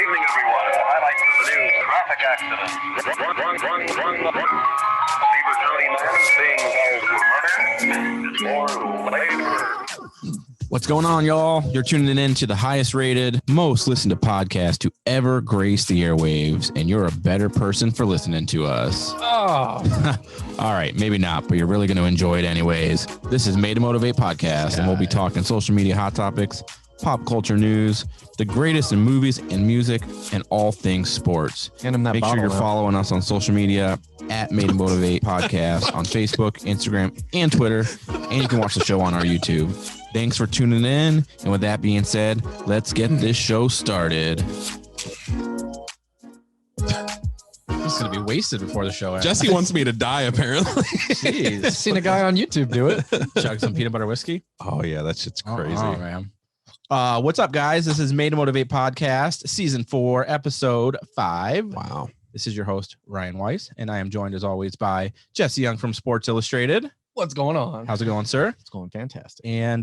evening, everyone. Highlights of the news: traffic accident. Beaver County man is being held for murder. More later. What's going on, y'all? You're tuning in to the highest rated, most listened to podcast to ever grace the airwaves, and you're a better person for listening to us. Oh. All right, maybe not, but you're really going to enjoy it anyways. This is Made to Motivate podcast, and we'll be talking social media hot topics, pop culture news, the greatest in movies and music, and all things sports. Make sure you're following us on social media at Made to Motivate podcast on Facebook, Instagram, and Twitter, and you can watch the show on our YouTube. Thanks for tuning in, and with that being said, let's get this show started. It's going to be wasted before the show ends. Jesse wants me to die, apparently. Jeez. Seen a guy on YouTube do it. Chug some peanut butter whiskey. Oh, yeah, that shit's crazy. Oh, man. What's up, guys? This is Made to Motivate podcast, season 4, episode 5. Wow. This is your host, Ryan Weiss, and I am joined, as always, by Jesse Young from Sports Illustrated. What's going on? How's it going, sir? It's going fantastic. And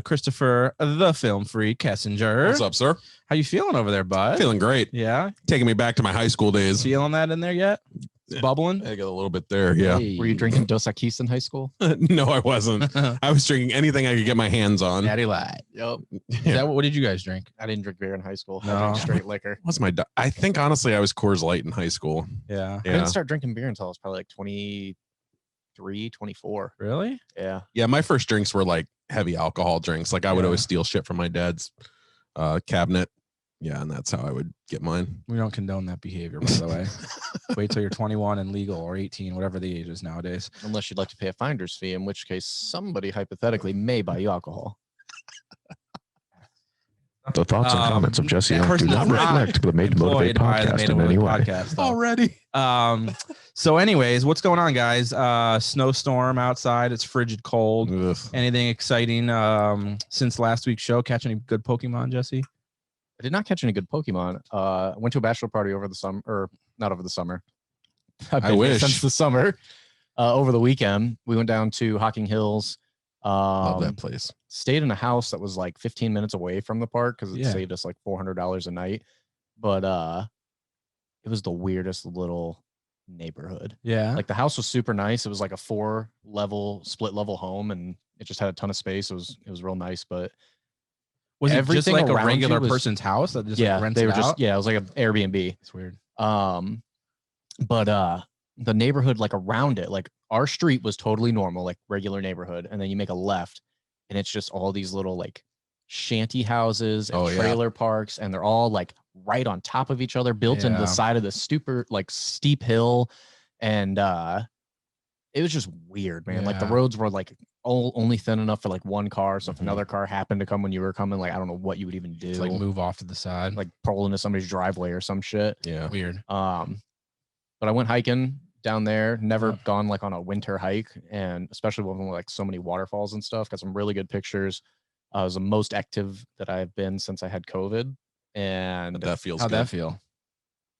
Christopher, the film freak, Kessinger. What's up, sir? How you feeling over there, bud? Feeling great. Yeah? Taking me back to my high school days. Feeling that in there yet? It's bubbling? I got a little bit there, yeah. Hey. Were you drinking Dos Equis in high school? No, I wasn't. I was drinking anything I could get my hands on. Natty Light. Yep. Is that what did you guys drink? I didn't drink beer in high school. No. I drank straight liquor. What's my... I think, honestly, I was Coors Light in high school. Yeah. I didn't start drinking beer until I was probably like 23, 24. Really? Yeah. Yeah, my first drinks were like heavy alcohol drinks. Like I would always steal shit from my dad's cabinet. Yeah, and that's how I would get mine. We don't condone that behavior, by the way. Wait till you're 21 and legal, or 18, whatever the age is nowadays. Unless you'd like to pay a finder's fee, in which case somebody hypothetically may buy you alcohol. The thoughts and comments of Jesse Young do person not is not reflect the Made to Motivate employed by the podcast Made to in any Motivate way. podcast, though. Already? So anyways, what's going on, guys? Snowstorm outside. It's frigid cold. Ugh. Anything exciting since last week's show? Catch any good Pokemon, Jesse? I did not catch any good Pokemon. I went to a bachelor party over the summer, or not over the summer. I've been here wish. since the summer. Over the weekend, we went down to Hocking Hills. Love that place. Stayed in a house that was like 15 minutes away from the park because it Yeah. saved us like $400 a night. But it was the weirdest little neighborhood. Yeah. Like the house was super nice. It was like a 4-level split level home, and it just had a ton of space. It was real nice, but was it just everything like a around regular you was- person's house that just yeah, like rented they were out? just it was like an Airbnb. It's weird. But the neighborhood like around it, like our street was totally normal, like regular neighborhood, and then you make a left and it's just all these little like shanty houses and trailer parks, and they're all like right on top of each other, built into the side of the steep hill, and it was just weird, man. Like the roads were like only thin enough for like one car, so if another car happened to come when you were coming, like I don't know what you would even do, To like move off to the side. like pull into somebody's driveway or some shit. Yeah. Weird. But I went hiking down there, never gone like on a winter hike, and especially with like so many waterfalls and stuff. Got some really good pictures. I was the most active that I've been since I had COVID, and That feels How'd good. that feel?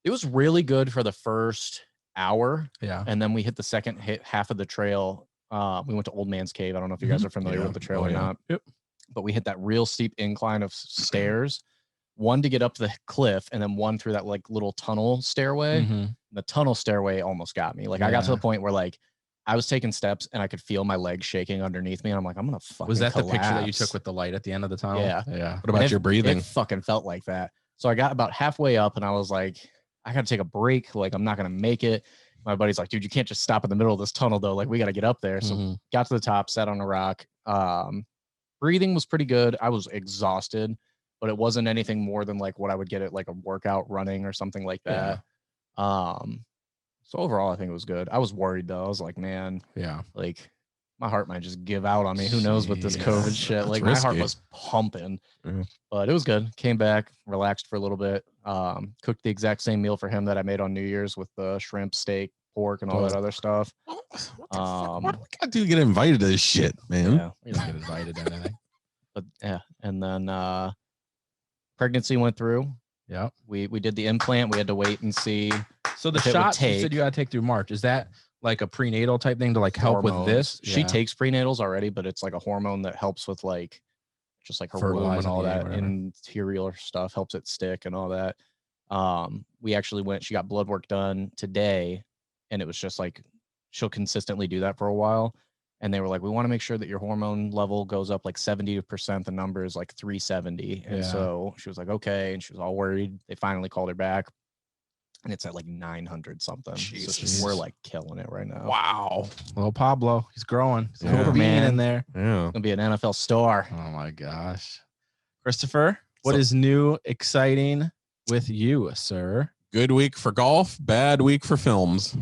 it was really good for the first hour, Yeah. and then we hit the second half of the trail. We went to Old Man's Cave. I don't know if you guys are familiar with the trail or not. Yep. But we hit that real steep incline of stairs, one to get up the cliff, and then one through that like little tunnel stairway. Mhm. The tunnel stairway almost got me. Like I got to the point where like I was taking steps and I could feel my legs shaking underneath me, and I'm like, I'm gonna fucking Was that collapse. the picture that you took with the light at the end of the tunnel? Yeah. Yeah. What about your breathing? It fucking felt like that. So I got about halfway up and I was like, I gotta take a break. Like I'm not gonna make it. My buddy's like, dude, you can't just stop in the middle of this tunnel though. Like we gotta get up there. So got to the top, sat on a rock. Breathing was pretty good. I was exhausted, but it wasn't anything more than like what I would get at like a workout running or something like that. So overall, I think it was good. I was worried though. I was like, man, Yeah. like my heart might just give out on me. Who knows with this Jeez. COVID shit? That's Like my heart risky. was pumping, Mhm. but it was good. Came back, relaxed for a little bit. Cooked the exact same meal for him that I made on New Year's with the shrimp, steak, pork, and all that other stuff. What the fuck? What do you get invited to this shit, man? Yeah, We don't get invited to anything. but yeah, and then pregnancy went through. Yeah. We did the implant. We had to wait and see. So the If it would shots you take- said you got to take through March, is that like a prenatal type thing to like help with this? She Yeah. takes prenatals already, but it's like a hormone that helps with like just like her womb and Fertilizing all the egg, that whatever. interior stuff, helps it stick and all that. We actually went, she got blood work done today, and it was just like, she'll consistently do that for a while. And they were like, we want to make sure that your hormone level goes up like 70%. The number is like 370. And so she was like, okay. And she was all worried. They finally called her back. And it's at like 900 something. So we're like killing it right now. Wow. Little Pablo. He's growing. He's a little bean in there. Yeah. It's going to be an NFL star. Oh my gosh. Christopher, what is new, exciting with you, sir? Good week for golf, bad week for films.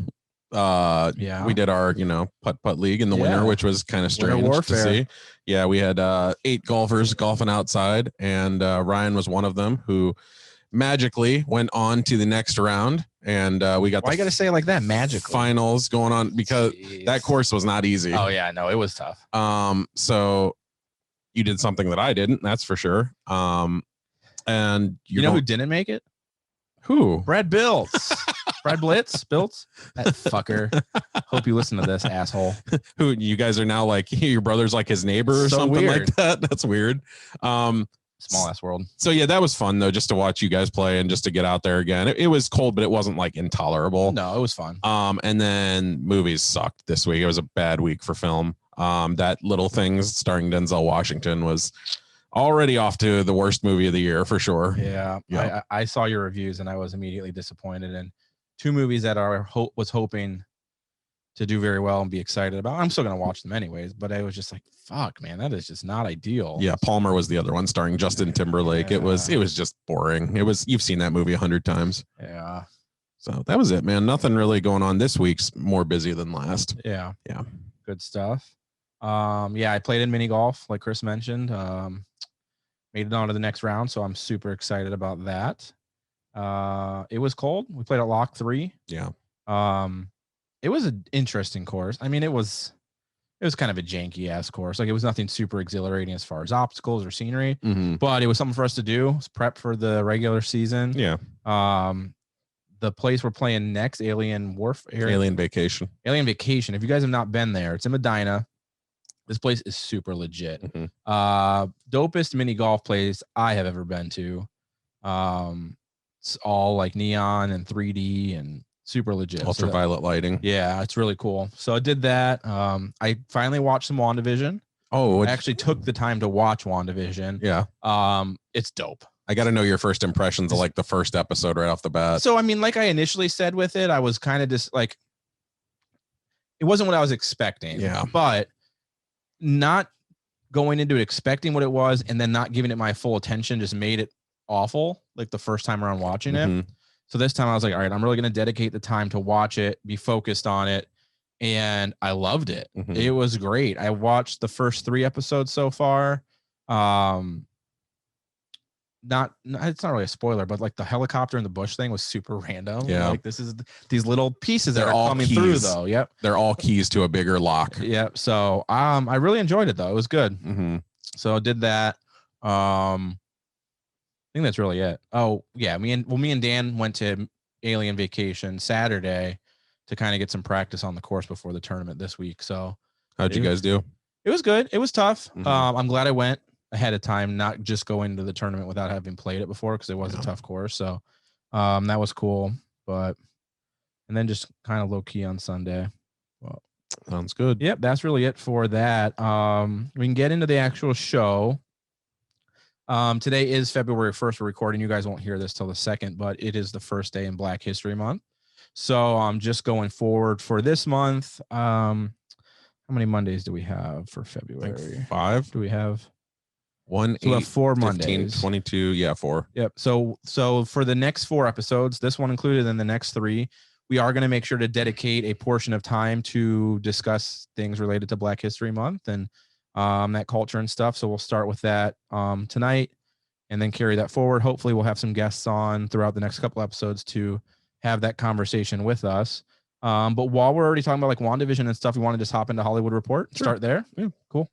We did our, putt league in the winter, which was kind of strange to see. Yeah, we had 8 golfers golfing outside, and Ryan was one of them who magically went on to the next round, and we got. Why you got to say it like that? Magically finals going on, because that course was not easy. Oh yeah, no, it was tough. So you did something that I didn't. That's for sure. And you know who didn't make it? Who? Brad Biltz. Brad Biltz? That fucker. Hope you listen to this, asshole. Who, you guys are now like, your brother's like his neighbor or something like that? That's weird. Small ass world. So yeah, that was fun though, just to watch you guys play and just to get out there again. It was cold, but it wasn't like intolerable. No, it was fun. And then movies sucked this week. It was a bad week for film. That Little Things starring Denzel Washington was already off to the worst movie of the year for sure. Yeah. I saw your reviews and I was immediately disappointed. And 2 movies that I was hoping to do very well and be excited about. I'm still going to watch them anyways, but I was just like, fuck, man, that is just not ideal. Yeah. Palmer was the other one starring Justin Timberlake. Yeah. It was just boring. You've seen that movie 100 times. Yeah. So that was it, man. Nothing really going on. This week's more busy than last. Yeah. Yeah. Good stuff. I played in mini golf, like Chris mentioned. Made it on to the next round, so I'm super excited about that. It was cold. We played at Lock 3. Yeah. It was an interesting course. I mean, it was kind of a janky ass course. Like, it was nothing super exhilarating as far as obstacles or scenery, but it was something for us to do. It was prep for the regular season. Yeah. The place we're playing next, Alien Vacation. If you guys have not been there, it's in Medina. This place is super legit. Dopest mini golf place I have ever been to. It's all like neon and 3D and super legit. Ultraviolet lighting. Yeah, it's really cool. So I did that. I finally watched some WandaVision. Oh, I actually took the time to watch WandaVision. Yeah. It's dope. I got to know your first impressions of like the first episode right off the bat. So, I mean, like I initially said with it, I was kind of just like, it wasn't what I was expecting. Yeah. But not going into it expecting what it was and then not giving it my full attention just made it awful, like the first time around watching it. So this time I was like, all right, I'm really going to dedicate the time to watch it, be focused on it. And I loved it. It was great. I watched the first 3 episodes so far. It's not really a spoiler, but like the helicopter in the bush thing was super random. Yeah. Like these little pieces that are all coming through though. Yep. They're all keys to a bigger lock. Yep. So, I really enjoyed it though. It was good. So I did that. I think that's really it. Oh yeah. Me and Dan went to Alien Vacation Saturday to kind of get some practice on the course before the tournament this week. So how'd you guys do? It was good. It was tough. I'm glad I went ahead of time, not just go into the tournament without having played it before, because it was a tough course. So that was cool. And then just kind of low key on Sunday. Well, sounds good. Yep, that's really it for that. We can get into the actual show. Today is February 1st. We're recording. You guys won't hear this till the 2nd, but it is the first day in Black History Month. So I'm just going forward for this month. How many Mondays do we have for February? Like 5. Do we have? 1, so 8, we have 4 15, Mondays. 22. Yeah, 4. Yep. So for the next 4 episodes, this one included, and the next 3, we are going to make sure to dedicate a portion of time to discuss things related to Black History Month and that culture and stuff. So we'll start with that tonight and then carry that forward. Hopefully we'll have some guests on throughout the next couple episodes to have that conversation with us. But while we're already talking about like WandaVision and stuff, we want to just hop into Hollywood Report. Sure. Start there. Yeah. Cool.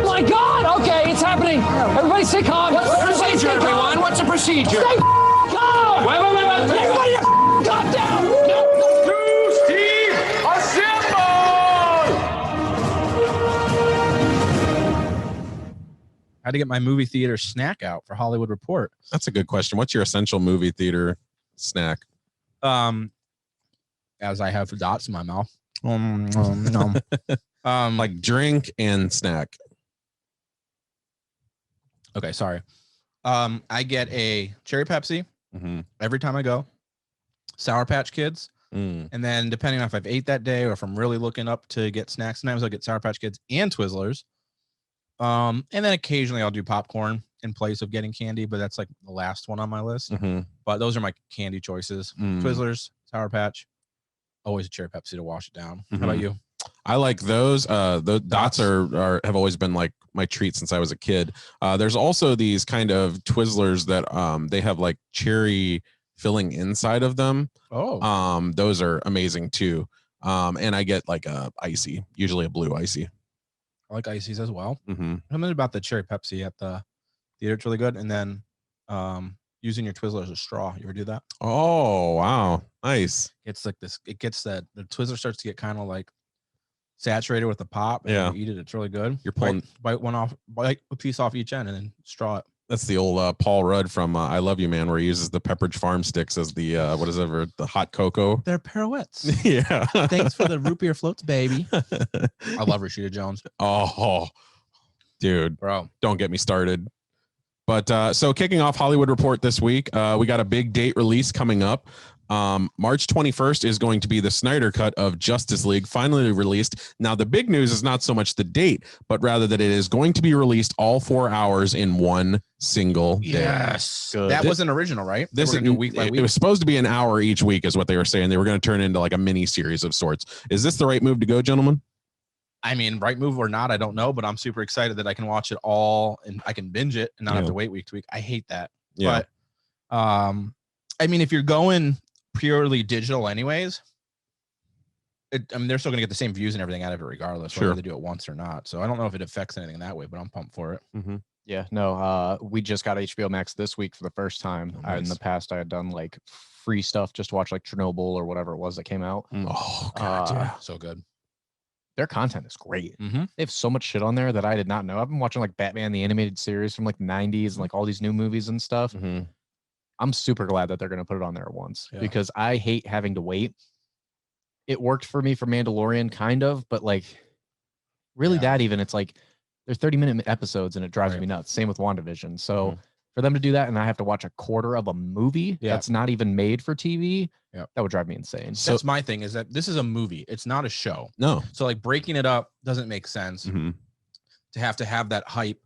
My God! Okay, it's happening. Everybody stay calm. What's the procedure, everyone? What's the procedure? Stay calm! Wait. Everybody calm down! No. Steve, assemble! I had to get my movie theater snack out for Hollywood Report. That's a good question. What's your essential movie theater snack? As I have dots in my mouth. Like drink and snack. Okay, sorry. I get a cherry Pepsi every time I go. Sour Patch Kids. And then depending on if I've ate that day or if I'm really looking up to get snacks, sometimes I'll get Sour Patch Kids and Twizzlers. And then occasionally I'll do popcorn in place of getting candy, but that's like the last one on my list. But those are my candy choices. Twizzlers, Sour Patch, always a cherry Pepsi to wash it down. How about you? I like those. The dots have always been like my treat since I was a kid. There's also these kind of Twizzlers that they have like cherry filling inside of them. Those are amazing too. And I get like a icy, usually a blue icy. I like ices as well. Something about the cherry Pepsi at the theater, it's really good. And then using your Twizzler as a straw. You ever do that? Oh wow, nice. It's like this. It gets that the Twizzler starts to get kind of like saturated with the pop. And you eat it. It's really good. You're pulling bite a piece off each end and then straw it. That's the old Paul Rudd from I Love You Man, where he uses the Pepperidge Farm sticks as the the hot cocoa. They're pirouettes. Yeah. Thanks for the root beer floats, baby. I love Rashida Jones. Oh, dude, bro, don't get me started. But so kicking off Hollywood Report this week, we got a big date release coming up. March 21st is going to be the Snyder Cut of Justice League, finally released. Now, the big news is not so much the date, but rather that it is going to be released all 4 hours in one single day. Yes. That was an original, right? This is week by week. It was supposed to be an hour each week is what they were saying. They were going to turn it into like a mini series of sorts. Is this the right move to go, gentlemen? I mean, right move or not, I don't know, but I'm super excited that I can watch it all and I can binge it and not have to wait week to week. I hate that. Yeah. But I mean, if you're going purely digital anyways, I mean, they're still going to get the same views and everything out of it regardless, whether they do it once or not. So I don't know if it affects anything that way, but I'm pumped for it. Yeah, no, we just got HBO Max this week for the first time. Nice. In the past, I had done like free stuff just to watch like Chernobyl or whatever it was that came out. Oh, God, yeah. So good. Their content is great. They have so much shit on there that I did not know. I've been watching like Batman, the animated series from like the 90s and like all these new movies and stuff. I'm super glad that they're going to put it on there at once because I hate having to wait. It worked for me for Mandalorian kind of, but like really that even it's like they're 30-minute episodes and it drives me nuts. Same with WandaVision. So for them to do that and I have to watch a quarter of a movie that's not even made for TV, that would drive me insane. So that's my thing is that this is a movie. It's not a show. No. So like breaking it up doesn't make sense to have that hype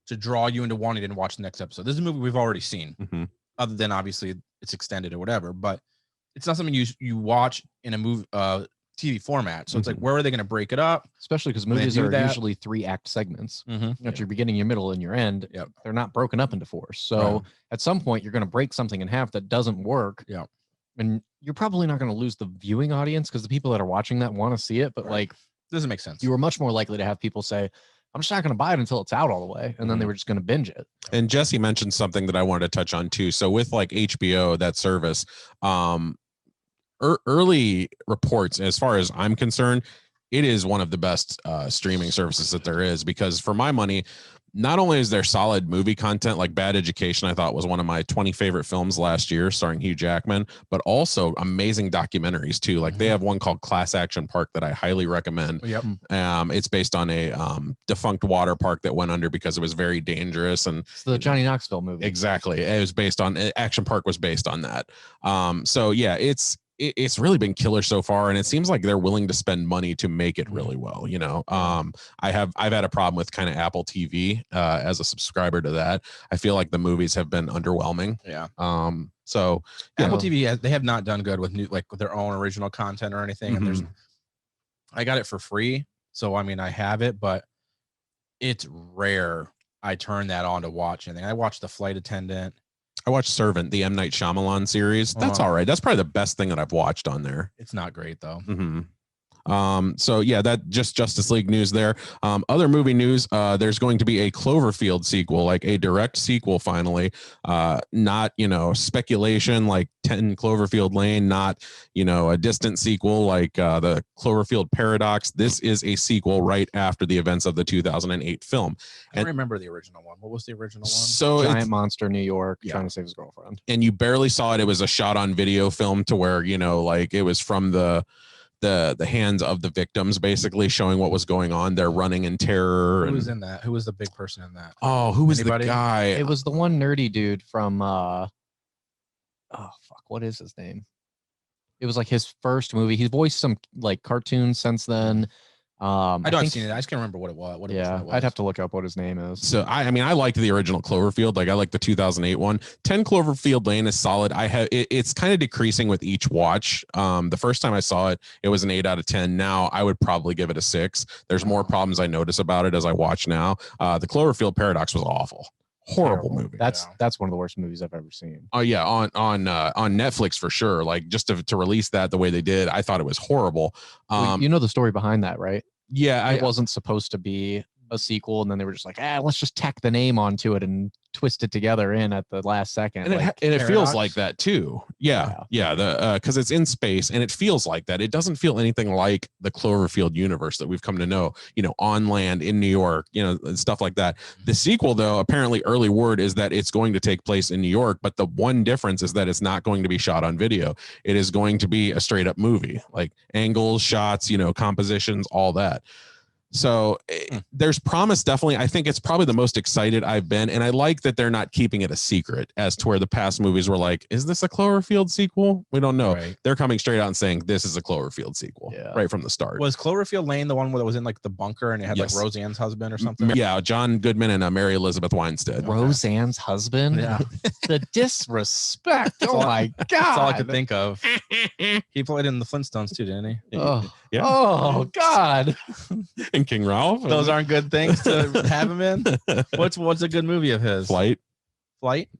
to draw you into wanting to watch the next episode. This is a movie we've already seen. Other than obviously it's extended or whatever, but it's not something you watch in a movie TV format. So it's like, where are they going to break it up? Especially because movies are usually 3-act segments. At your beginning, your middle, and your end. They're not broken up into 4. So at some point, you're going to break something in half that doesn't work. And you're probably not going to lose the viewing audience because the people that are watching that want to see it. But like, doesn't make sense. You were much more likely to have people say, I'm just not going to buy it until it's out all the way. And then they were just going to binge it. And Jesse mentioned something that I wanted to touch on too. So with like HBO, that service, early reports, as far as I'm concerned, it is one of the best streaming services that there is, because for my money, not only is there solid movie content, like Bad Education, I thought was one of my 20 favorite films last year starring Hugh Jackman, but also amazing documentaries too. Like they have one called Class Action Park that I highly recommend. It's based on a defunct water park that went under because it was very dangerous. And it's the Johnny Knoxville movie. Exactly. It was based on Action Park was based on that. So yeah, it's really been killer so far, and it seems like they're willing to spend money to make it really well. You know, I've had a problem with kind of Apple TV as a subscriber to that. I feel like the movies have been underwhelming. So Apple TV, they have not done good with with their own original content or anything. And I got it for free, so I mean I have it, but it's rare I turn that on to watch anything. I watched The Flight Attendant. I watched Servant, the M. Night Shyamalan series. That's all right. That's probably the best thing that I've watched on there. It's not great though. So yeah, that just Justice League news there. Other movie news, there's going to be a Cloverfield sequel, like a direct sequel finally. Not, speculation like 10 Cloverfield Lane, not, a distant sequel like the Cloverfield Paradox. This is a sequel right after the events of the 2008 film. I don't remember the original one. What was the original one? So Giant monster, New York, trying to save his girlfriend. And you barely saw it. It was a shot on video film to where, like it was from the hands of the victims, basically showing what was going on. They're running in terror. Who was in that? Who was the big person in that? Oh, who was the guy? It was the one nerdy dude from what is his name? It was like his first movie. He's voiced some like cartoons since then. I don't see it. I just can't remember what it was. I'd have to look up what his name is. So I liked the original Cloverfield. Like I like the 2008 one. 10 Cloverfield Lane is solid. It's kind of decreasing with each watch. The first time I saw it, it was an 8 out of 10. Now I would probably give it a 6. There's more problems I notice about it as I watch now. The Cloverfield Paradox was awful. Horrible movie. That's one of the worst movies I've ever seen. Oh yeah, on Netflix for sure. Like just to release that the way they did, I thought it was horrible. You know the story behind that, right? Yeah, it wasn't supposed to be a sequel, and then they were just like, let's just tack the name onto it and twist it together in at the last second. And it feels like that too. Yeah. Because it's in space, and it feels like that. It doesn't feel anything like the Cloverfield universe that we've come to know. On land in New York, stuff like that. The sequel, though, apparently early word is that it's going to take place in New York, but the one difference is that it's not going to be shot on video. It is going to be a straight up movie, like angles, shots, compositions, all that. So there's promise, definitely. I think it's probably the most excited I've been. And I like that they're not keeping it a secret as to where the past movies were like, is this a Cloverfield sequel? We don't know. Right. They're coming straight out and saying this is a Cloverfield sequel right from the start. Was Cloverfield Lane the one where it was in like the bunker and it had like Roseanne's husband or something? Yeah, John Goodman and Mary Elizabeth Winstead. Roseanne's husband? Yeah. The disrespect. Oh my God. That's all I could think of. He played in the Flintstones too, didn't he? Oh, yeah. Oh God. And King Ralph. Those aren't good things to have him in. What's a good movie of his? Flight.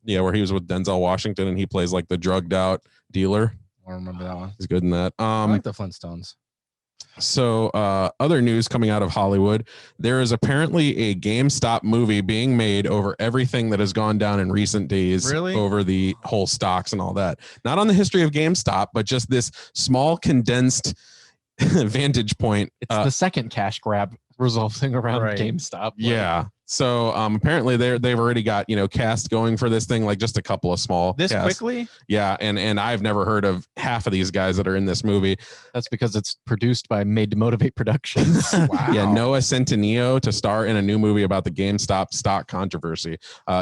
Yeah, where he was with Denzel Washington and he plays like the drugged out dealer. I don't remember that one. He's good in that. I like the Flintstones. So other news coming out of Hollywood, there is apparently a GameStop movie being made over everything that has gone down in recent days. Really? Over the whole stocks and all that. Not on the history of GameStop, but just this small condensed vantage point. It's the second cash grab resolving around GameStop. Yeah. So apparently they've already got, cast going for this thing, like just a couple of small casts. Quickly. Yeah. And I've never heard of half of these guys that are in this movie. That's because it's produced by Made to Motivate Productions. Wow. Yeah. Noah Centineo to star in a new movie about the GameStop stock controversy.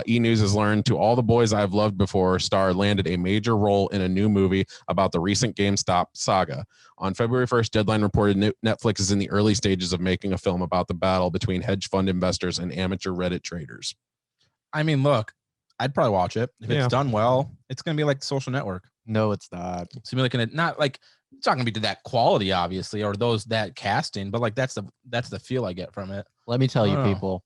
E-News has learned To All the Boys I've Loved Before star landed a major role in a new movie about the recent GameStop saga. On February 1st, Deadline reported Netflix is in the early stages of making a film about the battle between hedge fund investors and amateur Reddit traders. I mean, look, I'd probably watch it. If it's done well, it's going to be like The Social Network. No, it's not. It's going to be like, not like, it's not going to be to that quality, obviously, or that casting, but like that's the feel I get from it. Let me tell you, people,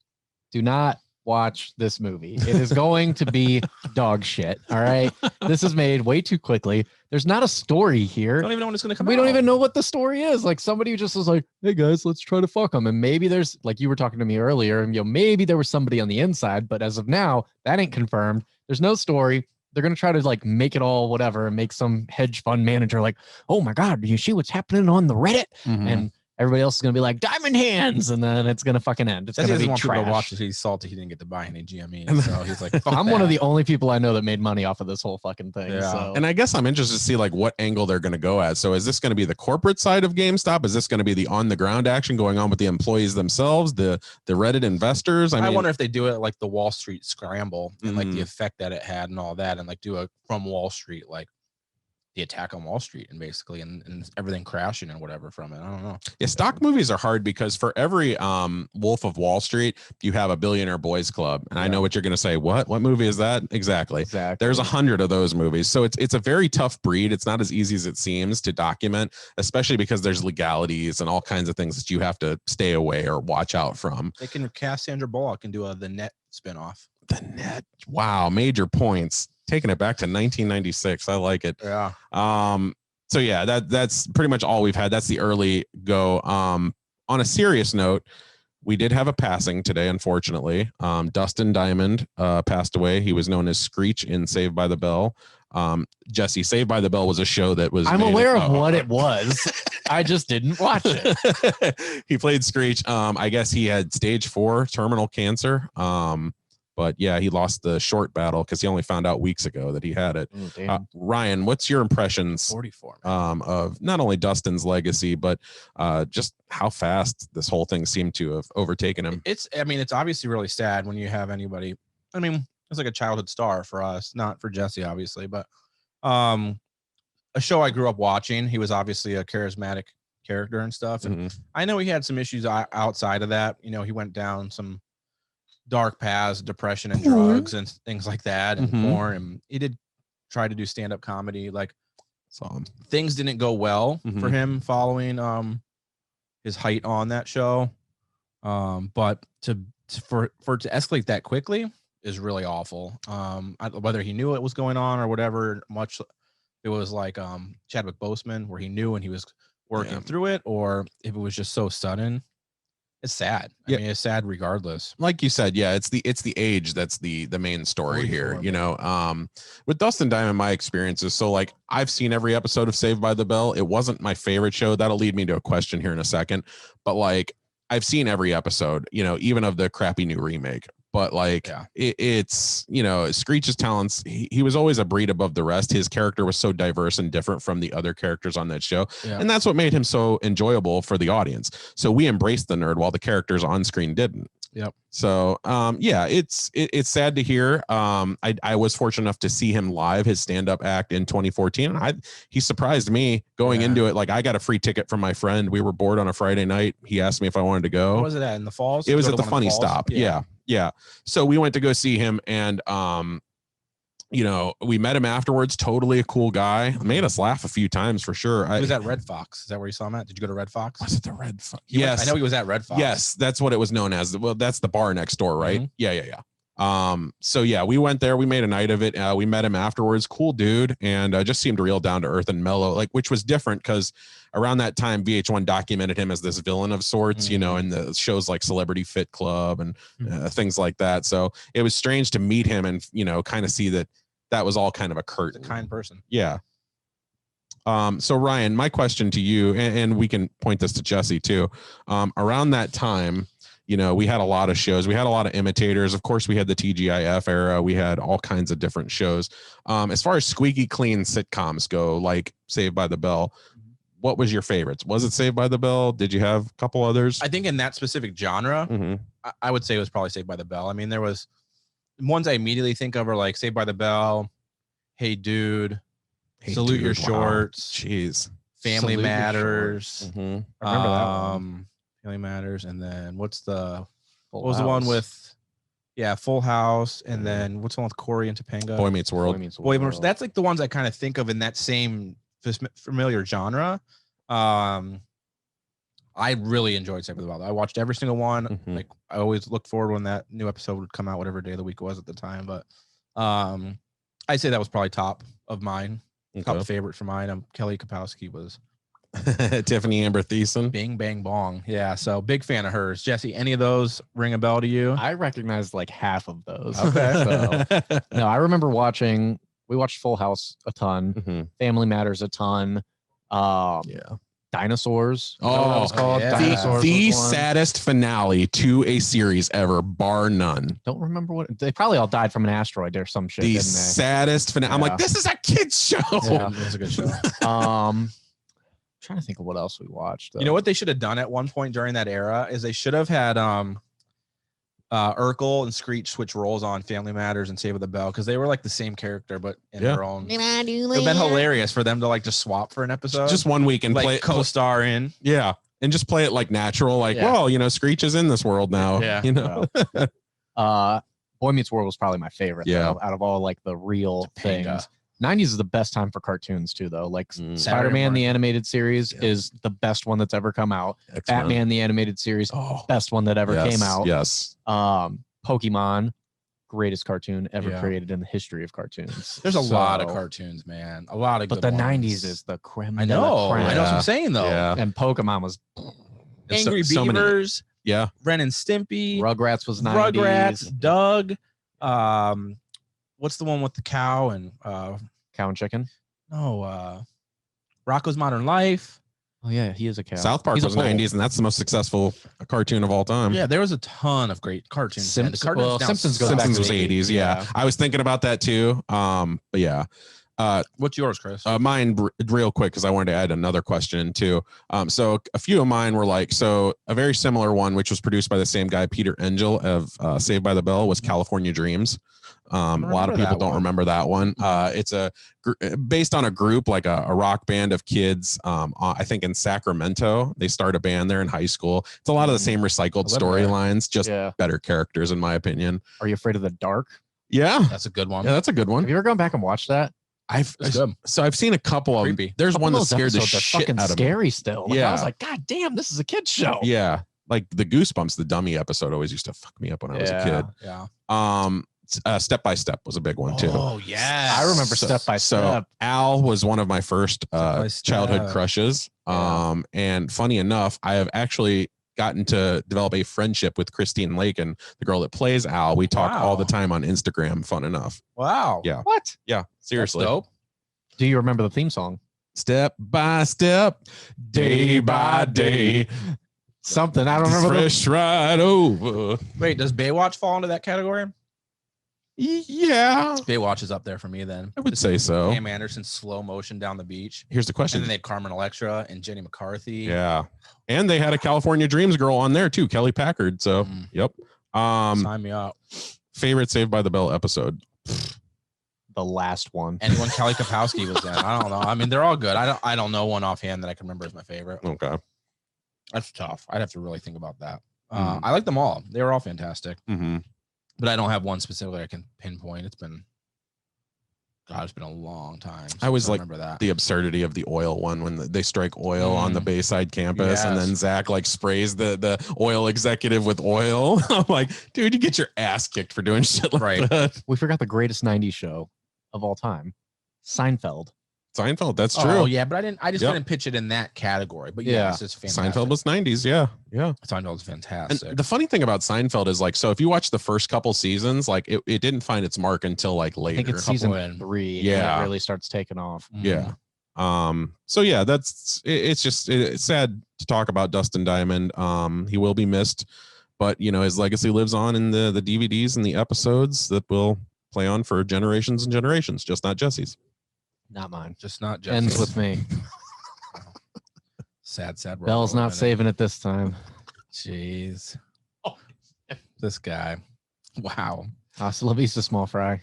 do not watch this movie. It is going to be dog shit. All right. This is made way too quickly. There's not a story here. I don't even know when it's going to come out. We don't even know what the story is. Like somebody just was like, hey guys, let's try to fuck them. And maybe there's, like you were talking to me earlier, and maybe there was somebody on the inside, but as of now, that ain't confirmed. There's no story. They're going to try to like make it all whatever and make some hedge fund manager like, oh my God, do you see what's happening on the Reddit? Mm-hmm. And everybody else is going to be like diamond hands, and then it's going to fucking end. It's going to be trash. To watch it. He's salty. He didn't get to buy any GME, so he's like, I'm one of the only people I know that made money off of this whole fucking thing. Yeah. So. And I guess I'm interested to see like what angle they're going to go at. So is this going to be the corporate side of GameStop? Is this going to be the on the ground action going on with the employees themselves, the Reddit investors? I mean, wonder if they do it like the Wall Street scramble and like the effect that it had and all that, and like do a from Wall Street like the attack on Wall Street and basically and everything crashing and whatever from it. I don't know. Yeah, stock movies are hard because for every Wolf of Wall Street, you have a Billionaire Boys Club. And I know what you're going to say. What movie is that? Exactly. There's 100 of those movies. So it's a very tough breed. It's not as easy as it seems to document, especially because there's legalities and all kinds of things that you have to stay away or watch out from. They can cast Sandra Bullock and do the Net spinoff. The Net. Wow. Major points. Taking it back to 1996. I like it. Yeah. So yeah, that's pretty much all we've had. That's the early go. On a serious note, we did have a passing today, unfortunately. Dustin Diamond passed away. He was known as Screech in Saved by the Bell. Jesse, Saved by the Bell was a show that was. I'm aware of what it was. I just didn't watch it. He played Screech. I guess he had stage 4 terminal cancer. But yeah, he lost the short battle because he only found out weeks ago that he had it. Ryan, what's your impressions 44 of not only Dustin's legacy, but just how fast this whole thing seemed to have overtaken him? It's obviously really sad when you have anybody. I mean, it's like a childhood star for us, not for Jesse, obviously, but a show I grew up watching. He was obviously a charismatic character and stuff. And I know he had some issues outside of that. You know, he went down some dark paths, depression and drugs and things like that, and porn. And he did try to do stand-up comedy. Like, things didn't go well for him following his height on that show. But for it to escalate that quickly is really awful. Whether he knew it was going on or whatever, it was like Chadwick Boseman, where he knew and he was working through it, or if it was just so sudden. It's sad. I mean, it's sad regardless. Like you said, yeah, it's the age that's the main story here. You know, with Dustin Diamond, my experience is so like I've seen every episode of Saved by the Bell. It wasn't my favorite show. That'll lead me to a question here in a second. But like I've seen every episode, you know, even of the crappy new remake. But like it's, you know, Screech's talents, he was always a breed above the rest. His character was so diverse and different from the other characters on that show. And that's what made him so enjoyable for the audience. So we embraced the nerd while the characters on screen didn't. So yeah, it's sad to hear. I was fortunate enough to see him live, his stand-up act in 2014. And he surprised me going into it. Like I got a free ticket from my friend. We were bored on a Friday night. He asked me if I wanted to go. What was it at, in the Falls? It was at the Funny Stop. Yeah. So we went to go see him, and you know, we met him afterwards. Totally a cool guy. Made us laugh a few times for sure. He was at Red Fox. Is that where you saw him at? Did you go to Red Fox? Was it the Red Fox? Yes. I know he was at Red Fox. Yes, that's what it was known as. Well, that's the bar next door, right? Yeah. So yeah, we went there. We made a night of it. We met him afterwards. Cool dude, and just seemed real down to earth and mellow, like, which was different because around that time VH1 documented him as this villain of sorts, you know, in the shows like Celebrity Fit Club and things like that. So it was strange to meet him and, you know, kind of see that was all kind of a curtain. A kind person. Yeah. So Ryan, my question to you, and we can point this to Jesse too. Around that time, you know, we had a lot of shows. We had a lot of imitators. Of course, we had the TGIF era. We had all kinds of different shows. As far as squeaky clean sitcoms go, like Saved by the Bell, what was your favorites? Was it Saved by the Bell? Did you have a couple others? I think in that specific genre, I would say it was probably Saved by the Bell. I mean, there was ones I immediately think of are like Saved by the Bell, Hey Dude, Salute Your Shorts, Jeez, Family Matters. I remember that one. Family Matters, and then what was the one with Full House, and then what's the one with Corey and Topanga? Boy Meets World. That's like the ones I kind of think of in that same familiar genre. I really enjoyed Saved by the Bell. I watched every single one. Like I always looked forward when that new episode would come out, whatever day of the week it was at the time. But I'd say that was probably top of mine. Top favorite for mine. Kelly Kapowski was Tiffany Amber Thiessen. Bing Bang Bong. Yeah, so big fan of hers. Jesse, any of those ring a bell to you? I recognized like half of those. Okay. So, no, I remember we watched Full House a ton, Family Matters a ton. Dinosaurs. Oh, was called. Yeah. Dinosaurs the was one. saddest finale to a series ever, bar none. Don't remember what they probably all died from an asteroid or some shit. The didn't they? saddest finale. I'm like, this is a kid's show. Yeah. It was a good show. Trying to think of what else we watched. You know what they should have done at one point during that era is they should have had Urkel and Screech switch roles on Family Matters and Saved by the Bell, because they were like the same character but in their own. It would have been hilarious for them to like just swap for an episode, just 1 week and like play it, co-star in. Yeah, and just play it like natural, like, well, you know, Screech is in this world now. Yeah, you know. Boy Meets World was probably my favorite. Yeah, out of all like the real things. 90s is the best time for cartoons too, though. Like Spider-Man the animated series is the best one that's ever come out. X-Men. Batman the animated series, best one that ever came out. Yes. Pokemon, greatest cartoon ever created in the history of cartoons. There's a lot of cartoons, man. A lot of but good the ones. 90s is the creme. I know. I know what I'm saying though. Yeah. And Pokemon was Angry Beavers. Yeah. Ren and Stimpy. Rugrats was 90s. Rugrats. Doug. What's the one with the cow and Cow and Chicken? No, Rocko's Modern Life. Oh yeah, he is a cow. South Park was 90s, and that's the most successful cartoon of all time. Yeah, there was a ton of great cartoons. Simpsons Simpsons was 80s. Yeah. I was thinking about that too. But yeah. What's yours, Chris? Mine real quick, because I wanted to add another question too. So a few of mine were like, so a very similar one, which was produced by the same guy, Peter Engel of Saved by the Bell, was California Dreams. A lot of people don't remember that one. It's based on a group, like a rock band of kids. I think in Sacramento, they start a band there in high school. It's a lot of the same recycled storylines, just better characters, in my opinion. Are You Afraid of the Dark? Yeah, that's a good one. Yeah, that's a good one. Have you ever gone back and watched that? I've seen a couple of them. There's one that scared the shit out of me. Scary still. Like, yeah, I was like, God damn, this is a kid's show. Yeah, like the Goosebumps, the dummy episode always used to fuck me up when I was a kid. Yeah. Step by Step was a big one too. Oh yeah, I remember Step by Step. So Al was one of my first childhood crushes. And funny enough, I have actually gotten to develop a friendship with Christine Lake, and the girl that plays Al. We talk all the time on Instagram. Fun enough. Wow. Yeah. What? Yeah. Seriously. That's dope. Do you remember the theme song? Step by step, day by day. Something. I don't remember. Fresh right over. Wait, does Baywatch fall into that category? Yeah. Baywatch is up there for me then. I would say so. Pam Anderson slow motion down the beach. Here's the question. And then they had Carmen Electra and Jenny McCarthy. Yeah. And they had a California Dreams girl on there too, Kelly Packard. So, yep. Sign me up. Favorite Saved by the Bell episode? The last one. And when Kelly Kapowski was in. I don't know. I mean, they're all good. I don't know one offhand that I can remember as my favorite. Okay. That's tough. I'd have to really think about that. I like them all. They were all fantastic. But I don't have one specifically I can pinpoint. It's been a long time. I was like, remember that. The absurdity of the oil one when they strike oil on the Bayside campus, and then Zach like sprays the oil executive with oil. I'm like, dude, you get your ass kicked for doing shit like that. We forgot the greatest 90s show of all time, Seinfeld. Seinfeld, that's true. Oh yeah, but I just didn't pitch it in that category. But yes, it's fantastic. Seinfeld was 90s, yeah. Seinfeld's fantastic. And the funny thing about Seinfeld is like, so if you watch the first couple seasons, like it didn't find its mark until like later. I think it's season 3. Yeah, it really starts taking off. Yeah. So yeah, it's sad to talk about Dustin Diamond. He will be missed, but you know, his legacy lives on in the DVDs and the episodes that will play on for generations and generations, just not Jesse's. Not mine. Just not Jesse's. Ends with me. Sad. Bell's not saving it this time. Jeez. This guy. Wow. Hasta la vista, small fry.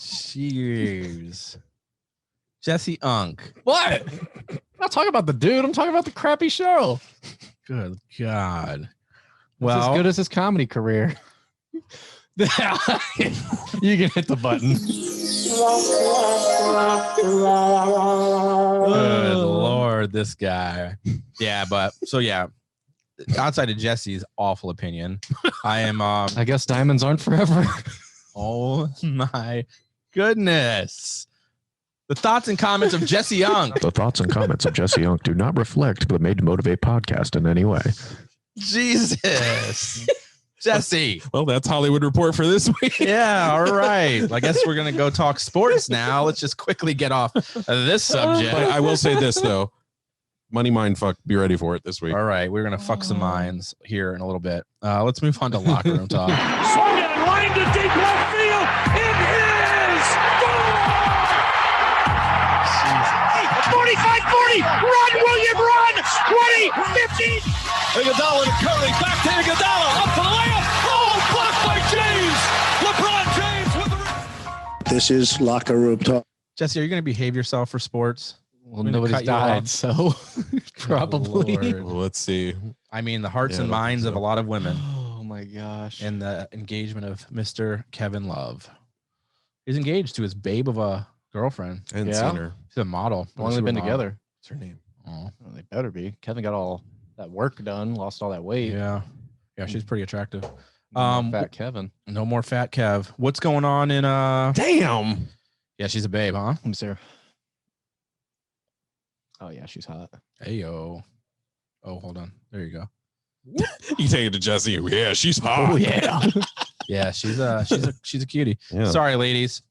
Cheers. Jesse Unk. What? I'm not talking about the dude. I'm talking about the crappy show. Good God. Well, as good as his comedy career. You can hit the button. Good Lord, this guy. Yeah, but so yeah, outside of Jesse's awful opinion, I am I guess diamonds aren't forever. Oh my goodness. The thoughts and comments of Jesse Young. The thoughts and comments of Jesse Young do not reflect the Made to Motivate podcast in any way. Jesus. Jesse. Well, that's Hollywood Report for this week. Yeah, all right. I guess we're going to go talk sports now. Let's just quickly get off this subject. But I will say this, though. Money mind fuck. Be ready for it this week. All right. We're going to fuck some minds here in a little bit. Let's move on to locker room talk. Swung and lined to deep left field. It is gone! 45-40. Run, William, run. 20, 15. Iguodala to Curry. Back to Iguodala. Up to the layup. Oh, blocked by James. LeBron James with the... This is locker room talk. Jesse, are you going to behave yourself for sports? Well, nobody's died, so probably. Well, let's see. I mean, the hearts and minds of a lot of women. Oh my gosh. And the engagement of Mr. Kevin Love. He's engaged to his babe of a girlfriend. I haven't seen her. She's a model. How long have they been together? What's her name? Oh, well, they better be. Kevin got all that work done, lost all that weight. Yeah, she's pretty attractive. Fat Kevin. No more Fat Kev. What's going on in Damn. Yeah, she's a babe, huh? Let me see her. Oh yeah, she's hot. Hey yo. Oh, hold on. There you go. You take it to Jesse. Yeah, she's hot. Oh yeah. Yeah, she's a cutie. Yeah. Sorry, ladies.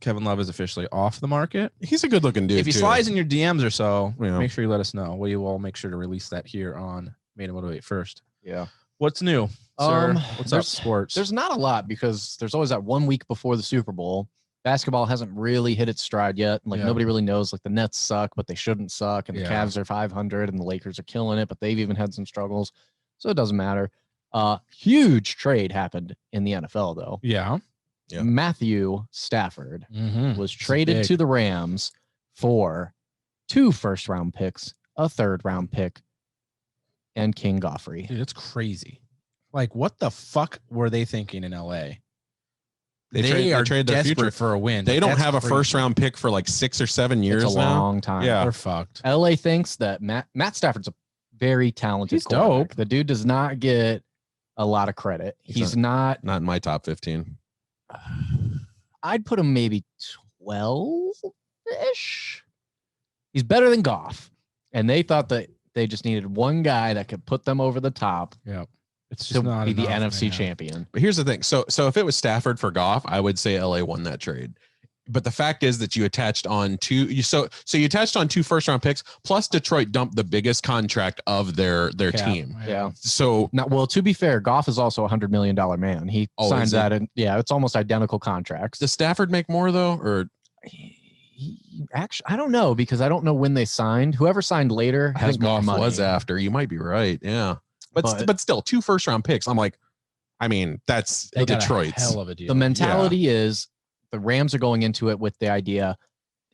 Kevin Love is officially off the market. He's a good looking dude. If he slides in your DMs or so, Yeah. make sure you let us know. We will make sure to release that here on Made to Motivate first. Yeah. What's new, sir? What's up, sports? There's not a lot because there's always that 1 week before the Super Bowl. Basketball hasn't really hit its stride yet. Like nobody really knows. Like the Nets suck, but they shouldn't suck, and the Cavs are 500, and the Lakers are killing it, but they've even had some struggles. So it doesn't matter. Huge trade happened in the NFL though. Yeah. Matthew Stafford was traded to the Rams for 2 first-round picks, a third-round pick, and King Goffrey. Dude, it's crazy. Like, what the fuck were they thinking in LA? They are trade their future for a win. They don't have a first-round pick for like 6 or 7 years now. It's a long time. Yeah, they're fucked. LA thinks that Matt Stafford's a very talented. He's dope. The dude does not get a lot of credit. He's not in my top 15. I'd put him maybe 12-ish. He's better than Goff. And they thought that they just needed one guy that could put them over the top. Yeah. It's just to not be the enough, NFC man. champion. But here's the thing. So if it was Stafford for Goff, I would say LA won that trade. But the fact is that you attached on two first-round picks, plus Detroit dumped the biggest contract of their team. Yeah. So to be fair, Goff is also $100 million man. He signed that, and it's almost identical contracts. Does Stafford make more though, or actually, I don't know because I don't know when they signed. Whoever signed later has more money. Was after. You might be right. Yeah, but still, 2 first-round picks. I'm like, I mean, that's Detroit's hell of a deal. The mentality is. The Rams are going into it with the idea,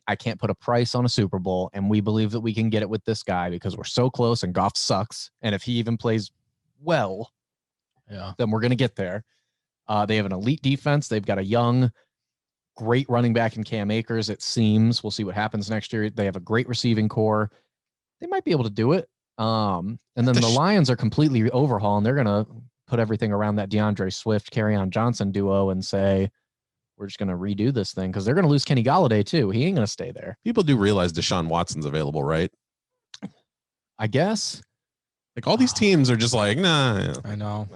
I can't put a price on a Super Bowl, and we believe that we can get it with this guy because we're so close and Goff sucks. And if he even plays well, then we're going to get there. They have an elite defense. They've got a young, great running back in Cam Akers, it seems. We'll see what happens next year. They have a great receiving core. They might be able to do it. And then the Lions are completely overhauling. They're going to put everything around that DeAndre Swift, Kerryon Johnson duo and say, we're just going to redo this thing because they're going to lose Kenny Galladay too. He ain't going to stay there. People do realize Deshaun Watson's available, right? I guess. Like all these teams are just like, nah. I know.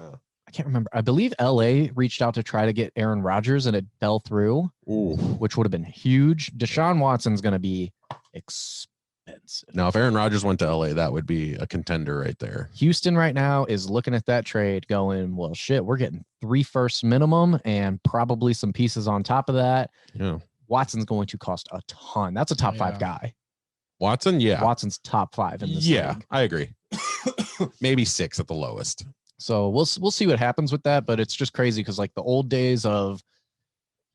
I can't remember. I believe LA reached out to try to get Aaron Rodgers and it fell through, which would have been huge. Deshaun Watson's going to be expensive. Now, if Aaron Rodgers went to LA, that would be a contender right there. Houston right now is looking at that trade going, well, shit, we're getting 3 firsts minimum and probably some pieces on top of that. Yeah. Watson's going to cost a ton. That's a top 5 guy. Watson, yeah. Watson's top 5 in this league. I agree. Maybe 6 at the lowest. So we'll see what happens with that, but it's just crazy because like the old days of,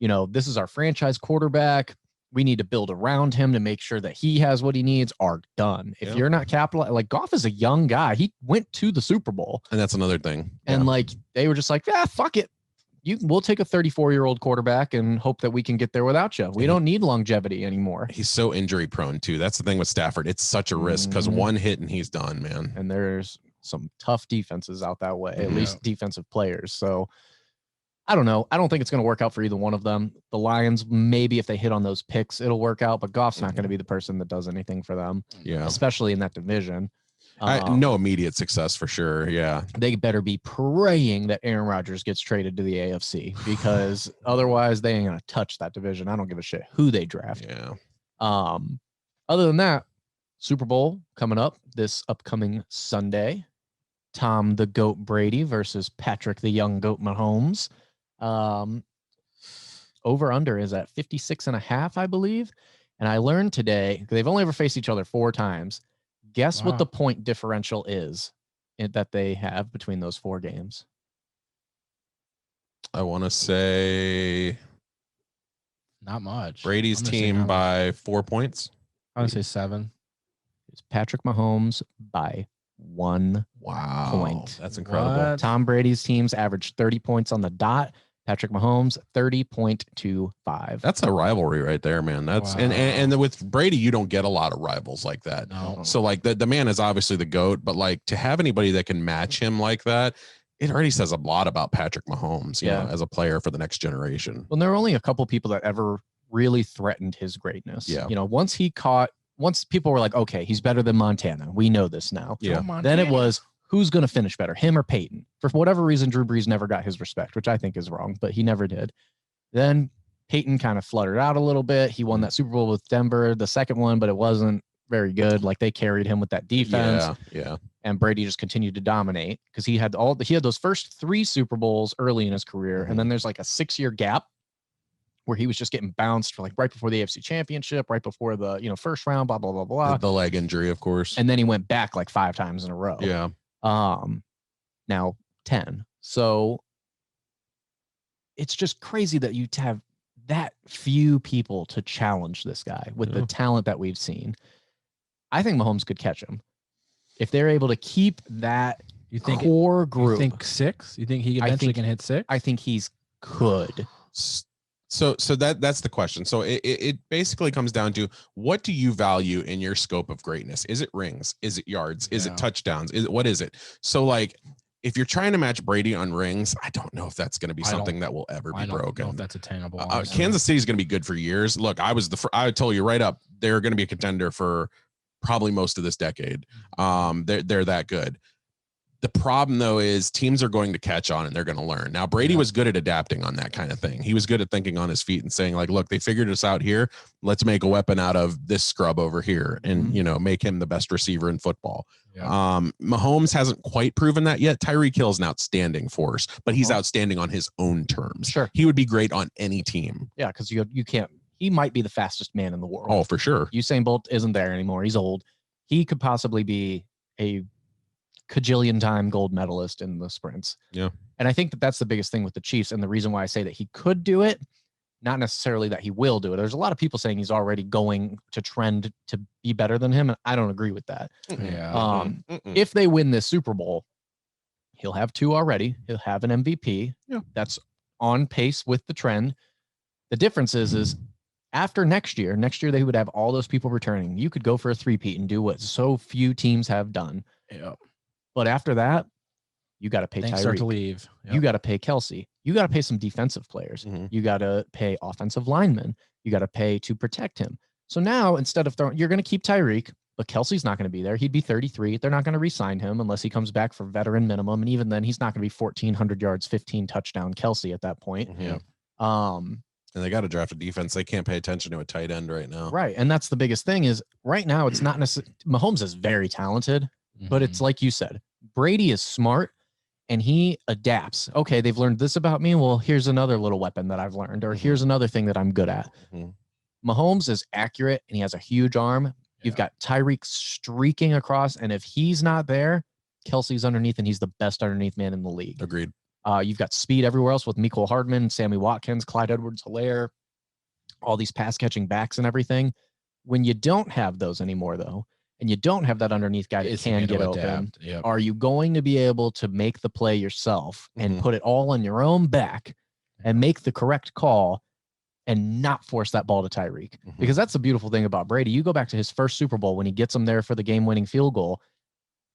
this is our franchise quarterback. We need to build around him to make sure that he has what he needs are done. If you're not like Goff is a young guy. He went to the Super Bowl. And that's another thing. And like, they were just like, fuck it. We'll take a 34-year-old quarterback and hope that we can get there without you. We don't need longevity anymore. He's so injury prone too. That's the thing with Stafford. It's such a risk because one hit and he's done, man. And there's some tough defenses out that way, at least defensive players. So I don't know. I don't think it's going to work out for either one of them. The Lions, maybe if they hit on those picks, it'll work out, but Goff's not going to be the person that does anything for them. Yeah. Especially in that division. No immediate success for sure. Yeah. They better be praying that Aaron Rodgers gets traded to the AFC because otherwise they ain't going to touch that division. I don't give a shit who they draft. Yeah. Other than that, Super Bowl coming up this upcoming Sunday. Tom the GOAT Brady versus Patrick the Young GOAT Mahomes. Over under is at 56.5, I believe. And I learned today they've only ever faced each other 4 times. Guess what the point differential is that they have between those 4 games? I want to say not much. Brady's team by 4 points. I would say 7. It's Patrick Mahomes by 1 point. That's incredible. What? Tom Brady's teams averaged 30 points on the dot. Patrick Mahomes 30.25. That's a rivalry right there, man. That's and with Brady, you don't get a lot of rivals like that. No. So like the man is obviously the GOAT, but like to have anybody that can match him like that, it already says a lot about Patrick Mahomes, you know, as a player for the next generation. Well, there were only a couple people that ever really threatened his greatness. Yeah. You know, once people were like, okay, he's better than Montana. We know this now. Yeah. Then it was, who's going to finish better, him or Peyton? For whatever reason, Drew Brees never got his respect, which I think is wrong, but he never did. Then Peyton kind of fluttered out a little bit. He won that Super Bowl with Denver, the second one, but it wasn't very good. Like they carried him with that defense. Yeah. And Brady just continued to dominate because he had those first 3 Super Bowls early in his career. And then there's like a 6-year gap where he was just getting bounced for like right before the AFC Championship, right before the, first round, blah, blah, blah, blah. The leg injury, of course. And then he went back like 5 times in a row. Yeah. Now 10. So it's just crazy that you have that few people to challenge this guy with the talent that we've seen. I think Mahomes could catch him. If they're able to keep that core group. You think 6? You think he eventually can hit 6? I think he's could. So that's the question. So it basically comes down to, what do you value in your scope of greatness? Is it rings? Is it yards? Is it touchdowns? What is it? So like, if you're trying to match Brady on rings, I don't know if that's going to be something that will ever be broken. I don't know if that's attainable. Kansas City is going to be good for years. Look, I told you right up, they're going to be a contender for probably most of this decade. They're that good. The problem, though, is teams are going to catch on and they're going to learn. Now, Brady was good at adapting on that kind of thing. He was good at thinking on his feet and saying, like, look, they figured us out here. Let's make a weapon out of this scrub over here and, make him the best receiver in football. Yeah. Mahomes hasn't quite proven that yet. Tyreek Hill's an outstanding force, but he's outstanding on his own terms. Sure. He would be great on any team. Yeah, because you can't. He might be the fastest man in the world. Oh, for sure. Usain Bolt isn't there anymore. He's old. He could possibly be a cajillion time gold medalist in the sprints. Yeah. And I think that's the biggest thing with the Chiefs. And the reason why I say that he could do it, not necessarily that he will do it. There's a lot of people saying he's already going to trend to be better than him. And I don't agree with that. Yeah. If they win this Super Bowl, he'll have 2 already. He'll have an MVP. Yeah. That's on pace with the trend. The difference is after next year they would have all those people returning. You could go for a 3-peat and do what so few teams have done. Yeah. But after that, you got to pay Tyreek. Start to leave. Yep. You got to pay Kelsey. You got to pay some defensive players. You got to pay offensive linemen. You got to pay to protect him. So now, instead of you're going to keep Tyreek, but Kelsey's not going to be there. He'd be 33. They're not going to re-sign him unless he comes back for veteran minimum. And even then, he's not going to be 1,400 yards, 15 touchdown Kelsey at that point. Yeah. And they got to draft a defense. They can't pay attention to a tight end right now. Right. And that's the biggest thing is right now, it's not necessarily Mahomes is very talented, but it's like you said, Brady is smart and he adapts. Okay, they've learned this about me. Well, here's another little weapon that I've learned, or here's another thing that I'm good at. Mahomes is accurate and he has a huge arm. You've got Tyreek streaking across, and if he's not there, Kelsey's underneath, and he's the best underneath man in the league. Agreed. You've got speed everywhere else with Mecole Hardman, Sammy Watkins, Clyde Edwards-Helaire, all these pass-catching backs and everything. When you don't have those anymore, though, and you don't have that underneath guy that can get open, are you going to be able to make the play yourself and put it all on your own back and make the correct call and not force that ball to Tyreek? Because that's the beautiful thing about Brady. You go back to his first Super Bowl when he gets him there for the game-winning field goal.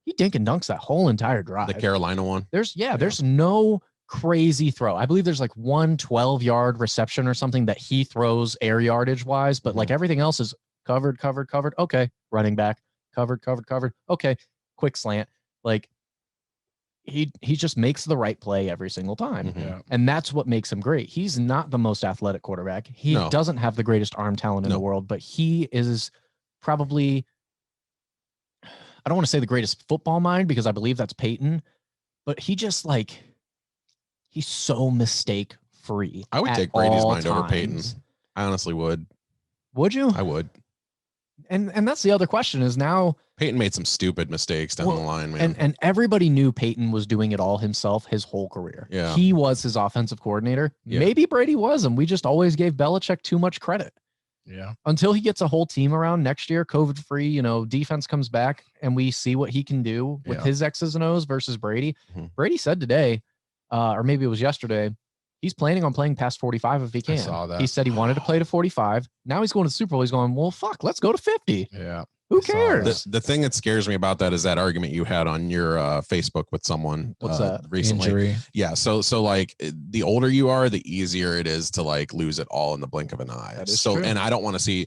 He dink and dunks that whole entire drive. The Carolina one. There's no crazy throw. I believe there's like 1 12-yard reception or something that he throws air yardage wise, but like everything else is covered. Okay. Running back. Covered. Okay. Quick slant. Like he just makes the right play every single time. And that's what makes him great. He's not the most athletic quarterback. He doesn't have the greatest arm talent in the world, but he is probably, I don't want to say the greatest football mind because I believe that's Peyton, but he just like, he's so mistake free. I would take Brady's mind over Peyton's. I honestly would. Would you? I would. And that's the other question is now Peyton made some stupid mistakes down the line, man. And everybody knew Peyton was doing it all himself his whole career. Yeah. He was his offensive coordinator. Yeah. Maybe Brady was, and we just always gave Belichick too much credit. Yeah. Until he gets a whole team around next year, COVID-free, defense comes back and we see what he can do with his X's and O's versus Brady. Brady said today, or maybe it was yesterday, he's planning on playing past 45 if he can. I saw that. He said he wanted to play to 45. Now he's going to the Super Bowl. He's going, well, fuck, let's go to 50. Yeah. Who cares? The thing that scares me about that is that argument you had on your Facebook with someone. What's that? Recently? Injury. Yeah. So like the older you are, the easier it is to like lose it all in the blink of an eye. That is so true. And I don't want to see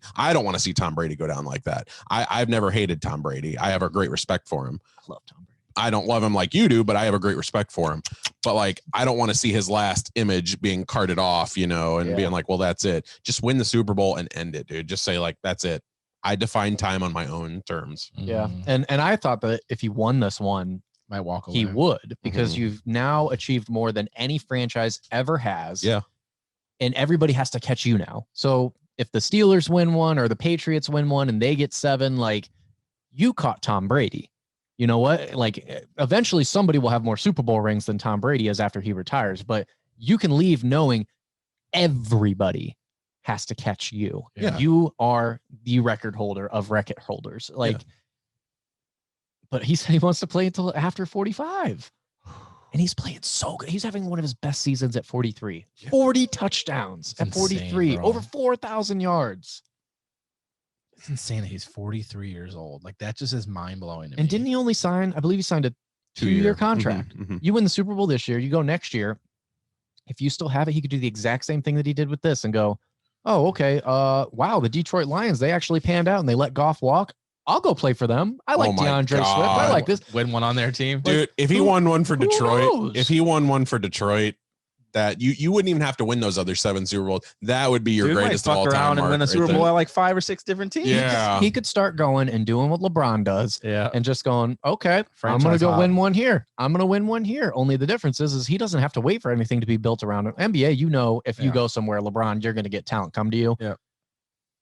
Tom Brady go down like that. I've never hated Tom Brady. I have a great respect for him. I love Tom Brady. I don't love him like you do, but I have a great respect for him. But like, I don't want to see his last image being carted off, and being like, well, that's it. Just win the Super Bowl and end it, dude. Just say like, that's it. I define time on my own terms. Yeah. And I thought that if he won this one, might walk away. He would, because you've now achieved more than any franchise ever has. Yeah. And everybody has to catch you now. So if the Steelers win one or the Patriots win one and they get 7, like, you caught Tom Brady. You know what? Like, eventually somebody will have more Super Bowl rings than Tom Brady is after he retires, but you can leave knowing everybody has to catch you. Yeah. You are the record holder of record holders. Like, but he said he wants to play until after 45. And he's playing so good. He's having one of his best seasons at 43. 40 touchdowns at 43, insane, over 4,000 yards. It's insane that he's 43 years old. Like, that just is mind blowing. And didn't he only sign? I believe he signed a 2-year contract. You win the Super Bowl this year. You go next year. If you still have it, he could do the exact same thing that he did with this and go, oh, okay. Wow, the Detroit Lions, they actually panned out and they let Goff walk. I'll go play for them. I like DeAndre Swift. I like this. Win one on their team. Dude, like, if he won one for Detroit, knows? that you wouldn't even have to win those other 7 Super Bowls. That would be your Dude greatest might of all fuck time. around and win a Super Bowl at like 5 or 6 different teams. Yeah. He could start going and doing what LeBron does. Yeah. And just going, okay, I'm Franchise going to go hop. win one here. I'm going to win one here. Only the difference is he doesn't have to wait for anything to be built around him. NBA, if you go somewhere, LeBron, you're going to get talent come to you. Yeah.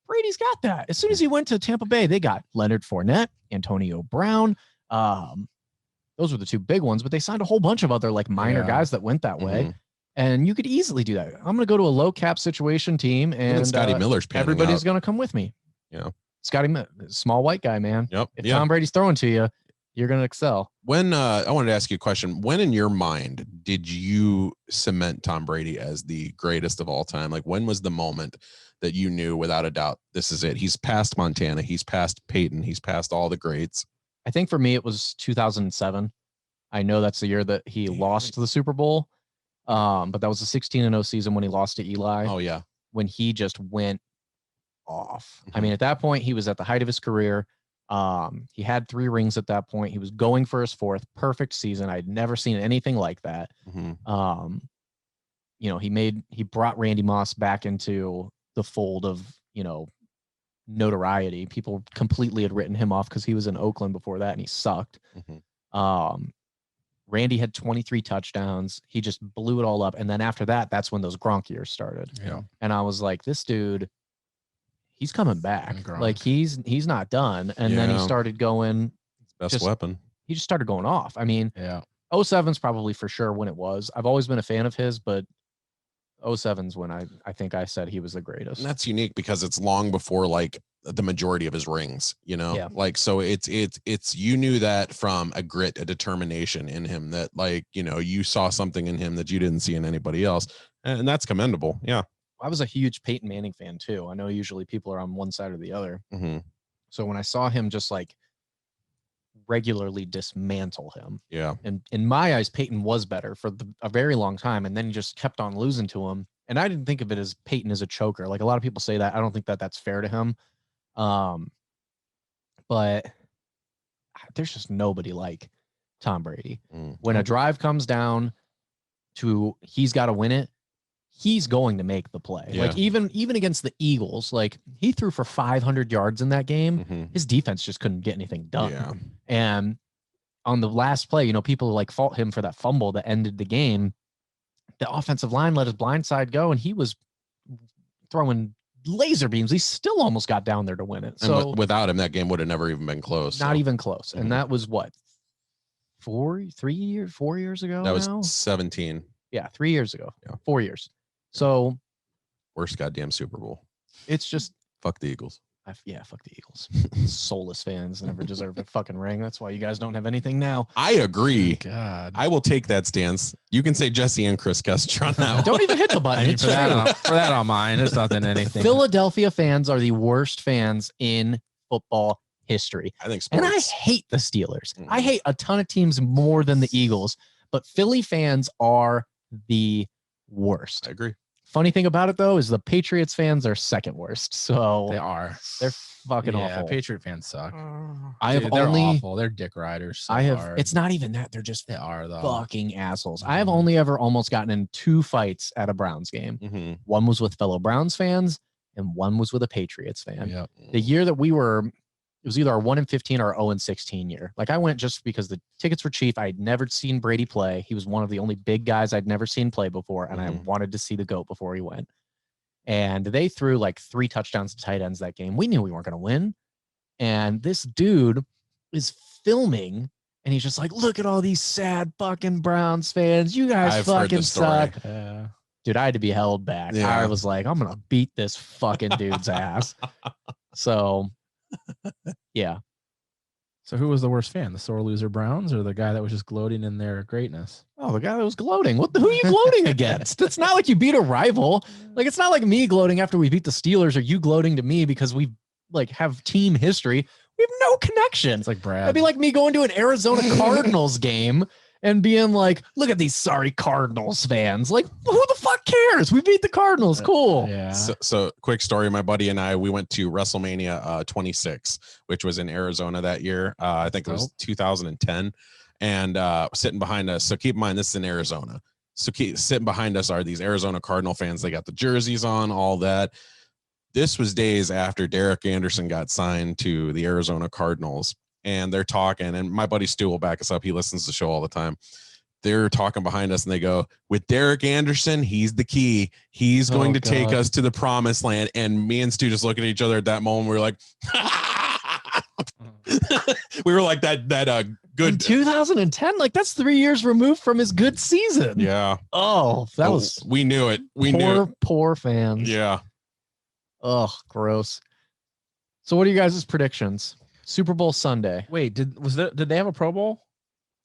Brady's got that. As soon as he went to Tampa Bay, they got Leonard Fournette, Antonio Brown. Those were the 2 big ones, but they signed a whole bunch of other like minor guys that went that way. And you could easily do that. I'm going to go to a low cap situation team, and Scotty Miller's everybody's going to come with me. Yeah, Scotty, small white guy, man. Yep. If Tom Brady's throwing to you, you're going to excel. When I wanted to ask you a question. When in your mind did you cement Tom Brady as the greatest of all time? Like, when was the moment that you knew without a doubt this is it? He's past Montana. He's past Peyton. He's past all the greats. I think for me it was 2007. I know that's the year that he lost the Super Bowl. But that was a 16-0 season when he lost to Eli. Oh yeah. When he just went off. I mean, at that point, he was at the height of his career. He had 3 rings at that point. He was going for his 4th. Perfect season. I'd never seen anything like that. He brought Randy Moss back into the fold of, notoriety. People completely had written him off because he was in Oakland before that and he sucked. Randy had 23 touchdowns. He just blew it all up. And then after that, that's when those Gronk years started. Yeah. And I was like, this dude, he's coming back. Gronk. Like he's not done. And then he started going. Best weapon. He just started going off. I mean, 07's probably for sure when it was. I've always been a fan of his, but 07's when I think I said he was the greatest. And that's unique because it's long before like the majority of his rings, like, so it's, you knew that from a grit, a determination in him that like, you saw something in him that you didn't see in anybody else. And that's commendable. Yeah. I was a huge Peyton Manning fan too. I know usually people are on one side or the other. So when I saw him just like regularly dismantle him. Yeah. And in my eyes, Peyton was better for a very long time. And then he just kept on losing to him. And I didn't think of it as Peyton as a choker. Like a lot of people say that. I don't think that that's fair to him. But there's just nobody like Tom Brady. When a drive comes down to, he's got to win it. He's going to make the play. Yeah. Like even against the Eagles, like he threw for 500 yards in that game. His defense just couldn't get anything done. Yeah. And on the last play, people like fault him for that fumble that ended the game. The offensive line let his blind side go, and he was throwing laser beams. He still almost got down there to win it. So and without him, that game would have never even been close. Not even close. And that was what, 4 years ago? That was now? 17. Yeah, 3 years ago. Yeah. 4 years. So worst goddamn Super Bowl. It's just fuck the Eagles. Fuck the Eagles. Soulless fans never deserved a fucking ring. That's why you guys don't have anything now. I agree. God, I will take that stance. You can say Jesse and Chris Kessinger on that one. Don't even hit the button. It's for that on mine. It's nothing anything. Philadelphia fans are the worst fans in football history. I think sports. And I hate the Steelers. I hate a ton of teams more than the Eagles, but Philly fans are the worst. I agree. Funny thing about it, though, is the Patriots fans are second worst. So they are. They're fucking awful. Patriot fans suck. They're awful. They're dick riders. So hard. It's not even that. They're just they are though. Fucking assholes. I have only ever almost gotten in 2 fights at a Browns game. One was with fellow Browns fans, and one was with a Patriots fan. Yep. The year that it was either our 1-15 or 0-16 year. Like I went just because the tickets were cheap. I'd never seen Brady play. He was one of the only big guys I'd never seen play before, and I wanted to see the GOAT before he went. And they threw like 3 touchdowns to tight ends that game. We knew we weren't going to win. And this dude is filming, and he's just like, look at all these sad fucking Browns fans. You guys fucking suck. Dude, I had to be held back. Yeah. I was like, I'm going to beat this fucking dude's ass. So, yeah. So who was the worst fan? The sore loser Browns or the guy that was just gloating in their greatness? Oh, the guy that was gloating. Who are you gloating against? It's not like you beat a rival. Like, it's not like me gloating after we beat the Steelers or you gloating to me because we like have team history. We have no connection. It's like Brad. That'd be like me going to an Arizona Cardinals game and being like, look at these sorry Cardinals fans. Like, who the fuck cares? We beat the Cardinals. Cool. Yeah. So quick story. My buddy and I, we went to WrestleMania 26, which was in Arizona that year. I think it was 2010. And sitting behind us. So keep in mind, this is in Arizona. So sitting behind us are these Arizona Cardinal fans. They got the jerseys on, all that. This was days after Derek Anderson got signed to the Arizona Cardinals. And they're talking, and my buddy Stu will back us up. He listens to the show all the time. They're talking behind us, and they go, with Derek Anderson, he's the key. He's going to take us to the promised land. And me and Stu just look at each other at that moment. We were like, we were like that good. In 2010, like that's 3 years removed from his good season. Yeah. Oh, that was. We knew it. We knew it. Poor fans. Yeah. Oh, gross. So, what are you guys' predictions? Super Bowl Sunday. Wait, did they have a Pro Bowl?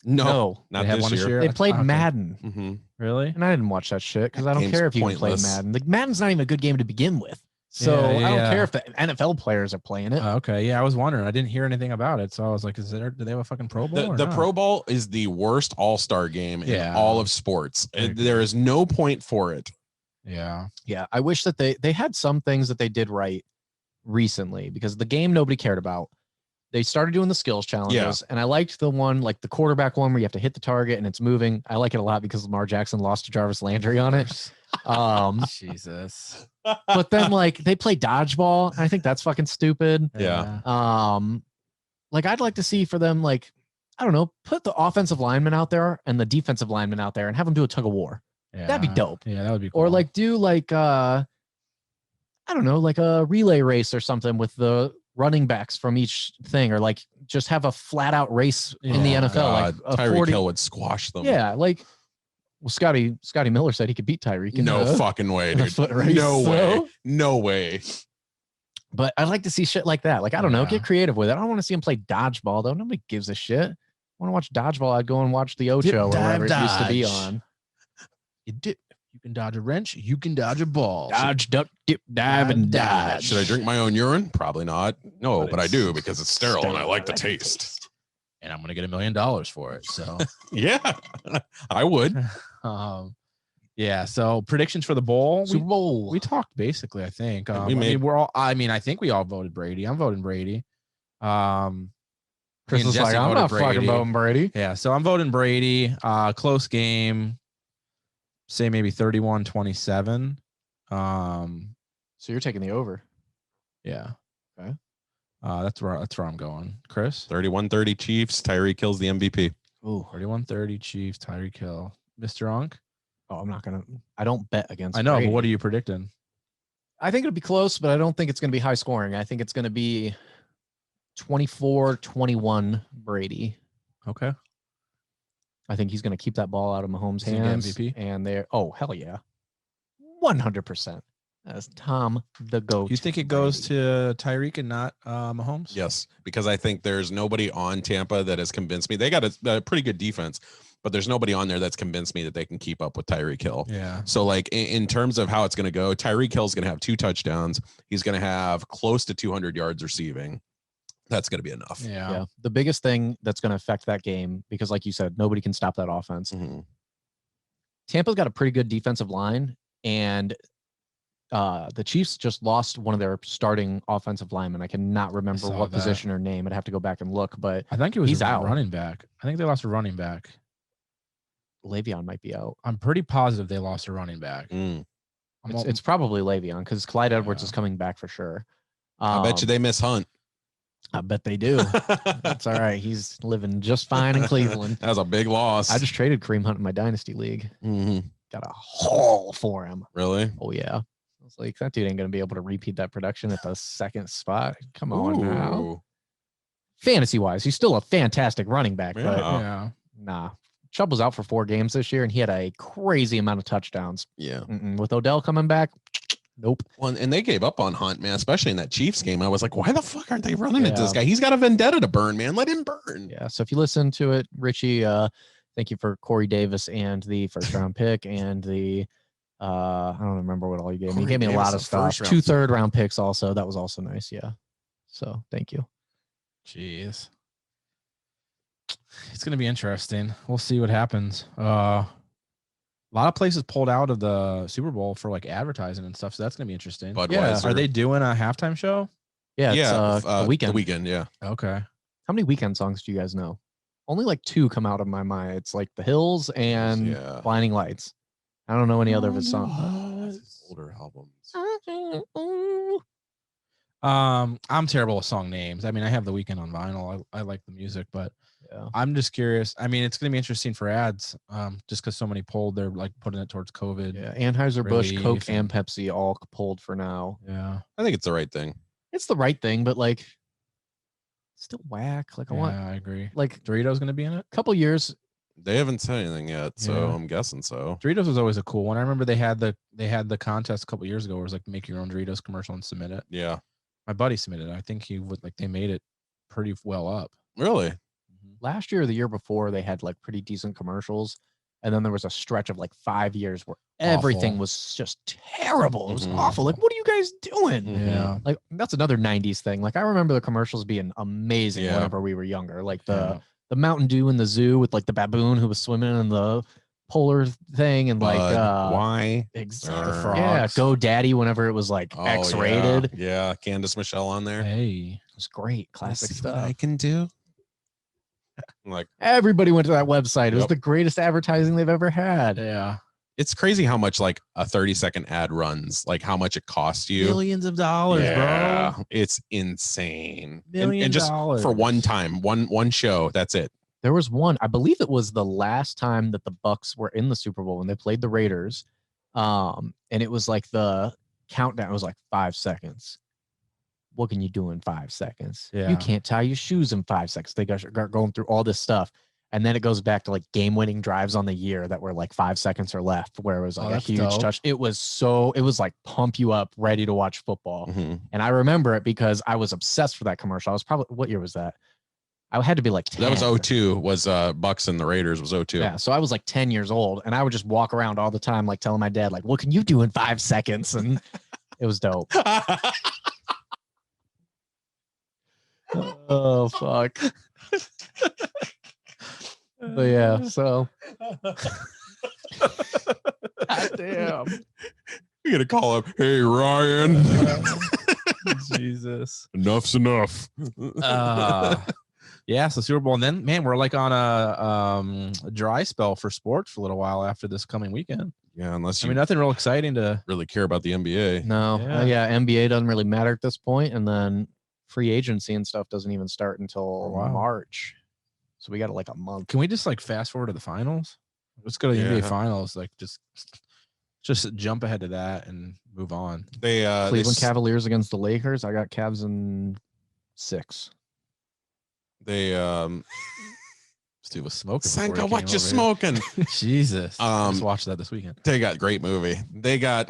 No, not this year. They played Madden. Mm-hmm. Really? And I didn't watch that shit because I don't care if you can play Madden. Like Madden's not even a good game to begin with. So I don't care if the NFL players are playing it. Okay, yeah, I was wondering. I didn't hear anything about it, so I was like, do they have a fucking Pro Bowl? The Pro Bowl is the worst all-star game in all of sports. There is no point for it. Yeah. Yeah, I wish that they had some things that they did right recently because the game nobody cared about. They started doing the skills challenges, and I liked the one, like the quarterback one where you have to hit the target and it's moving. I like it a lot because Lamar Jackson lost to Jarvis Landry on it. Jesus. But then like they play dodgeball, and I think that's fucking stupid. Yeah. Like I'd like to see for them, like, I don't know, put the offensive lineman out there and the defensive lineman out there and have them do a tug of war. Yeah. That'd be dope. Yeah, that would be cool. Or like do like I don't know, like a relay race or something with the running backs from each thing, or like just have a flat out race in the NFL. God. Like Tyreek Hill would squash them. Yeah, like Scotty Miller said he could beat Tyreek. No fucking way, dude. No way. But I'd like to see shit like that. Like, I don't know, get creative with it. I don't want to see him play dodgeball though. Nobody gives a shit. I want to watch dodgeball. I'd go and watch the Ocho or whatever it used to be on. You can dodge a wrench. You can dodge a ball. Dodge, duck, dip, dive, and dodge. Should I drink my own urine? Probably not. No, but I do because it's sterile and I like the taste. And I'm going to get $1 million for it. So yeah, I would. Yeah. So predictions for the bowl. Super Bowl. We talked basically, I think. I think we all voted Brady. I'm voting Brady. Chris was like, I'm not fucking voting Brady. Yeah. So I'm voting Brady. Close game. Say maybe 31-27. So you're taking the over. Yeah. Okay. That's where I'm going. Chris? 31-30 Chiefs. Tyreek Hill's the MVP. Ooh. 31-30 Chiefs. Tyreek Hill. Mr. Unk? Oh, I don't bet against I know, Brady. but what are you predicting? I think it'll be close, but I don't think it's going to be high scoring. I think it's going to be 24-21 Brady. Okay. I think he's going to keep that ball out of Mahomes' hands. MVP? And hell yeah. 100%. That's Tom the GOAT. You think it goes to Tyreek and not Mahomes? Yes, because I think there's nobody on Tampa that has convinced me. They got a pretty good defense, but there's nobody on there that's convinced me that they can keep up with Tyreek Hill. Yeah. So like in terms of how it's going to go, Tyreek Hill's going to have 2 touchdowns. He's going to have close to 200 yards receiving, That's going to be enough. Yeah. The biggest thing that's going to affect that game, because like you said, nobody can stop that offense. Mm-hmm. Tampa's got a pretty good defensive line, and the Chiefs just lost one of their starting offensive linemen. I cannot remember what position or name. I'd have to go back and look, but I think it was he's out. Running back. I think they lost a running back. Le'Veon might be out. I'm pretty positive they lost a running back. It's probably Le'Veon because Clyde Edwards is coming back for sure. I bet you they miss Hunt. I bet they do. That's all right. He's living just fine in Cleveland. That was a big loss. I just traded Kareem Hunt in my dynasty league. Mm-hmm. Got a haul for him. Really? Oh yeah. I was like, that dude ain't gonna be able to repeat that production at the second spot. Come on now. Fantasy wise, he's still a fantastic running back, but nah. Chubb was out for 4 games this year, and he had a crazy amount of touchdowns. Yeah. With Odell coming back, nope. Well, and they gave up on Hunt, man, especially in that Chiefs game. I was like, why the fuck aren't they running into this guy? He's got a vendetta to burn, man. Let him burn. Yeah. So if you listen to it, Richie, thank you for Corey Davis and the first round pick and the I don't remember what all you gave me. You gave me a lot of stuff. 2 third-round picks also. That was also nice. Yeah. So thank you. Jeez. It's going to be interesting. We'll see what happens. A lot of places pulled out of the Super Bowl for like advertising and stuff. So that's going to be interesting. Budweiser. Are they doing a halftime show? Yeah. It's the weekend. The weekend. Yeah. Okay. How many weekend songs do you guys know? Only like 2 come out of my mind. It's like The Hills and Blinding Lights. I don't know any other of his songs. Older albums. I'm terrible with song names. I mean, I have The Weeknd on vinyl. I like the music, but I'm just curious. I mean, it's going to be interesting for ads, just because so many pulled. They're like putting it towards COVID. Yeah, Anheuser-Busch, Coke, and Pepsi all pulled for now. Yeah, I think it's the right thing. It's the right thing, but like, still whack. Like, I agree. Like, Doritos going to be in it? A couple years. They haven't said anything yet, so I'm guessing so. Doritos was always a cool one. I remember they had the contest a couple years ago where it was like make your own Doritos commercial and submit it. Yeah, my buddy submitted it. I think he would they made it pretty well up. Really? Last year or the year before, they had like pretty decent commercials, and then there was a stretch of like 5 years where everything was just terrible. It was awful. Like, what are you guys doing? Yeah, like that's another 90s thing. Like, I remember the commercials being amazing whenever we were younger. Like the Mountain Dew in the zoo with like the baboon who was swimming in the polar thing, and like why exactly GoDaddy whenever it was like X-rated. Yeah, Candace Michelle on there. Hey, it was great. Classic stuff. I can do. Like, everybody went to that website. It was the greatest advertising they've ever had. Yeah. It's crazy how much like a 30-second ad runs, like how much it costs you. Millions of dollars, bro. It's insane. And just for one time, one show, that's it. There was one, I believe it was the last time that the Bucks were in the Super Bowl when they played the Raiders. And it was like the countdown was like 5 seconds. What can you do in 5 seconds? Yeah. You can't tie your shoes in 5 seconds. They got going through all this stuff. And then it goes back to like game-winning drives on the year that were like 5 seconds or left, where it was like a huge touch. It was like pump you up, ready to watch football. And I remember it because I was obsessed with that commercial. I was probably, what year was that? I had to be like 10. That was 02, was Bucks and the Raiders was 02. Yeah, so I was like 10 years old, and I would just walk around all the time like telling my dad, like, what can you do in 5 seconds? And it was dope. Oh, fuck. But yeah, so. God damn. You gotta call up, hey, Ryan. Jesus. Enough's enough. Yeah, so Super Bowl, and then man, we're like on a dry spell for sports for a little while after this coming weekend. Yeah, unless you nothing real exciting to really care about the NBA. No, NBA doesn't really matter at this point, and then free agency and stuff doesn't even start until March. So we got like a month. Can we just like fast forward to the finals? Let's go to the NBA finals. Like just jump ahead to that and move on. They Cleveland Cavaliers against the Lakers. I got Cavs in 6. They Steve was smoking. Sanka, what you smoking? Jesus. Just watched that this weekend. They got great movie. They got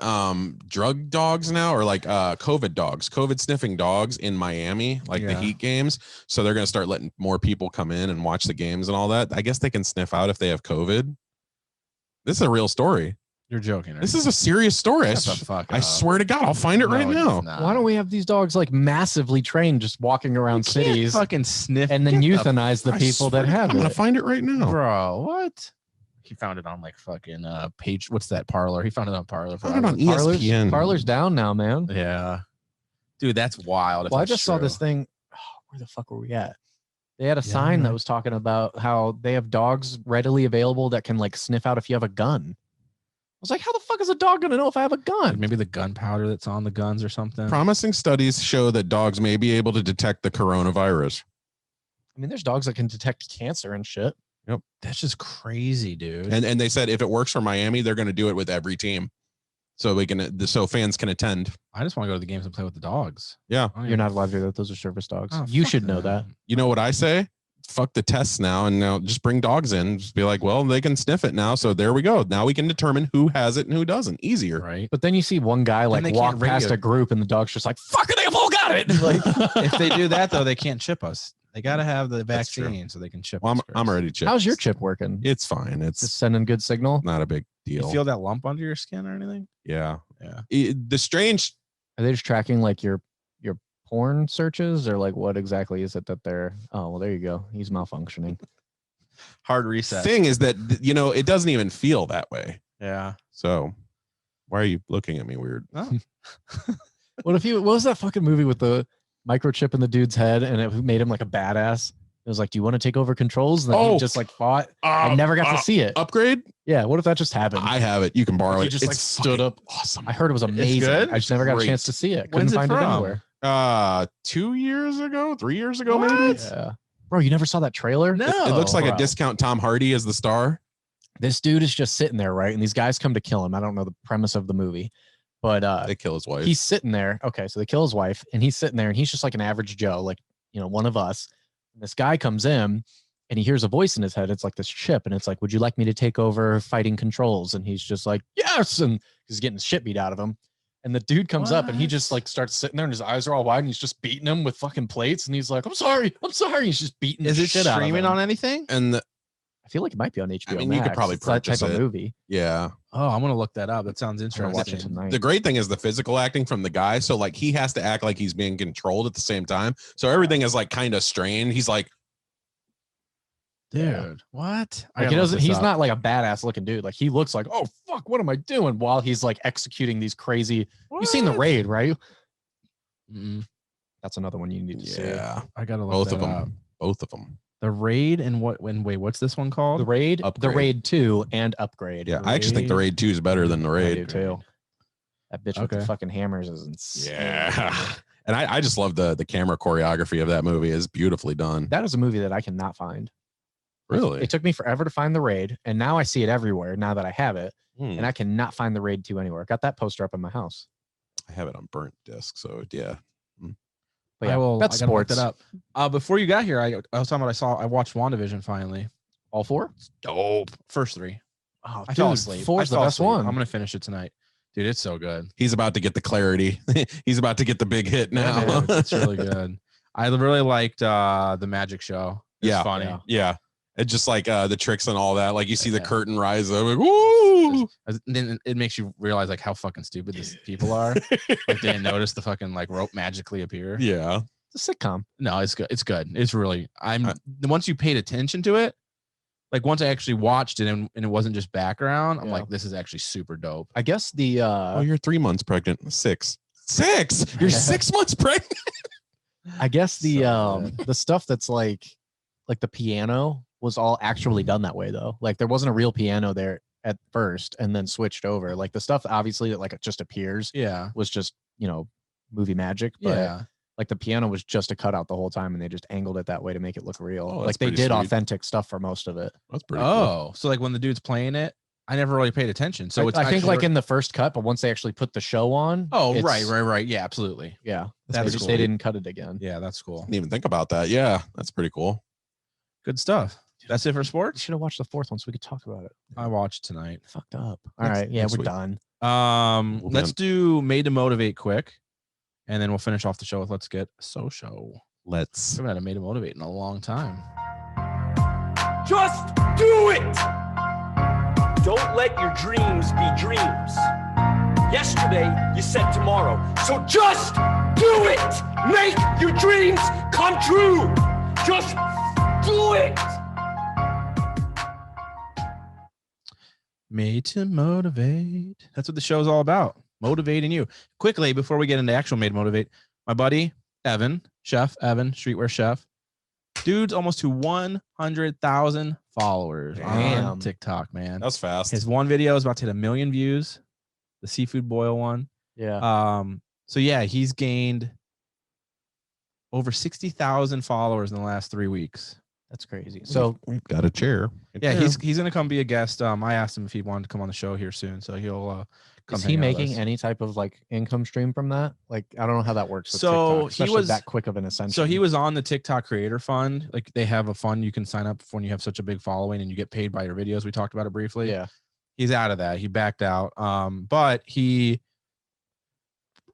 drug dogs now, or like COVID dogs, COVID sniffing dogs in Miami, like the Heat games. So they're gonna start letting more people come in and watch the games and all that. I guess they can sniff out if they have COVID. This is a real story. You're joking. Right? This is a serious story. I swear to God, I'll find it right now. Why don't we have these dogs like massively trained, just walking around cities, fucking sniff, and then euthanize the people that have it? I'm gonna find it right now, bro. What? He found it on like fucking page. What's that? Parlor. He found it on Parlor. Found it on ESPN. Parlor's down now, man. Yeah, dude, that's wild. Well, I just saw this thing. Oh, where the fuck were we at? They had a sign that was talking about how they have dogs readily available that can like sniff out if you have a gun. I was like, how the fuck is a dog going to know if I have a gun? Maybe the gunpowder that's on the guns or something. Promising studies show that dogs may be able to detect the coronavirus. I mean, there's dogs that can detect cancer and shit. Yep. That's just crazy, dude. And they said if it works for Miami, they're going to do it with every team. So fans can attend. I just want to go to the games and play with the dogs. Yeah. You're not allowed to do that. Those are service dogs. Oh, you should know that. You know what I say? Fuck the tests now, and now just bring dogs in. Just be like, well, they can sniff it now. So there we go. Now we can determine who has it and who doesn't. Easier. Right. But then you see one guy like walk past a group and the dog's just like, fuck it, they've all got it. Like, if they do that though, they can't chip us. They got to have the vaccine so they can chip us. I'm already chipped. How's your chip working? It's fine. It's just sending good signal. Not a big deal. You feel that lump under your skin or anything? Yeah. Yeah. The strange. Are they just tracking like your porn searches, or like what exactly is it that they're? Oh, well, there you go. He's malfunctioning. Hard reset. Thing is that it doesn't even feel that way. Yeah. So why are you looking at me weird? Oh. What was that fucking movie with the microchip in the dude's head and it made him like a badass? It was like, do you want to take over controls? And then he just like fought. I never got to see it. Upgrade? Yeah. What if that just happened? I have it. You can borrow it. He just like stood up. Awesome. I heard it was amazing. Good? I just never got a chance to see it. When's Couldn't it find it from? anywhere. 2 years ago, 3 years ago, maybe. Yeah. Bro, you never saw that trailer? No. It looks like bro. a discount Tom Hardy as the star. This dude is just sitting there, right? And these guys come to kill him. I don't know the premise of the movie, but they kill his wife. He's sitting there. Okay, so they kill his wife, and he's sitting there, and he's just like an average Joe, like, one of us. And this guy comes in, and he hears a voice in his head. It's like this chip, and it's like, would you like me to take over fighting controls? And he's just like, yes, and he's getting the shit beat out of him. And the dude comes up, and he just like starts sitting there, and his eyes are all wide, and he's just beating him with fucking plates, and he's like, I'm sorry. He's just beating. Is the it shit out of streaming him. on anything? And I feel like it might be on HBO. I mean, you could probably It's that purchase type it. of movie. Yeah. Oh, I'm gonna look that up. That sounds I'm interesting. gonna watch it tonight. The great thing is the physical acting from the guy. So like he has to act like he's being controlled at the same time. So everything is like kind of strained. He's like, Dude, what? Like he's not like a badass looking dude. Like he looks like, oh fuck, what am I doing? While he's like executing these crazy. You've seen The Raid, right? That's another one you need to see. yeah, I gotta look both that of them. up. Both of them. The Raid and what's this one called? The Raid, Upgrade. The Raid 2, and Upgrade. Yeah, I actually think the Raid 2 is better than the I Raid. do too. That bitch with the Okay. fucking hammers is insane. Yeah. And I just love the camera choreography of that movie. Is beautifully done. That is a movie that I cannot find. Really? It took me forever to find The Raid, and now I see it everywhere now that I have it, Hmm. and I cannot find The Raid 2 anywhere. Got that poster up in my house. I have it on burnt disc, so yeah. But yeah, I will. that's I gotta look sports. that up. Before you got here, I was talking about I watched Wandavision finally. All four? Dope. First three. Oh, I fell asleep. Four's I the fell best asleep. one. I'm gonna finish it tonight, dude. It's so good. He's about to get the clarity. He's about to get the big hit now. Dude, it's really good. I really liked the magic show. It's Yeah. funny. Yeah. It's just like the tricks and all that. Like you see the curtain rise up. Like, woo! Then it makes you realize like how fucking stupid these people are. Like they didn't notice the fucking like rope magically appear. Yeah. It's a sitcom. No, it's good. It's good. It's really. Once you paid attention to it, like once I actually watched it and it wasn't just background, I'm like, this is actually super dope. I guess the Oh, you're 3 months pregnant. 6. You're 6 months pregnant. I guess the stuff that's like the piano was all actually done that way though. Like there wasn't a real piano there at first and then switched over. Like the stuff obviously that like it just appears was just, movie magic. But like the piano was just a cutout the whole time and they just angled it that way to make it look real. Oh, like they pretty did sweet. authentic stuff for most of it. That's pretty cool. Oh, so like when the dude's playing it, I never really paid attention. So it's I think actually- like in the first cut, but once they actually put the show on. Oh, it's- right. Yeah, absolutely. Yeah. That's They cool. didn't cut it again. Yeah, that's cool. Didn't even think about that. Yeah. That's pretty cool. Good stuff. That's it for sports. Should have watched the fourth one so we could talk about it. I watched tonight. Fucked up. All right. Yeah, next we're week. done. Let's do Made to Motivate quick, and then we'll finish off the show with Let's Get Social. We Let's. haven't had a Made to Motivate in a long time. Just do it! Don't let your dreams be dreams. Yesterday, you said tomorrow. So just do it! Make your dreams come true! Just do it! Made to motivate. That's what the show's all about. Motivating you. Quickly, before we get into actual Made to Motivate, my buddy, Evan, Streetwear Chef. Dude's almost to 100,000 followers on TikTok, man. That's fast. His one video is about to hit 1 million views. The seafood boil one. Yeah. So yeah, he's gained over 60,000 followers in the last 3 weeks. That's crazy. So we've got a chair. Yeah, he's gonna come be a guest. I asked him if he wanted to come on the show here soon, so he'll come. Is he making any type of like income stream from that? Like, I don't know how that works. With so TikTok, he was that quick of an ascension. So he was on the TikTok Creator Fund. Like, they have a fund you can sign up for when you have such a big following and you get paid by your videos. We talked about it briefly. Yeah, he's out of that. He backed out. But he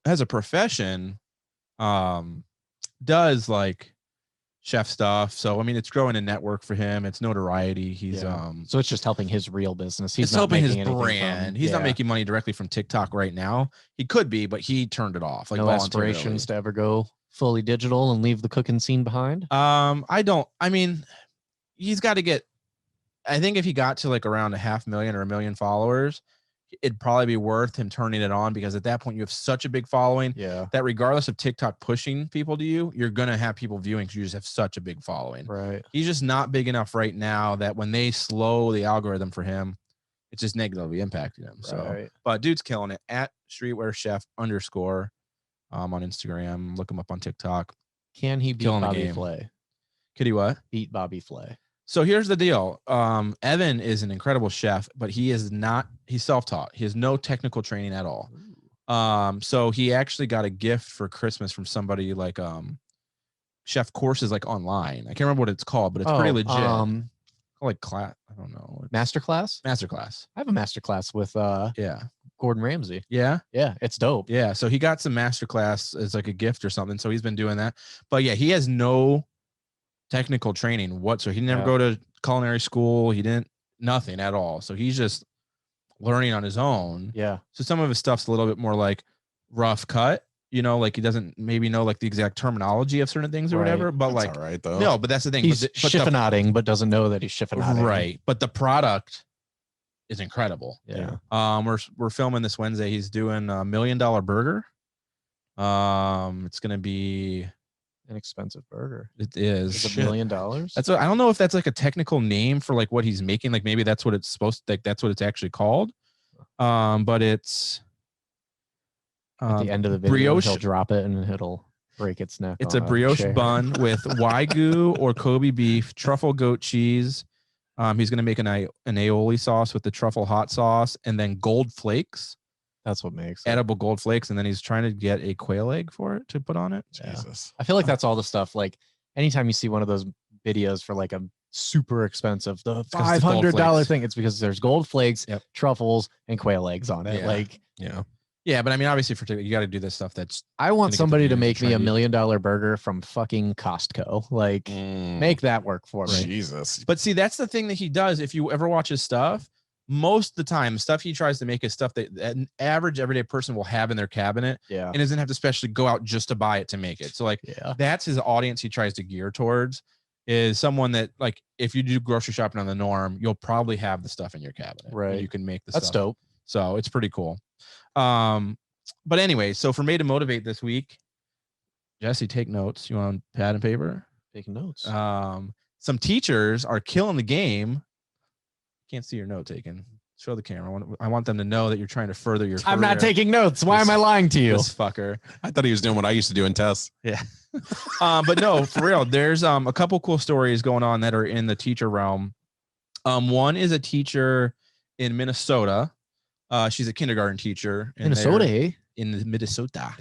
has a profession. Does like chef stuff. So I mean, it's growing a network for him. It's notoriety. He's so it's just helping his real business. He's it's not helping his making brand. He's not making money directly from TikTok right now. He could be, but he turned it off. Like, no aspirations to ever go fully digital and leave the cooking scene behind. I mean, he's got to get. I think if he got to like around 500,000 or 1 million followers, it'd probably be worth him turning it on, because at that point you have such a big following that regardless of TikTok pushing people to you, you're going to have people viewing because you just have such a big following. Right. He's just not big enough right now that when they slow the algorithm for him, it's just negatively impacting him. So, but dude's killing it at Streetwear Chef _ on Instagram. Look him up on TikTok. Can he beat Bobby Flay? Could he what? Beat Bobby Flay. So here's the deal. Evan is an incredible chef, but he's self-taught. He has no technical training at all. So he actually got a gift for Christmas from somebody like chef courses like online. I can't remember what it's called, but it's pretty legit. Like class, I don't know. Masterclass? Masterclass. I have a masterclass with Gordon Ramsay. Yeah. Yeah, it's dope. Yeah. So he got some masterclass as like a gift or something. So he's been doing that. But yeah, he has no technical training whatsoever. He didn't ever go to culinary school. He didn't nothing at all. So he's just learning on his own. Yeah. So some of his stuff's a little bit more like rough cut, like he doesn't maybe know like the exact terminology of certain things or whatever. But that's like, all right though. No, but that's the thing. He's chiffonading, but doesn't know that he's chiffonading. Right. But the product is incredible. Yeah. We're filming this Wednesday. He's doing $1 million burger. It's gonna be an expensive burger. It is $1 million. That's what, I don't know if that's like a technical name for like what he's making. Like maybe that's what it's supposed to, like that's what it's actually called. But it's at the end of the video, brioche, he'll drop it and it'll break its neck. It's a brioche bun with Wagyu or Kobe beef, truffle goat cheese. He's gonna make an aioli sauce with the truffle hot sauce, and then gold flakes. That's what makes edible gold flakes, and then he's trying to get a quail egg for it to put on it. Jesus, I feel like that's all the stuff. Like anytime you see one of those videos for like a super expensive, the $500 thing, it's because there's gold flakes, truffles, and quail eggs on it. Yeah, but I mean, obviously, for you got to do this stuff. I want somebody to make me $1 million burger from fucking Costco. Like, make that work for me. Jesus. But see, that's the thing that he does. If you ever watch his stuff, most of the time, stuff he tries to make is stuff that an average everyday person will have in their cabinet, and doesn't have to especially go out just to buy it to make it. So, like, that's his audience he tries to gear towards. Is someone that, like, if you do grocery shopping on the norm, you'll probably have the stuff in your cabinet. Right. You can make the That's stuff. dope. So it's pretty cool. But anyway, so for Made to Motivate this week, Jesse, take notes. You want pad and paper? Taking notes. Some teachers are killing the game. Can't see your note taking. Show the camera. I want them to know that you're trying to further your career. I'm not taking notes. Why am I lying to you? This fucker. I thought he was doing what I used to do in tests. Yeah. But no, for real, there's a couple cool stories going on that are in the teacher realm. One is a teacher in Minnesota. She's a kindergarten teacher. Minnesota, eh? In Minnesota.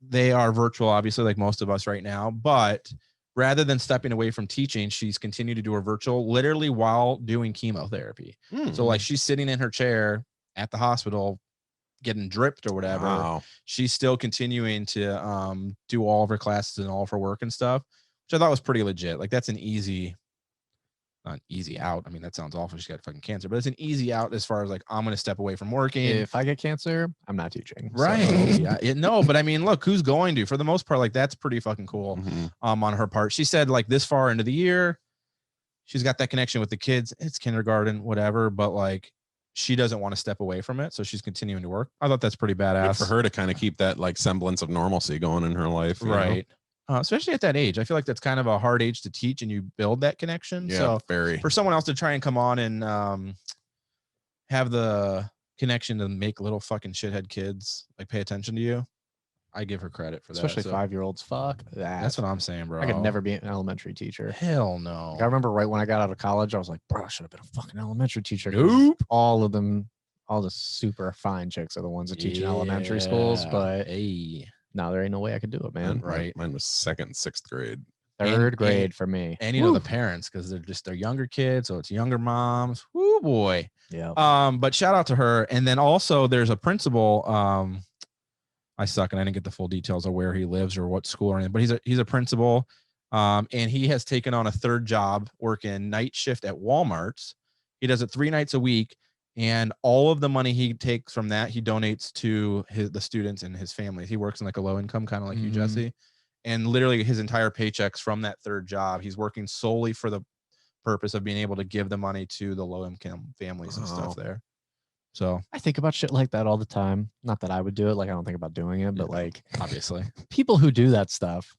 They are virtual, obviously, like most of us right now. But rather than stepping away from teaching, she's continued to do her virtual literally while doing chemotherapy. So like she's sitting in her chair at the hospital getting dripped or whatever. Wow. She's still continuing to do all of her classes and all of her work and stuff, which I thought was pretty legit. Like that's an easy not easy out. I mean, that sounds awful. She's got fucking cancer, but it's an easy out as far as like, I'm going to step away from working. If I get cancer, I'm not teaching. Right. So. Yeah. No, but I mean, look, who's going to, for the most part, like that's pretty fucking cool. On her part. She said like this far into the year, she's got that connection with the kids. It's kindergarten, whatever, but like she doesn't want to step away from it. So she's continuing to work. I thought that's pretty badass. Good for her to kind of keep that like semblance of normalcy going in her life. Right. Especially at that age. I feel like that's kind of a hard age to teach and you build that connection. Yeah, so very. For someone else to try and come on and have the connection to make little fucking shithead kids like pay attention to you, I give her credit for that. Especially 5-year-olds. Fuck that. That's what I'm saying, bro. I could never be an elementary teacher. Hell no. Like, I remember right when I got out of college, I was like, bro, I should have been a fucking elementary teacher. Nope. All of them, all the super fine chicks are the ones that teach in elementary schools, but no, there ain't no way I could do it, man. Right. Mine was 2nd, 6th grade. Third grade for me. And you know the parents, because they're younger kids, so it's younger moms. Woo boy. Yeah. But shout out to her. And then also there's a principal. I suck and I didn't get the full details of where he lives or what school or anything, but he's a principal. And he has taken on a third job working night shift at Walmart's. He does it 3 nights a week. And all of the money he takes from that, he donates to the students and his family. He works in like a low income, kind of like you, Jesse. And literally his entire paychecks from that third job, he's working solely for the purpose of being able to give the money to the low income families and stuff there. So I think about shit like that all the time. Not that I would do it. Like, I don't think about doing it, but like, obviously people who do that stuff,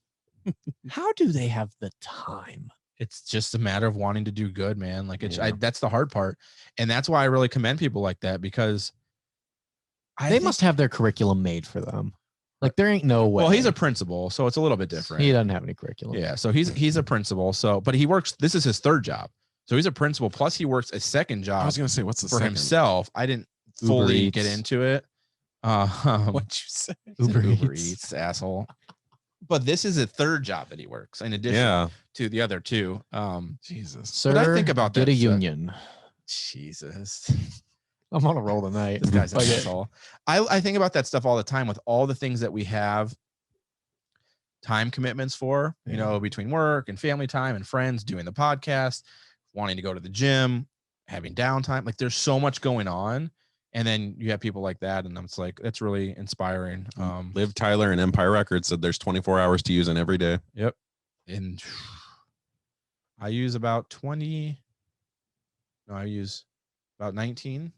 how do they have the time? It's just a matter of wanting to do good, man. Like that's the hard part. And that's why I really commend people like that, because they must have their curriculum made for them. Like, there ain't no way. Well, he's a principal, so it's a little bit different. He doesn't have any curriculum. Yeah. So he's a principal. So, but he works, this is his third job. So he's a principal. Plus he works a second job. I was going to say, what's the for second? himself. I didn't fully get into it. What'd you say? Uber Eats, asshole. But this is a third job that he works in addition to the other two. Jesus. Sir, but I think about get that. a union. Jesus. I'm on a roll tonight. This guy's an asshole. I think about that stuff all the time with all the things that we have time commitments for, you know, between work and family time and friends, doing the podcast, wanting to go to the gym, having downtime. Like, there's so much going on. And then you have people like that, and it's like, that's really inspiring. Liv Tyler and Empire Records said there's 24 hours to use in every day. Yep. And I use about 20. No, I use about 19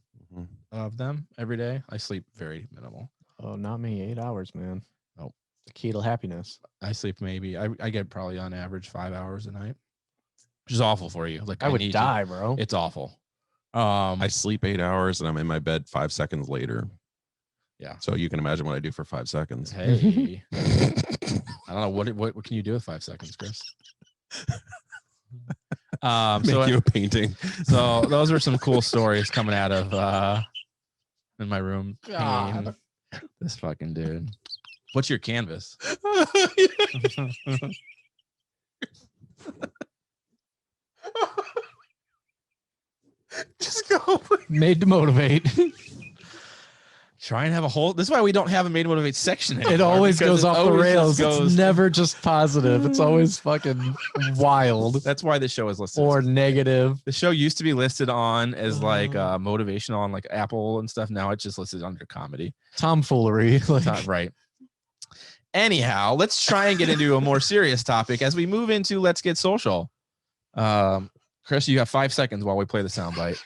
of them every day. I sleep very minimal. Oh, not me. 8 hours, man. Oh, the key to happiness. I sleep maybe. I get probably on average 5 hours a night, which is awful for you. Like, I would die, bro. It's awful. I sleep 8 hours and I'm in my bed 5 seconds later. Yeah. So you can imagine what I do for 5 seconds. Hey. I don't know. What can you do with 5 seconds, Chris? Make you a painting. So those are some cool stories coming out of in my room. God. This fucking dude. What's your canvas? Just go. Made to motivate. Try and have a whole. This is why we don't have a Made to Motivate section anymore. It always goes off the rails. It's never just positive. It's always fucking wild. That's why the show is listed or negative. The show used to be listed on as like motivational on like Apple and stuff. Now it's just listed under comedy. Tomfoolery. Like. Right. Anyhow, let's try and get into a more serious topic as we move into Let's Get Social. Chris, you have 5 seconds while we play the soundbite.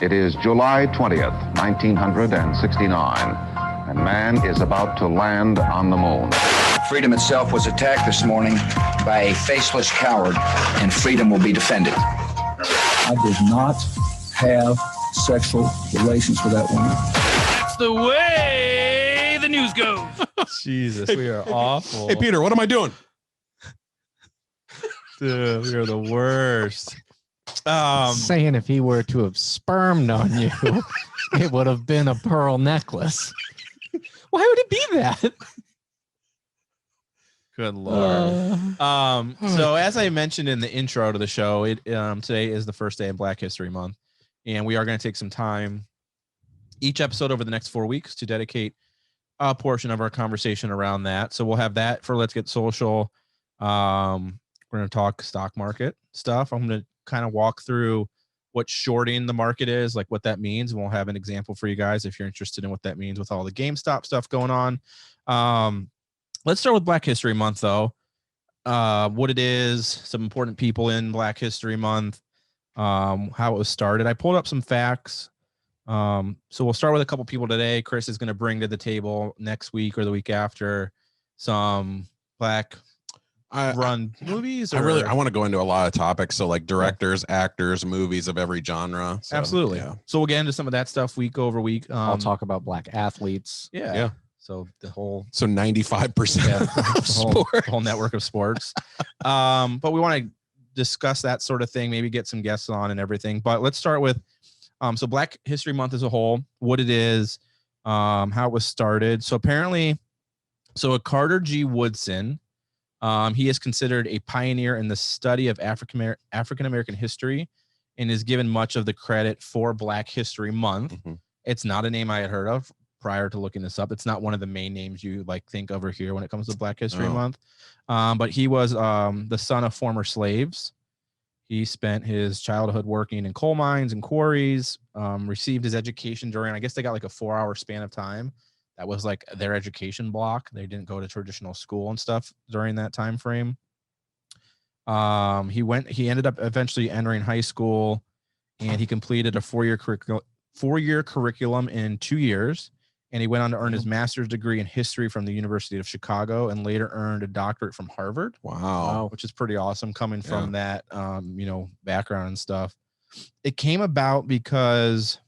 It is July 20th, 1969, and man is about to land on the moon. Freedom itself was attacked this morning by a faceless coward, and freedom will be defended. I did not have sexual relations with that woman. That's the way the news goes. Jesus, we are awful. Hey, Peter, what am I doing? Dude, we are the worst. Saying if he were to have spermed on you, it would have been a pearl necklace. Why would it be that? Good Lord. So as I mentioned in the intro to the show, today is the first day of Black History Month, and we are going to take some time each episode over the next 4 weeks to dedicate a portion of our conversation around that. So we'll have that for Let's Get Social. We're going to talk stock market stuff. I'm going to kind of walk through what shorting the market is, like what that means. And we'll have an example for you guys if you're interested in what that means with all the GameStop stuff going on. Let's start with Black History Month, though. What it is, some important people in Black History Month, how it was started. I pulled up some facts. So we'll start with a couple people today. Chris is going to bring to the table next week or the week after some Black run movies. I want to go into a lot of topics. So like directors, actors, movies of every genre. So, absolutely. Yeah. So we'll get into some of that stuff week over week. I'll talk about Black athletes. Yeah. So the whole 95% the whole network of sports. But we want to discuss that sort of thing, maybe get some guests on and everything. But let's start with so Black History Month as a whole, what it is, how it was started. So apparently, a Carter G. Woodson, he is considered a pioneer in the study of African American history and is given much of the credit for Black History Month. Mm-hmm. It's not a name I had heard of prior to looking this up. It's not one of the main names you like think over here when it comes to Black History Month. But he was the son of former slaves. He spent his childhood working in coal mines and quarries, received his education during, I guess they got like a 4-hour span of time. That was like their education block. They didn't go to traditional school and stuff during that time frame. He ended up eventually entering high school, and he completed a 4-year curriculum in 2 years. And he went on to earn his master's degree in history from the University of Chicago, and later earned a doctorate from Harvard. Wow. Which is pretty awesome coming from that, background and stuff. It came about because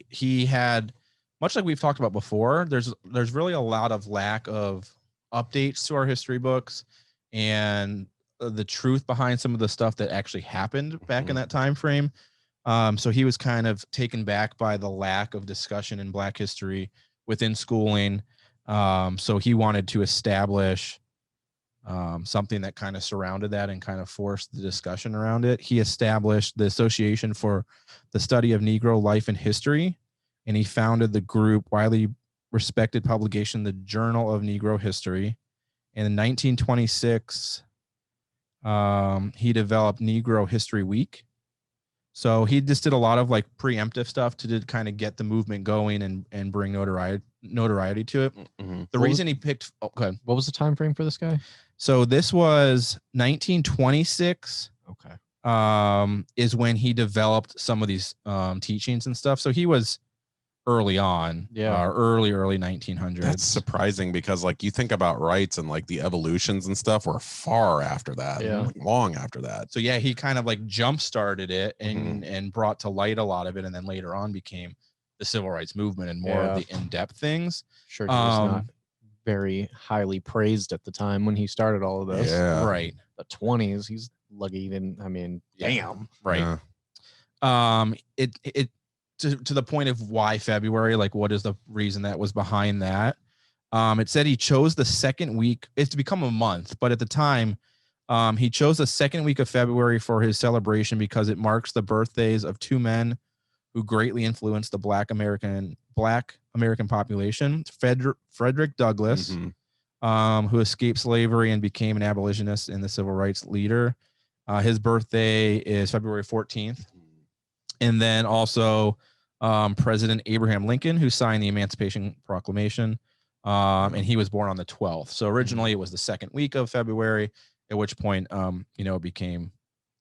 he had, much like we've talked about before, there's really a lot of lack of updates to our history books and the truth behind some of the stuff that actually happened back in that time frame. So he was kind of taken back by the lack of discussion in Black history within schooling. So he wanted to establish something that kind of surrounded that and kind of forced the discussion around it. He established the Association for the Study of Negro Life and History, and he founded the group, widely respected publication, the Journal of Negro History. And in 1926, he developed Negro History Week. So he just did a lot of like preemptive stuff to kind of get the movement going and bring notoriety to it. Mm-hmm. The reason he picked, go ahead. What was the time frame for this guy? So this was 1926. Okay. Is when he developed some of these teachings and stuff. So he was early on, early 1900s. That's surprising because like you think about rights and like the evolutions and stuff were far after that, like long after that. So yeah, he kind of like jump started it and brought to light a lot of it, and then later on became the civil rights movement and more of the in-depth things. Sure, he was not very highly praised at the time when he started all of this. Yeah, right. The 20s, he's lucky. Damn, right. Yeah. It to the point of why February, like what is the reason that was behind that? It said he chose the second week. It's become a month, but at the time, he chose the second week of February for his celebration because it marks the birthdays of two men who greatly influenced the Black American population. Frederick Douglass, who escaped slavery and became an abolitionist and the civil rights leader. His birthday is February 14th. And then also President Abraham Lincoln, who signed the Emancipation Proclamation, and he was born on the 12th. So originally it was the second week of February, at which point, it became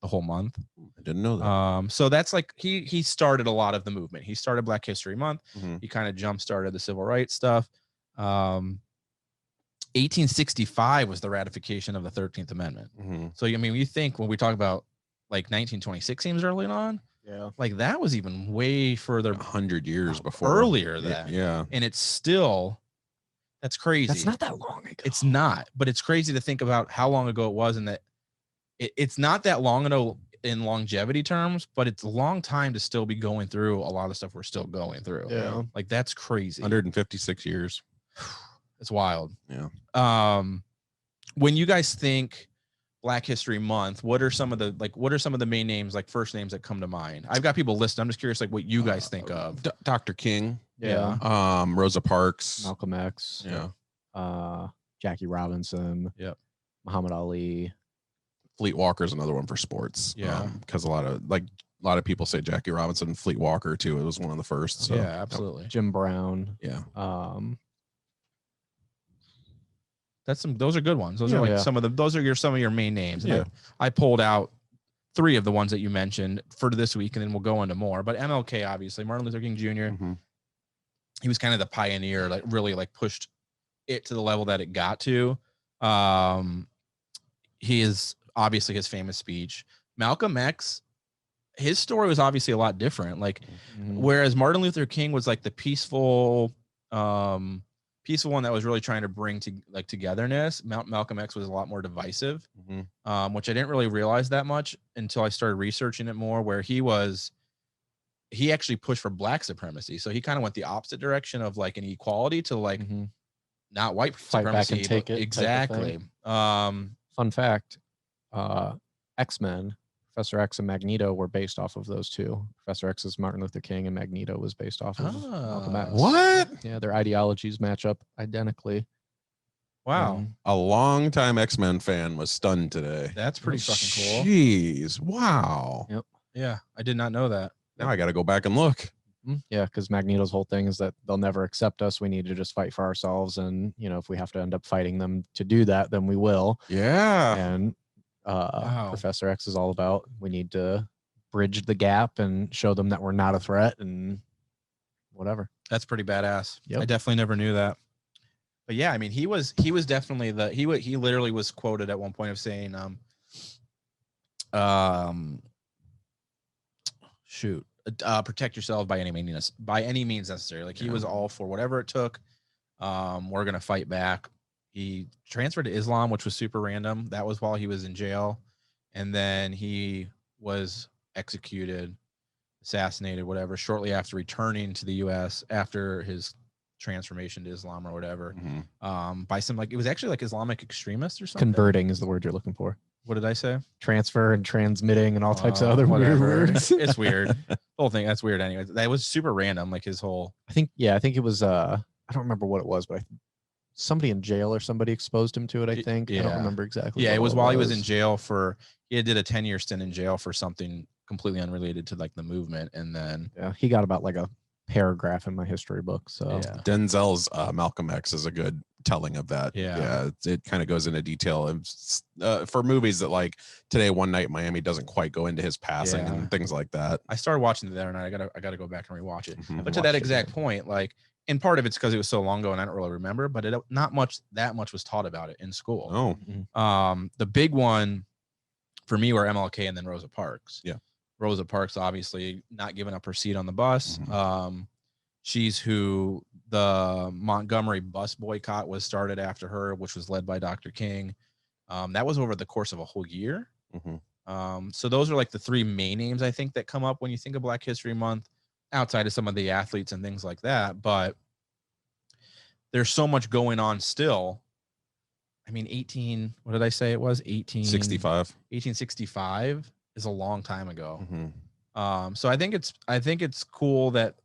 the whole month. I didn't know that. So that's like he started a lot of the movement. He started Black History Month. He kind of jump started the civil rights stuff. 1865 was the ratification of the 13th Amendment. So I mean, you think when we talk about like 1926 seems early on. Yeah, like that was even way further, 100 years before, earlier than and it's still, that's crazy. That's not that long ago. It's not, but it's crazy to think about how long ago it was, and that it's not that long ago in longevity terms, but it's a long time to still be going through a lot of stuff we're still going through. Yeah, like that's crazy. 156 years. It's wild. Yeah. When you guys think Black History Month, what are some of the main names, like first names that come to mind? I've got people listed. I'm just curious, like what you guys think of. Dr. King. Yeah. Rosa Parks. Malcolm X. Yeah. Jackie Robinson. Yep. Muhammad Ali. Fleet Walker's another one for sports. Yeah. Because a lot of people say Jackie Robinson, Fleet Walker too. It was one of the first. So. Yeah, absolutely. Jim Brown. Yeah. Those are good ones. Those are some of your main names. Yeah. I pulled out 3 of the ones that you mentioned for this week, and then we'll go into more. But MLK, obviously, Martin Luther King Jr. He was kind of the pioneer, like really like pushed it to the level that it got to. He is obviously his famous speech. Malcolm X, his story was obviously a lot different. Like, whereas Martin Luther King was like the peaceful one that was really trying to bring to like togetherness. Malcolm X was a lot more divisive, which I didn't really realize that much until I started researching it more, where he actually pushed for black supremacy. So he kind of went the opposite direction of like an equality to like not white Fight supremacy. Back and take it. Exactly. Fun fact, X-Men, Professor X and Magneto were based off of those two. Professor X is Martin Luther King, and Magneto was based off of Malcolm X. What? Yeah, their ideologies match up identically. Wow. A longtime X-Men fan was stunned today. That's pretty fucking cool. Jeez. Wow. Yep. Yeah, I did not know that. Now I got to go back and look. Yeah, because Magneto's whole thing is that they'll never accept us. We need to just fight for ourselves. And, if we have to end up fighting them to do that, then we will. Yeah. And Professor X is all about, we need to bridge the gap and show them that we're not a threat and whatever. That's pretty badass. Yep. I definitely never knew that. But yeah, I mean, he was definitely he literally was quoted at one point of saying, protect yourself by any means necessary. Like he was all for whatever it took. We're gonna fight back. He transferred to Islam, which was super random. That was while he was in jail, and then he was executed, assassinated, whatever, shortly after returning to the U.S. after his transformation to Islam or whatever. By some it was actually like Islamic extremists or something. Converting is the word you're looking for. What did I say? Transfer and transmitting and all types of other weird words. It's weird. The whole thing, that's weird anyway. That was super random, like his whole... I think it was, I don't remember what it was, but somebody in jail or somebody exposed him to it, I think. Yeah. I don't remember exactly. Yeah, it was while he was in jail he did a 10-year stint in jail for something completely unrelated to like the movement. And then... Yeah, he got about like a paragraph in my history book. So Denzel's Malcolm X is a good telling of that. It kind of goes into detail for movies that like Today One Night in Miami doesn't quite go into his passing and things like that. I started watching it the other night. I gotta go back and rewatch it. But to that exact point, like, and part of it's because it was so long ago and I don't really remember, but that much was taught about it in school. The big one for me were MLK and then Rosa Parks. Rosa Parks, obviously not giving up her seat on the bus. She's who the Montgomery bus boycott was started after her, which was led by Dr. King. That was over the course of a whole year. So those are like the 3 main names I think that come up when you think of Black History Month, outside of some of the athletes and things like that. But there's so much going on still. I mean, what did I say it was? 1865 is a long time ago. So I think it's cool that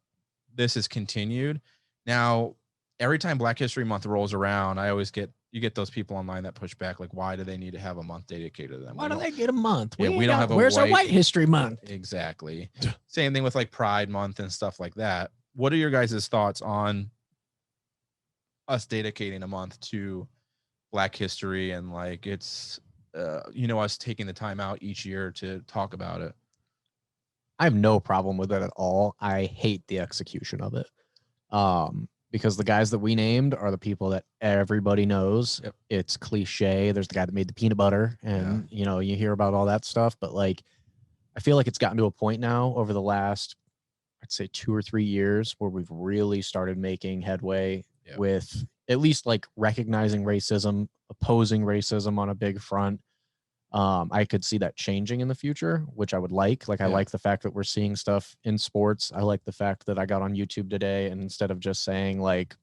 this is continued. Now, every time Black History Month rolls around, I always get those people online that push back, like, why do they need to have a month dedicated to them? Why do they get a month? Yeah, we don't have where's our White History Month? Exactly. Same thing with like Pride Month and stuff like that. What are your guys' thoughts on us dedicating a month to Black history and like it's us taking the time out each year to talk about it? I have no problem with it at all. I hate the execution of it. Because the guys that we named are the people that everybody knows. It's cliche. There's the guy that made the peanut butter and you hear about all that stuff, but like I feel like it's gotten to a point now over the last, I'd say 2 or 3 years where we've really started making headway with at least like recognizing racism, opposing racism on a big front. I could see that changing in the future, which I would like. Like, I like the fact that we're seeing stuff in sports. I like the fact that I got on YouTube today and instead of just saying like,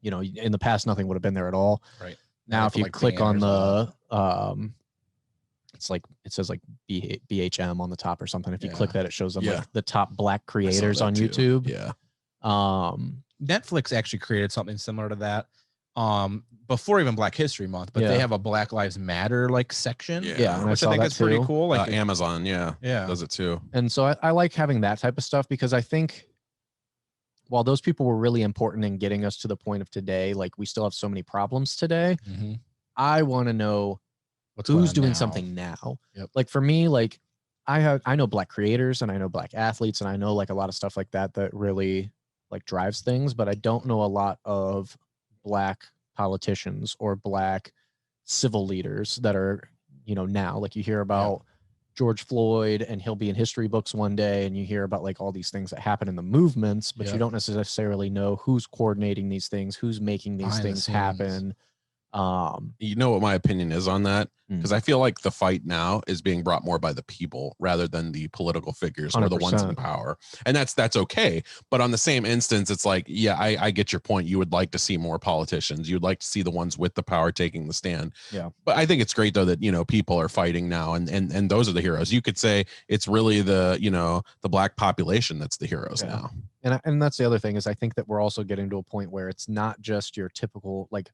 in the past, nothing would have been there at all. Right. Now, if you click on the, it's like, it says like BHM on the top or something. If you click that, it shows them like the top Black creators on YouTube. Netflix actually created something similar to that. before even Black History Month, but they have a Black Lives Matter like section. Yeah, which I think is pretty cool. Like Amazon, does it too. And so I like having that type of stuff because I think while those people were really important in getting us to the point of today, like we still have so many problems today. Mm-hmm. I want to know who's doing something now. Yep. Like for me, like I know Black creators and I know Black athletes and I know like a lot of stuff like that really like drives things, but I don't know a lot of Black politicians or Black civil leaders that are, now. Like you hear about George Floyd and he'll be in history books one day, and you hear about like all these things that happen in the movements, but you don't necessarily know who's coordinating these things, who's making these things happen. You know what my opinion is on that? Because I feel like the fight now is being brought more by the people rather than the political figures 100%. Or the ones in power. And that's okay. But on the same instance, it's like, I get your point. You would like to see more politicians. You'd like to see the ones with the power taking the stand. Yeah. But I think it's great though that, people are fighting now and those are the heroes. You could say it's really the Black population that's the heroes now. And that's the other thing is I think that we're also getting to a point where it's not just your typical, like,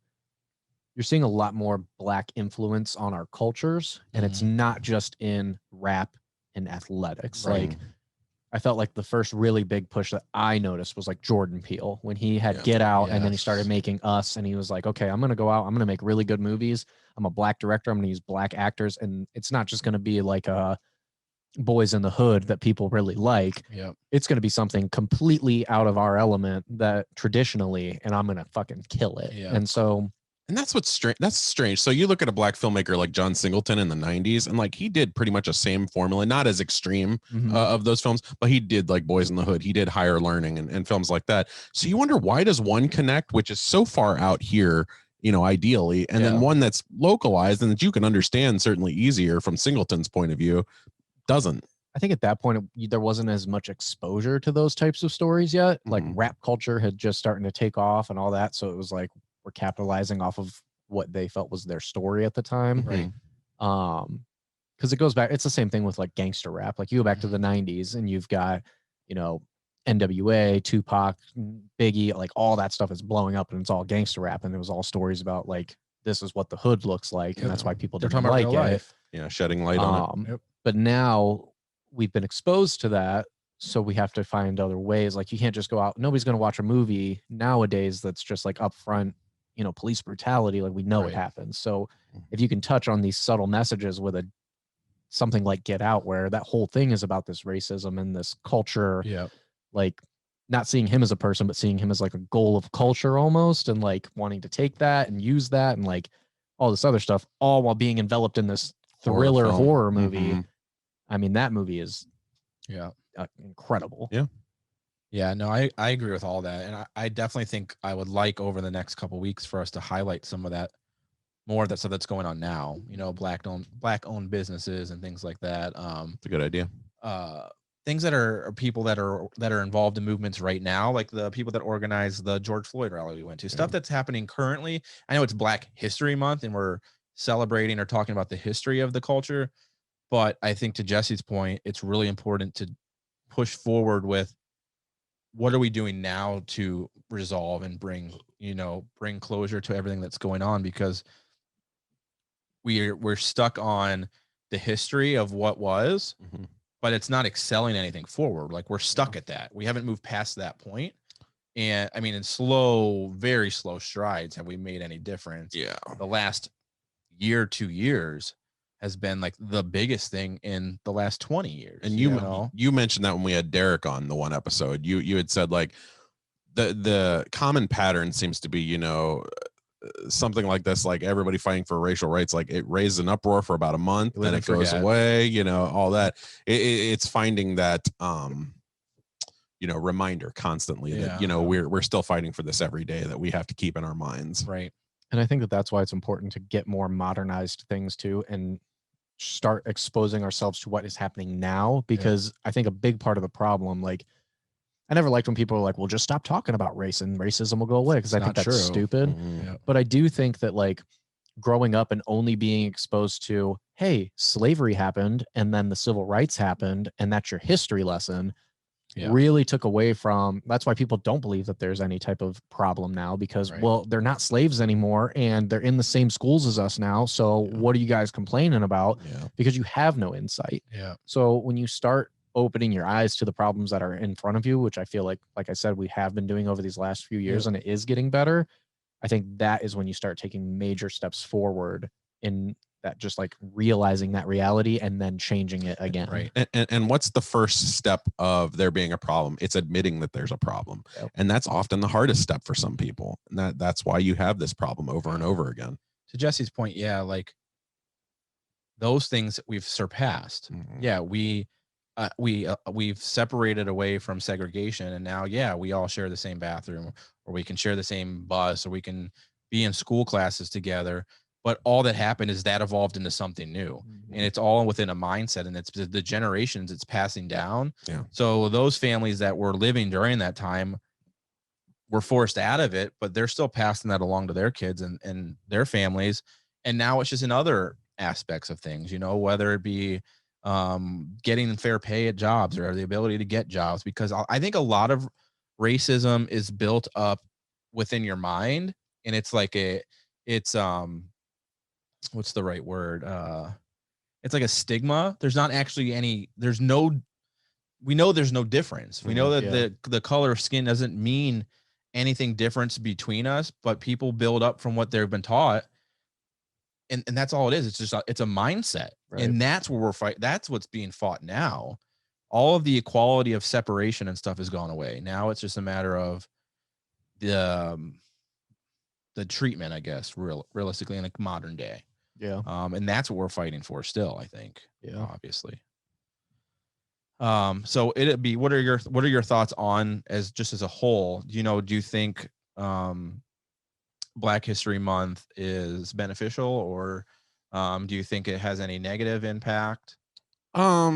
you're seeing a lot more Black influence on our cultures, and it's not just in rap and athletics. Right. Like I felt like the first really big push that I noticed was like Jordan Peele when he had Get Out, and then he started making Us, and he was like, okay, I'm going to go out, I'm going to make really good movies. I'm a Black director. I'm going to use Black actors. And it's not just going to be like a Boys in the Hood that people really like. It's going to be something completely out of our element that traditionally, and I'm going to fucking kill it. And so, and that's what's strange. That's strange. So you look at a Black filmmaker like John Singleton in the 90s, and like he did pretty much the same formula, not as extreme of those films, but he did like Boys in the Hood. He did Higher Learning and films like that. So you wonder, why does one connect, which is so far out here, ideally, and then one that's localized and that you can understand certainly easier from Singleton's point of view doesn't. I think at that point, there wasn't as much exposure to those types of stories yet. Like rap culture had just starting to take off and all that. So it was like, we're capitalizing off of what they felt was their story at the time. Right. Because it goes back, it's the same thing with like gangster rap. Like you go back to the 90s and you've got, NWA, Tupac, Biggie, like all that stuff is blowing up and it's all gangster rap. And it was all stories about like, this is what the hood looks like. And that's why people didn't like it. Yeah, shedding light on it. But now we've been exposed to that. So we have to find other ways. Like you can't just go out. Nobody's going to watch a movie nowadays that's just like upfront, police brutality. Like we know it happens. So if you can touch on these subtle messages with something like Get Out, where that whole thing is about this racism and this culture, like not seeing him as a person, but seeing him as like a goal of culture almost, and like wanting to take that and use that and like all this other stuff, all while being enveloped in this thriller horror movie. I mean, that movie is incredible. Yeah, no, I agree with all that. And I definitely think I would like over the next couple of weeks for us to highlight some of that, more of that stuff that's going on now, Black owned businesses and things like that. It's a good idea. Things that are people that are involved in movements right now, like the people that organize the George Floyd rally we went to, stuff that's happening currently. I know it's Black History Month and we're celebrating or talking about the history of the culture, but I think to Jesse's point, it's really important to push forward with what are we doing now to resolve and bring closure to everything that's going on, because we're stuck on the history of what was, but it's not excelling anything forward. Like we're stuck at that. We haven't moved past that point. And I mean, in very slow strides have we made any difference. The last year, 2 years has been like the biggest thing in the last 20 years. And you mentioned that when we had Derek on the one episode, you had said like the common pattern seems to be, something like this, like everybody fighting for racial rights, like it raises an uproar for about a month, then it goes away, all that. It's finding that, reminder constantly that, we're still fighting for this every day, that we have to keep in our minds. Right. And I think that that's why it's important to get more modernized things too, and start exposing ourselves to what is happening now, because I think a big part of the problem, like I never liked when people were like, well, just stop talking about race and racism will go away, because I think that's stupid. But I do think that like growing up and only being exposed to, hey, slavery happened and then the civil rights happened and that's your history lesson. really took away from, that's why people don't believe that there's any type of problem now, because well, they're not slaves anymore and they're in the same schools as us now. So what are you guys complaining about? Because you have no insight. So when you start opening your eyes to the problems that are in front of you, which I feel like I said, we have been doing over these last few years and it is getting better. I think that is when you start taking major steps forward in that, just like realizing that reality and then changing it again. Right. And what's the first step of there being a problem? It's admitting that there's a problem. And that's often the hardest step for some people. And that's why you have this problem over and over again. To Jesse's point, like those things that we've surpassed. We've separated away from segregation, and now we all share the same bathroom, or we can share the same bus, or we can be in school classes together. But all that happened is that evolved into something new, and it's all within a mindset, and it's the generations it's passing down. So those families that were living during that time were forced out of it, but they're still passing that along to their kids and their families. And now it's just in other aspects of things, whether it be getting fair pay at jobs or the ability to get jobs, because I think a lot of racism is built up within your mind, and it's like what's the right word? It's like a stigma. There's not actually we know there's no difference. We know that the color of skin doesn't mean anything difference between us, but people build up from what they've been taught. And that's all it is. It's just it's a mindset. And that's where we're fighting. That's what's being fought now. All of the equality of separation and stuff has gone away. Now it's just a matter of the treatment, I guess, realistically in a modern day. And that's what we're fighting for still, I think. Obviously. So it'd be, what are your thoughts on as a whole? Do you think Black History Month is beneficial, or do you think it has any negative impact? I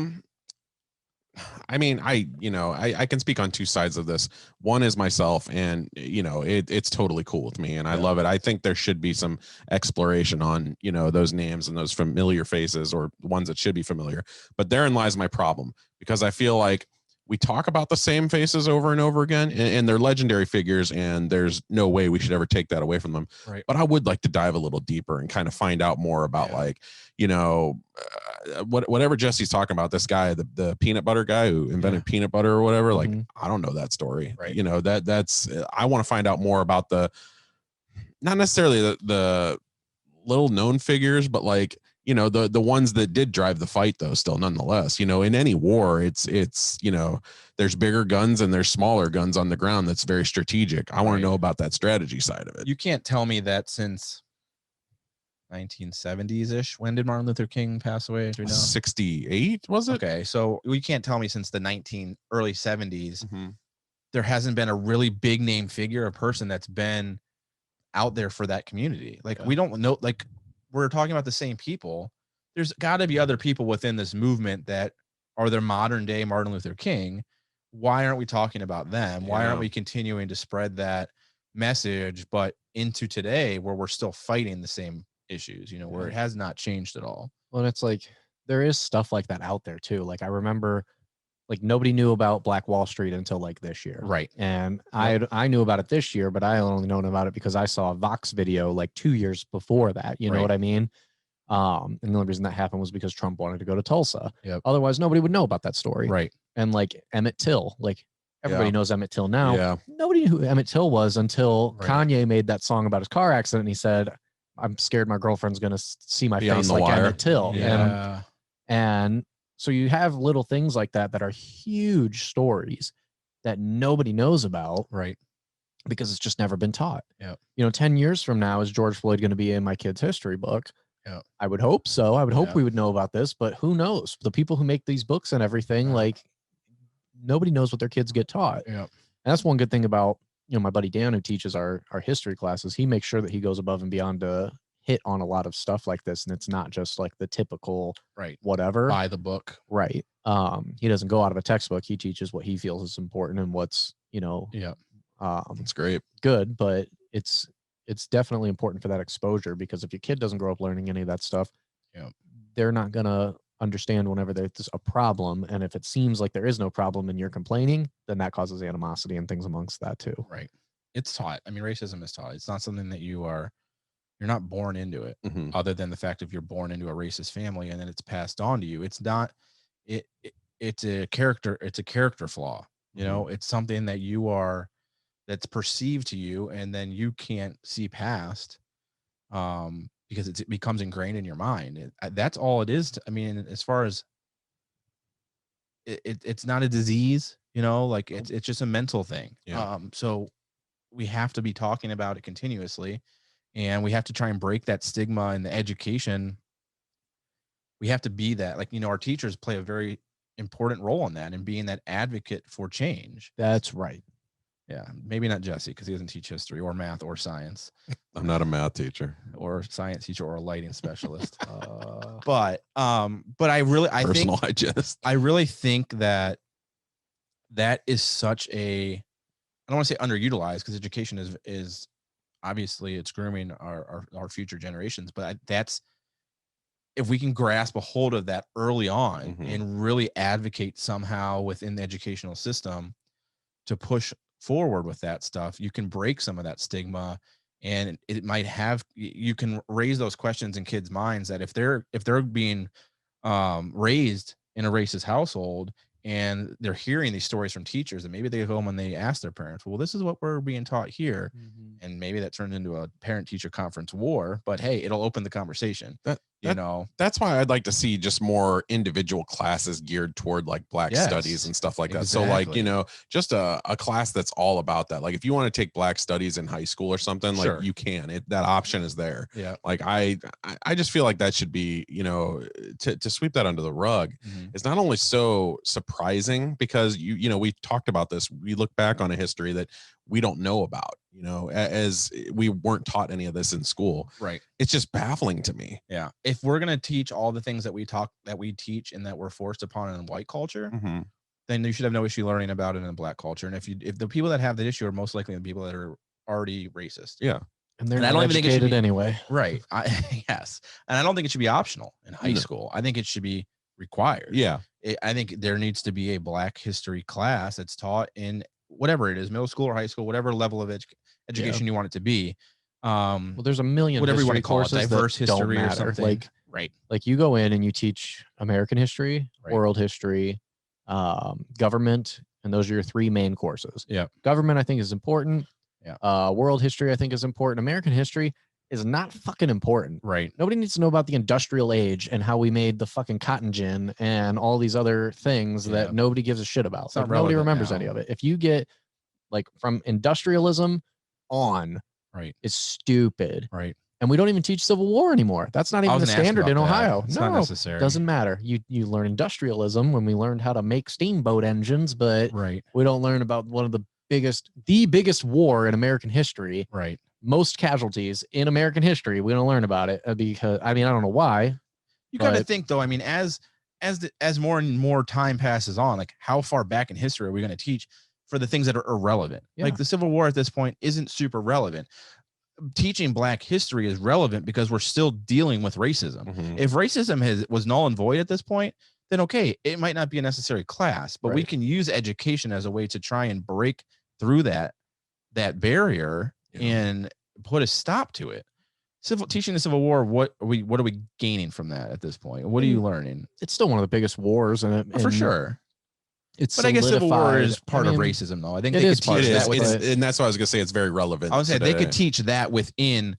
mean, I can speak on two sides of this. One is myself, and it's totally cool with me, and I love it. I think there should be some exploration on those names and those familiar faces, or ones that should be familiar. But therein lies my problem, because I feel like we talk about the same faces over and over again, and they're legendary figures, and there's no way we should ever take that away from them. But I would like to dive a little deeper and kind of find out more about whatever Jesse's talking about, this guy, the peanut butter guy who invented peanut butter or whatever. Like, I don't know that story. That's I want to find out more about not necessarily the little known figures, but the ones that did drive the fight, though, still nonetheless. In any war, it's there's bigger guns and there's smaller guns on the ground. That's very strategic. I want to know about that strategy side of it. You can't tell me that since 1970s ish. When did Martin Luther King pass away? Do you know? 68, was it? Okay, so you can't tell me since the early 70s there hasn't been a really big name figure, a person that's been out there for that community. We don't know, we're talking about the same people. There's got to be other people within this movement that are their modern day Martin Luther King. Why aren't we talking about them? Why aren't we continuing to spread that message, but into today where we're still fighting the same issues, where it has not changed at all? Well, it's like there is stuff like that out there too. I remember nobody knew about Black Wall Street until this year. And I knew about it this year, but I only known about it because I saw a Vox video 2 years before that. You know what I mean? And the only reason that happened was because Trump wanted to go to Tulsa. Otherwise, nobody would know about that story. And Emmett Till, everybody knows Emmett Till now. Nobody knew who Emmett Till was until Kanye made that song about his car accident. And he said, "I'm scared my girlfriend's going to see my face like wire. Emmett Till." And so you have little things like that that are huge stories that nobody knows about. Because it's just never been taught. 10 years from now, is George Floyd going to be in my kid's history book? I would hope so. I would hope we would know about this, but who knows? The people who make these books and everything, nobody knows what their kids get taught. And that's one good thing about, my buddy Dan, who teaches our history classes. He makes sure that he goes above and beyond to hit on a lot of stuff like this. And it's not just the typical whatever. Buy the book. He doesn't go out of a textbook. He teaches what he feels is important and what's, it's great. Good, but it's definitely important for that exposure, because if your kid doesn't grow up learning any of that stuff, they're not gonna understand whenever there's a problem. And if it seems like there is no problem and you're complaining, then that causes animosity and things amongst that too. Right. It's taught. I mean, racism is taught. It's not something that you're not born into it, other than the fact if you're born into a racist family and then it's passed on to you. It's not, it's a character flaw. You know, it's something that that's perceived to you and then you can't see past, because it becomes ingrained in your mind. That's all it is. I mean, as far as it's not a disease, you know, like it's just a mental thing. Yeah. So we have to be talking about it continuously, and we have to try and break that stigma in the education. We have to be that, like, you know, our teachers play a very important role in that and being that advocate for change. That's right. Yeah, maybe not Jesse because he doesn't teach history or math or science. I'm not a math teacher or science teacher or a lighting specialist. But I really think that is such a, I don't want to say underutilized because education is obviously it's grooming our future generations, but that's, if we can grasp a hold of that early on and really advocate somehow within the educational system to push forward with that stuff, you can break some of that stigma, and it might have, you can raise those questions in kids' minds that if they're being raised in a racist household and they're hearing these stories from teachers, and maybe they go home and they ask their parents, well, this is what we're being taught here. And maybe that turns into a parent teacher conference war, but hey, it'll open the conversation. That's why I'd like to see just more individual classes geared toward like Black studies and stuff like that. So like, you know, just a class that's all about that. Like if you want to take Black studies in high school or something, like you can, that option is there. Yeah. Like I just feel like that should be, you know, to sweep that under the rug is not only so surprising because you know, we've talked about this. We look back on a history that we don't know about, you know, as we weren't taught any of this in school. Right. It's just baffling to me. Yeah. If we're going to teach all the things that we teach and that we're forced upon in white culture, then you should have no issue learning about it in Black culture. And if the people that have that issue are most likely the people that are already racist. Yeah. And they're not educated anyway. Right. Yes. And I don't think it should be optional in high school. I think it should be required. Yeah. I think there needs to be a Black history class that's taught in whatever it is, middle school or high school, whatever level of education you want it to be. Well, there's a million whatever you want to call it, courses diverse that don't history or matter. something. Like you go in and you teach American history, world history, government, and those are your three main courses. Yeah. Government, I think, is important. Yeah. World history, I think, is important. American history is not fucking important. Right. Nobody needs to know about the industrial age and how we made the fucking cotton gin and all these other things that nobody gives a shit about. Like, nobody remembers any of it. If you get like from industrialism on, it's stupid. Right. And we don't even teach Civil War anymore. That's not even the standard in Ohio. It's not necessary. Doesn't matter. You learn industrialism when we learned how to make steamboat engines, but we don't learn about one of the biggest war in American history. Right. Most casualties in American history. We don't learn about it because, I mean, I don't know why. You got to think though. I mean, as more and more time passes on, like how far back in history are we going to teach for the things that are irrelevant? Like the Civil War at this point isn't super relevant. Teaching Black history is relevant because we're still dealing with racism. If racism was null and void at this point, then okay, it might not be a necessary class, but we can use education as a way to try and break through that barrier and put a stop to it. Teaching the Civil War, what are we gaining from that at this point? What are you learning? It's still one of the biggest wars, for sure. But I guess Civil War is part of racism, though. I think they could teach that. And that's why I was gonna say it's very relevant. I would say they could teach that within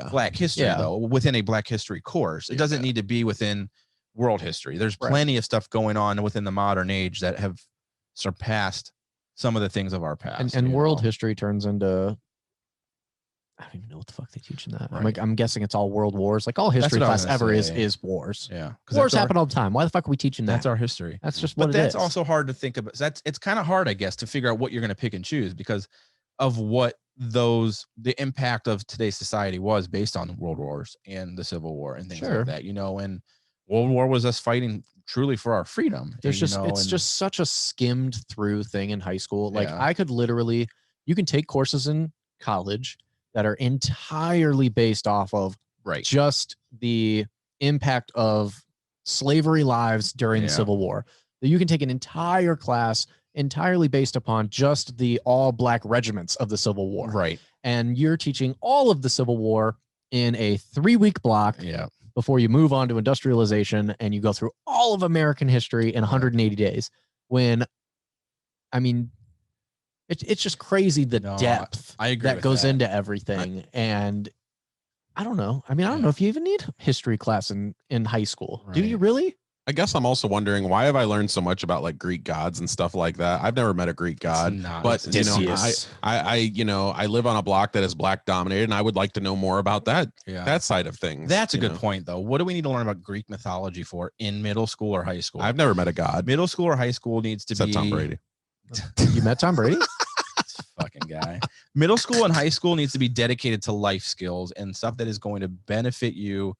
Black history, though, within a Black history course. It doesn't need to be within world history. There's plenty of stuff going on within the modern age that have surpassed some of the things of our past. And world history turns into, I don't even know what the fuck they teach in that. I'm guessing it's all world wars. Like all history class ever is wars. Yeah. Wars happen all the time. Why the fuck are we teaching that? That's our history. That's just what it is. But that's also hard to think about. It's kind of hard, I guess, to figure out what you're going to pick and choose because of what the impact of today's society was based on world wars and the Civil War and things like that, you know, and World War was us fighting truly for our freedom. There's just such a skimmed through thing in high school. Like I could literally, you can take courses in college that are entirely based off of just the impact of slavery lives during the Civil War. That you can take an entire class entirely based upon just the all black regiments of the Civil War. Right. And you're teaching all of the Civil War in a 3-week block before you move on to industrialization and you go through all of American history in 180 days. When, I mean, it's just crazy the depth I agree that goes into everything. And I don't know. I mean, I don't know if you even need history class in high school. Right. Do you really? I guess I'm also wondering, why have I learned so much about like Greek gods and stuff like that? I've never met a Greek god, but you know, I live on a block that is black dominated, and I would like to know more about that side of things. That's a good point, though. What do we need to learn about Greek mythology for in middle school or high school? I've never met a god. Middle school or high school needs to be Tom Brady. You met Tom Brady? Fucking guy. Middle school and high school needs to be dedicated to life skills and stuff that is going to benefit you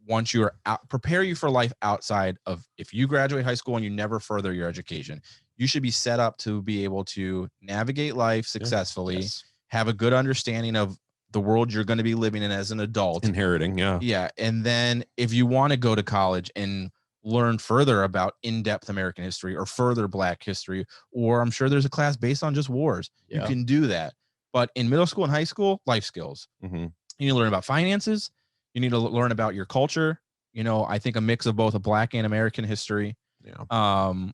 once you're out, prepare you for life outside of, if you graduate high school and you never further your education, you should be set up to be able to navigate life successfully, have a good understanding of the world you're going to be living in as an adult. Inheriting, Yeah. And then if you want to go to college and learn further about in-depth American history or further black history, or I'm sure there's a class based on just wars, you can do that. But in middle school and high school, life skills. You need to learn about finances. You need to learn about your culture. You know, I think a mix of both a black and American history, and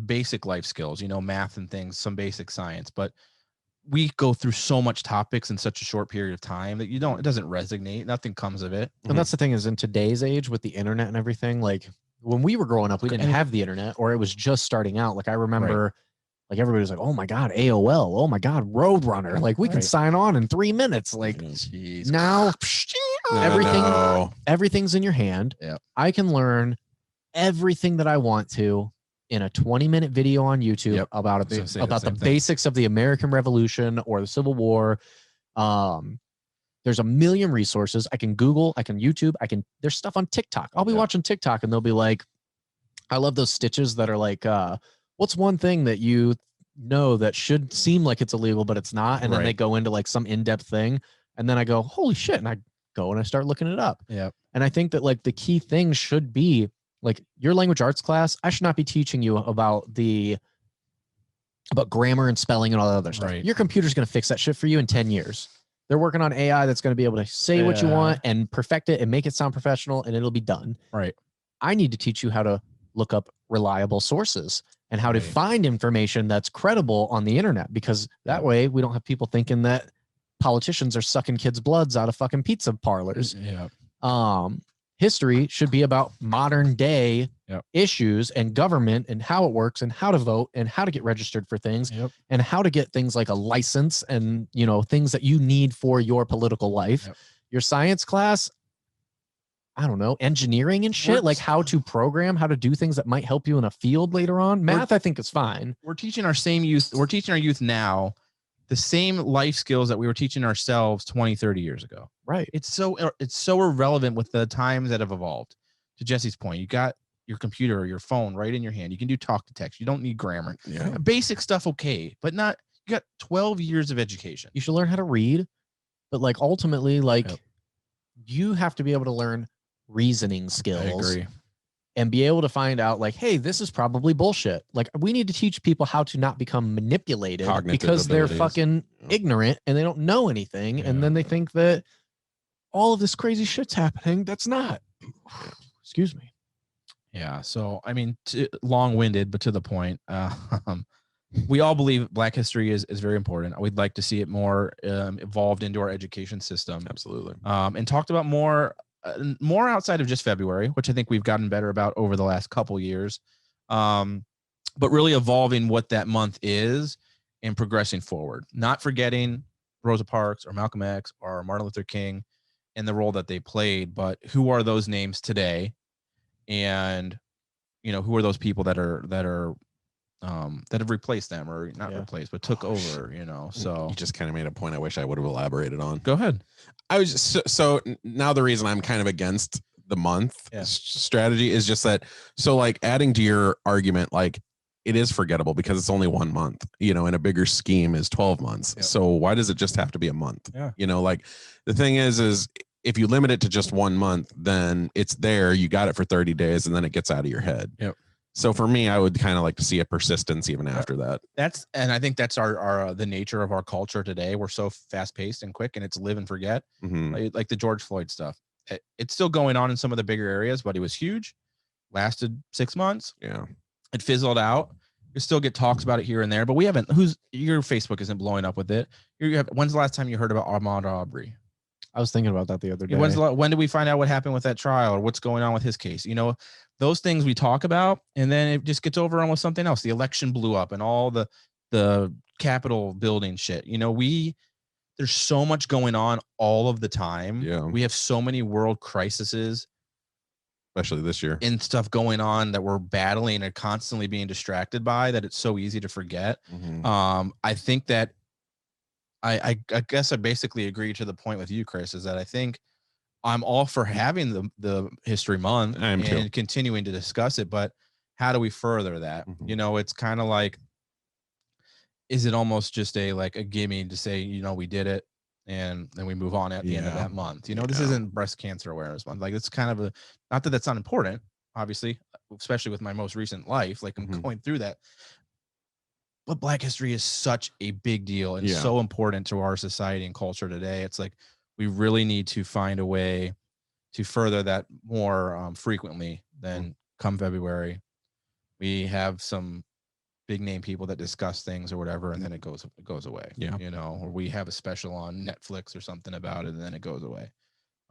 basic life skills, you know, math and things, some basic science. But we go through so much topics in such a short period of time that it doesn't resonate. Nothing comes of it. And that's the thing, is in today's age with the internet and everything, like when we were growing up, we didn't have the internet, or it was just starting out. Like I remember like everybody was like, oh my God, AOL. Oh my God, Roadrunner. Like we can sign on in 3 minutes. Like now everything's in your hand. I can learn everything that I want to in a 20-minute video on YouTube about the basics of the American Revolution or the Civil War. There's a million resources. I can Google, I can YouTube, there's stuff on TikTok. I'll be watching TikTok and they'll be like, I love those stitches that are like, what's one thing that you know that should seem like it's illegal, but it's not? And then they go into like some in-depth thing. And then I go, holy shit. And I go and I start looking it up. And I think that like the key thing should be like your language arts class. I should not be teaching you about grammar and spelling and all that other stuff. Your computer's going to fix that shit for you in 10 years. They're working on AI that's going to be able to say what you want and perfect it and make it sound professional, and it'll be done. I need to teach you how to look up reliable sources and how to find information that's credible on the internet, because that way we don't have people thinking that politicians are sucking kids' bloods out of fucking pizza parlors. History should be about modern day issues and government and how it works and how to vote and how to get registered for things and how to get things like a license and, you know, things that you need for your political life. Your science class, I don't know, engineering and shit, like how to program, how to do things that might help you in a field later on. Math, I think, is fine. We're teaching our youth now the same life skills that we were teaching ourselves 20, 30 years ago. It's so irrelevant with the times that have evolved. To Jesse's point, you got your computer or your phone right in your hand. You can do talk to text. You don't need grammar. Basic stuff, okay, but not, you got 12 years of education. You should learn how to read, but like ultimately, like you have to be able to learn reasoning skills and be able to find out like, hey, this is probably bullshit. Like we need to teach people how to not become manipulated because they're fucking ignorant and they don't know anything. And then they think that all of this crazy shit's happening. That's not. Excuse me. So, I mean, long-winded, but to the point, we all believe Black history is very important. We'd like to see it more evolved into our education system. Absolutely. And talked about more outside of just February, which I think we've gotten better about over the last couple years, but really evolving what that month is and progressing forward, not forgetting Rosa Parks or Malcolm X or Martin Luther King and the role that they played, but who are those names today? And, you know, who are those people that have replaced them, or not replaced, but took over, you know? So you just kind of made a point I wish I would have elaborated on. Go ahead. I was just, so now the reason I'm kind of against the month strategy is just that. So like adding to your argument, like it is forgettable because it's only 1 month, you know, in a bigger scheme is 12 months. So why does it just have to be a month? You know, like the thing is if you limit it to just 1 month, then it's there. You got it for 30 days, and then it gets out of your head. Yep. So for me, I would kind of like to see a persistence even after that. And I think that's our the nature of our culture today. We're so fast paced and quick, and it's live and forget. Like the George Floyd stuff. It's still going on in some of the bigger areas, but it was huge. Lasted 6 months. Yeah. It fizzled out. You still get talks about it here and there, but we haven't. Your Facebook isn't blowing up with it. When's the last time you heard about Ahmaud Arbery? I was thinking about that the other day. When did we find out what happened with that trial or what's going on with his case? Those things we talk about, and then it just gets overrun with something else. The election blew up and all the Capitol building shit. There's so much going on all of the time. Yeah. We have so many world crises, especially this year, and stuff going on that we're battling and constantly being distracted by, that it's so easy to forget. I think that I guess I basically agree to the point with you, Chris, is that I think I'm all for having the History Month and continuing to discuss it, but how do we further that? It's kind of like, is it almost just a gimme to say, we did it and then we move on at the end of that month? This isn't Breast Cancer Awareness Month. It's kind of not that that's not important, obviously, especially with my most recent life. I'm going through that. But Black history is such a big deal and so important to our society and culture today. It's like we really need to find a way to further that more frequently than come February. We have some big name people that discuss things or whatever, and then it goes away. Or we have a special on Netflix or something about it, and then it goes away.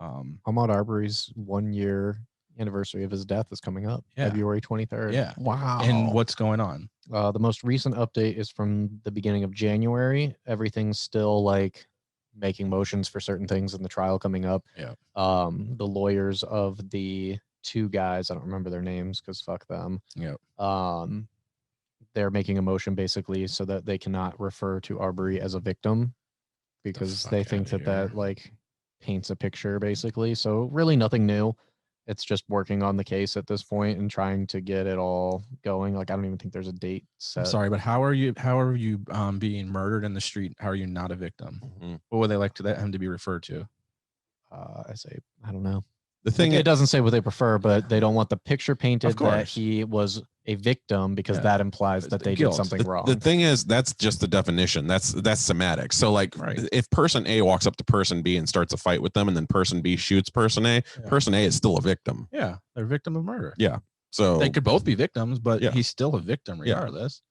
Ahmaud Arbery's 1 year anniversary of his death is coming up, February 23rd. Yeah. Wow. And what's going on? The most recent update is from the beginning of January. Everything's still making motions for certain things in the trial coming up. Yeah. The lawyers of the two guys, I don't remember their names because fuck them. Yeah. They're making a motion basically so that they cannot refer to Arbery as a victim because they think that paints a picture basically. So really nothing new. It's just working on the case at this point and trying to get it all going. I don't even think there's a date set. I'm sorry, but how are you being murdered in the street? How are you not a victim? What would they like him to be referred to? I say, I don't know. The thing it doesn't say what they prefer, but they don't want the picture painted that he was a victim because that implies that they did something wrong. The thing is, that's just the definition. That's semantic. So if person A walks up to person B and starts a fight with them, and then person B shoots person A, person A is still a victim. Yeah, they're a victim of murder. Yeah. So they could both be victims, but he's still a victim regardless.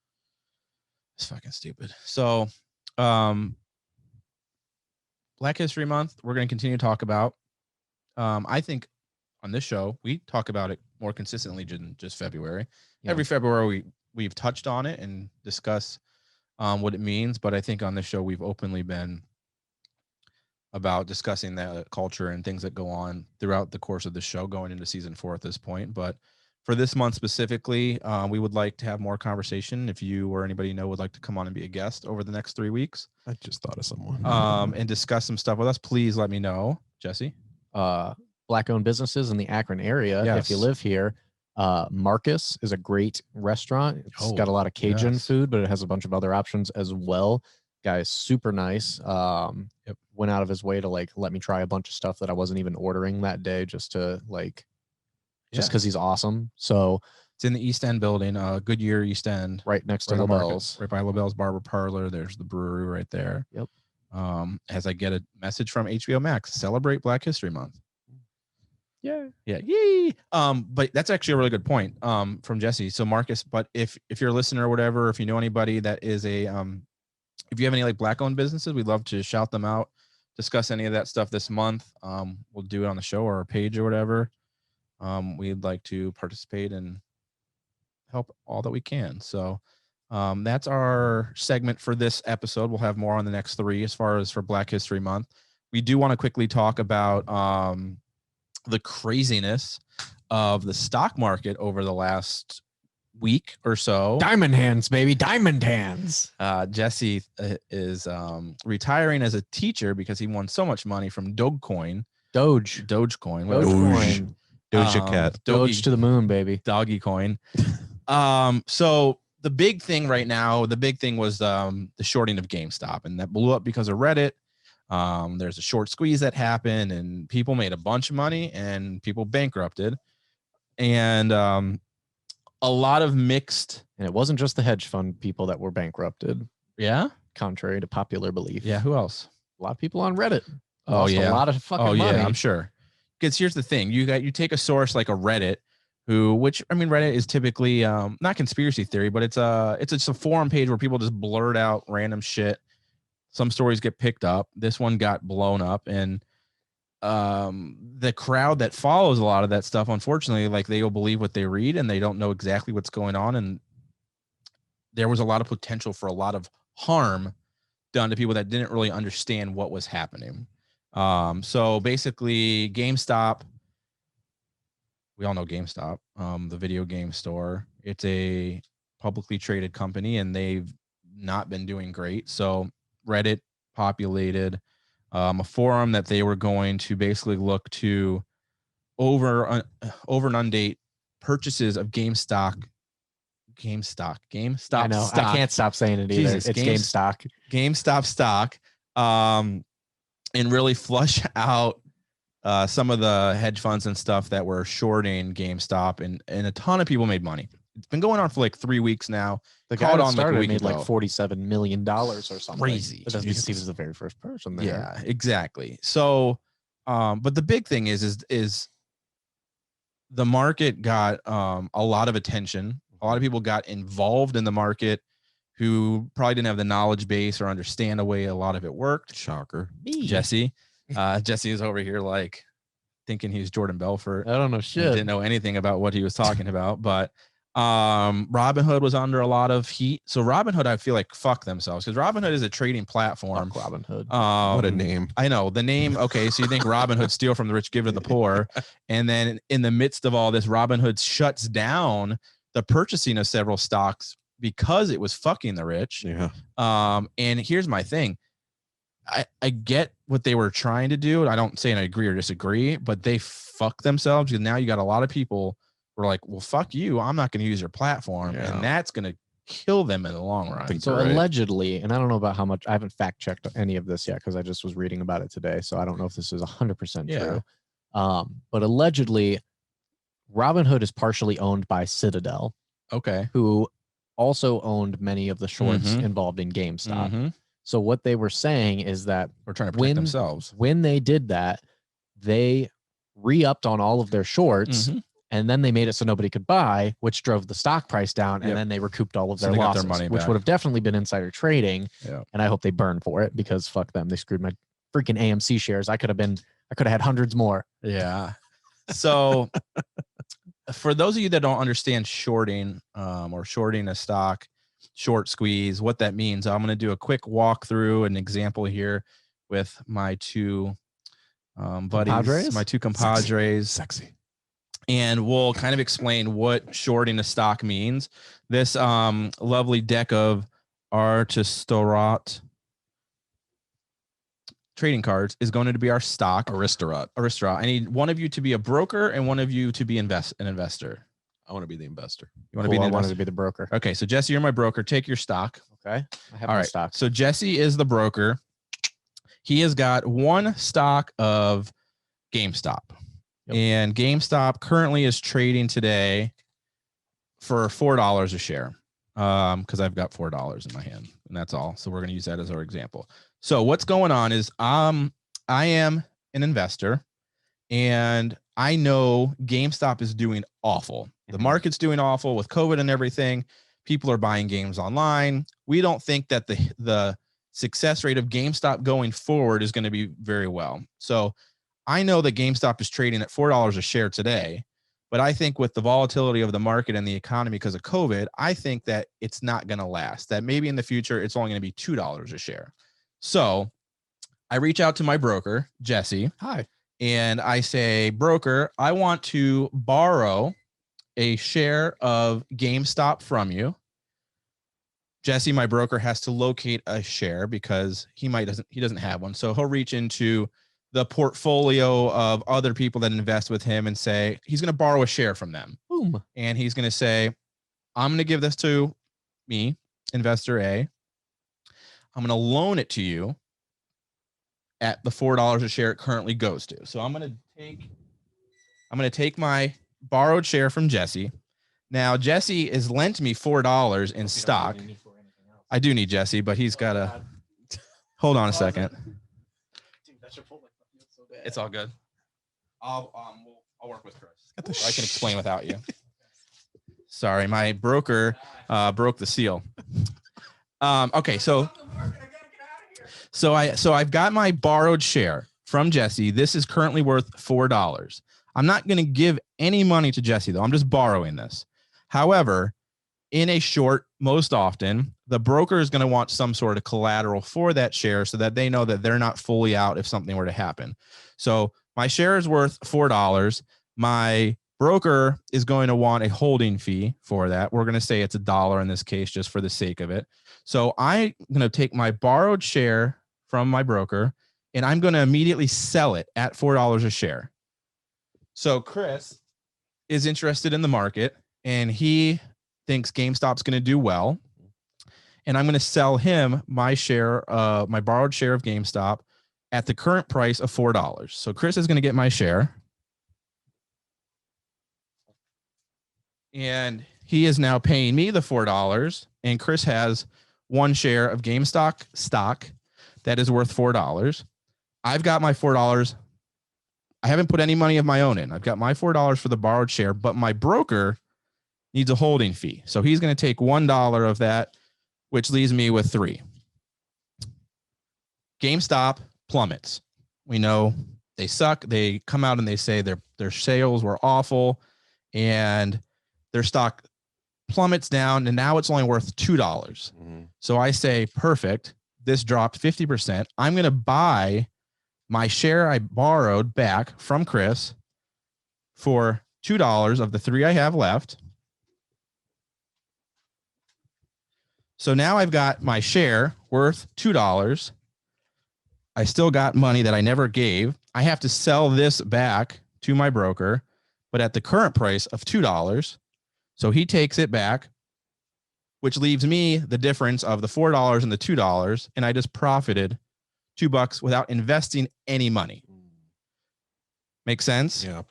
It's fucking stupid. So, Black History Month, we're going to continue to talk about. I think on this show, we talk about it more consistently than just February. Yeah. Every February, we've touched on it and discuss what it means. But I think on this show, we've openly been about discussing that culture and things that go on throughout the course of the show going into season 4 at this point. But for this month specifically, we would like to have more conversation. If you or anybody you know would like to come on and be a guest over the next 3 weeks. I just thought of someone. And discuss some stuff with us, please let me know. Jesse? Black-owned businesses in the Akron area. If you live here, Marcus is a great restaurant. It's got a lot of Cajun food, but it has a bunch of other options as well. Guy is super nice. Went out of his way to let me try a bunch of stuff that I wasn't even ordering that day, just to just because he's awesome. So it's in the East End building, Goodyear East End, right next to LaBelle's, right by LaBelle's Barber Parlor. There's the brewery right there. Yep. As I get a message from HBO Max, celebrate Black History Month. Yeah. Yay. But that's actually a really good point from Jesse. So Marcus, but if you're a listener or whatever, if you know anybody that is a if you have any Black-owned businesses, we'd love to shout them out, discuss any of that stuff this month. We'll do it on the show or our page or whatever. We'd like to participate and help all that we can. So that's our segment for this episode. We'll have more on the next 3 as far as for Black History Month. We do want to quickly talk about the craziness of the stock market over the last week or so. Diamond hands, baby. Diamond hands. Jesse is retiring as a teacher because he won so much money from Dogecoin. Dogecoin. Doja Cat. Doge to the moon, baby. Doggy coin. So the big thing right now, was the shorting of GameStop, and that blew up because of Reddit. There's a short squeeze that happened, and people made a bunch of money, and people bankrupted, and a lot of mixed. And it wasn't just the hedge fund people that were bankrupted. Yeah, contrary to popular belief. Yeah, who else? A lot of people on Reddit. Oh yeah, a lot of fucking money. I'm sure. Because here's the thing: you take a source like a Reddit, Reddit is typically not conspiracy theory, but it's a forum page where people just blurt out random shit. Some stories get picked up. This one got blown up, and the crowd that follows a lot of that stuff, unfortunately, like they'll believe what they read and they don't know exactly what's going on. And there was a lot of potential for a lot of harm done to people that didn't really understand what was happening. So basically GameStop, we all know GameStop, the video game store. It's a publicly traded company and they've not been doing great. So Reddit populated a forum that they were going to basically look to over inundate purchases of GameStop. I know. Stock. I can't stop saying it either. It's GameStop. GameStop stock, and really flush out some of the hedge funds and stuff that were shorting GameStop, and a ton of people made money. It's been going on for like 3 weeks now. The guy that started made like $47 million or something. Crazy. But that's because he was the very first person there. Yeah, exactly. So, but the big thing is the market got a lot of attention. A lot of people got involved in the market who probably didn't have the knowledge base or understand the way a lot of it worked. Shocker. Jesse. Jesse is over here like thinking he's Jordan Belfort. I don't know shit. Didn't know anything about what he was talking about, but Robinhood was under a lot of heat. So Robinhood, I feel like fuck themselves because Robinhood is a trading platform. Fuck Robinhood. What a name. I know the name. Okay. So you think Robinhood steal from the rich, give to the poor. And then in the midst of all this, Robinhood shuts down the purchasing of several stocks because it was fucking the rich. Yeah. And here's my thing. I get what they were trying to do. I don't say I agree or disagree, but they fuck themselves. And now you got a lot of people who are like, well, fuck you. I'm not going to use your platform. Yeah. And that's going to kill them in the long run. So allegedly, and I don't know about how much, I haven't fact checked any of this yet because I just was reading about it today. So I don't know if this is 100% true. But allegedly, Robinhood is partially owned by Citadel. Okay. Who also owned many of the shorts involved in GameStop. So what they were saying is that we're trying to protect themselves. When they did that, they re-upped on all of their shorts, and then they made it so nobody could buy, which drove the stock price down, and then they recouped all of their losses, their money which back. would have definitely been insider trading. Yeah. And I hope they burn for it because fuck them. They screwed my freaking AMC shares. I could have had hundreds more. Yeah. So for those of you that don't understand shorting or shorting a stock, short squeeze, what that means, I'm going to do a quick walkthrough, an example here with my two buddies, my two compadres. Sexy. And we'll kind of explain what shorting a stock means. This lovely deck of Artistorot trading cards is going to be our stock. Aristorot. I need one of you to be a broker and one of you to be an investor. I want to be the investor. You want to be the investor? I wanted to be the broker. Okay, so Jesse, you're my broker. Take your stock. Okay. I have my stock. So Jesse is the broker. He has got one stock of GameStop. Yep. And GameStop currently is trading today for $4 a share. Because I've got $4 in my hand, and that's all. So we're going to use that as our example. So what's going on is I am an investor, and I know GameStop is doing awful. The market's doing awful with COVID and everything. People are buying games online. We don't think that the success rate of GameStop going forward is going to be very well. So I know that GameStop is trading at $4 a share today, but I think with the volatility of the market and the economy because of COVID, I think that it's not going to last, that maybe in the future, it's only going to be $2 a share. So I reach out to my broker, Jesse. Hi. And I say, broker, I want to borrow a share of GameStop from you. Jesse, my broker, has to locate a share because he doesn't have one. So he'll reach into the portfolio of other people that invest with him and say, he's going to borrow a share from them. Boom. And he's going to say, I'm going to give this to me, investor A. I'm going to loan it to you at the $4 a share it currently goes to. So I'm going to take my borrowed share from Jesse. Now, Jesse has lent me $4 in stock. I do need Jesse, but he's got to hold on a second. It's all good. I'll work with Chris. I can explain without you. Sorry, my broker broke the seal. Okay, so I've got my borrowed share from Jesse. This is currently worth $4. I'm not going to give any money to Jesse, though. I'm just borrowing this. However, in a short, most often, the broker is going to want some sort of collateral for that share so that they know that they're not fully out if something were to happen. So my share is worth $4. My broker is going to want a holding fee for that. We're going to say it's $1 in this case, just for the sake of it. So I'm going to take my borrowed share from my broker, and I'm going to immediately sell it at $4 a share. So Chris is interested in the market, and he thinks GameStop's going to do well. And I'm going to sell him my share, my borrowed share of GameStop at the current price of $4. So Chris is going to get my share. And he is now paying me the $4. And Chris has one share of GameStop stock that is worth $4. I've got my $4. I haven't put any money of my own in. I've got my $4 for the borrowed share, but my broker needs a holding fee. So he's going to take $1 of that, which leaves me with $3. GameStop plummets. We know they suck. They come out and they say their sales were awful and their stock plummets down, and now it's only worth $2. Mm-hmm. So I say, perfect. This dropped 50%. I'm going to buy my share I borrowed back from Chris for $2 of the $3 I have left. So now I've got my share worth $2. I still got money that I never gave. I have to sell this back to my broker, but at the current price of $2. So he takes it back, which leaves me the difference of the $4 and the $2. And I just profited $2 without investing any money. Make sense? Yeah.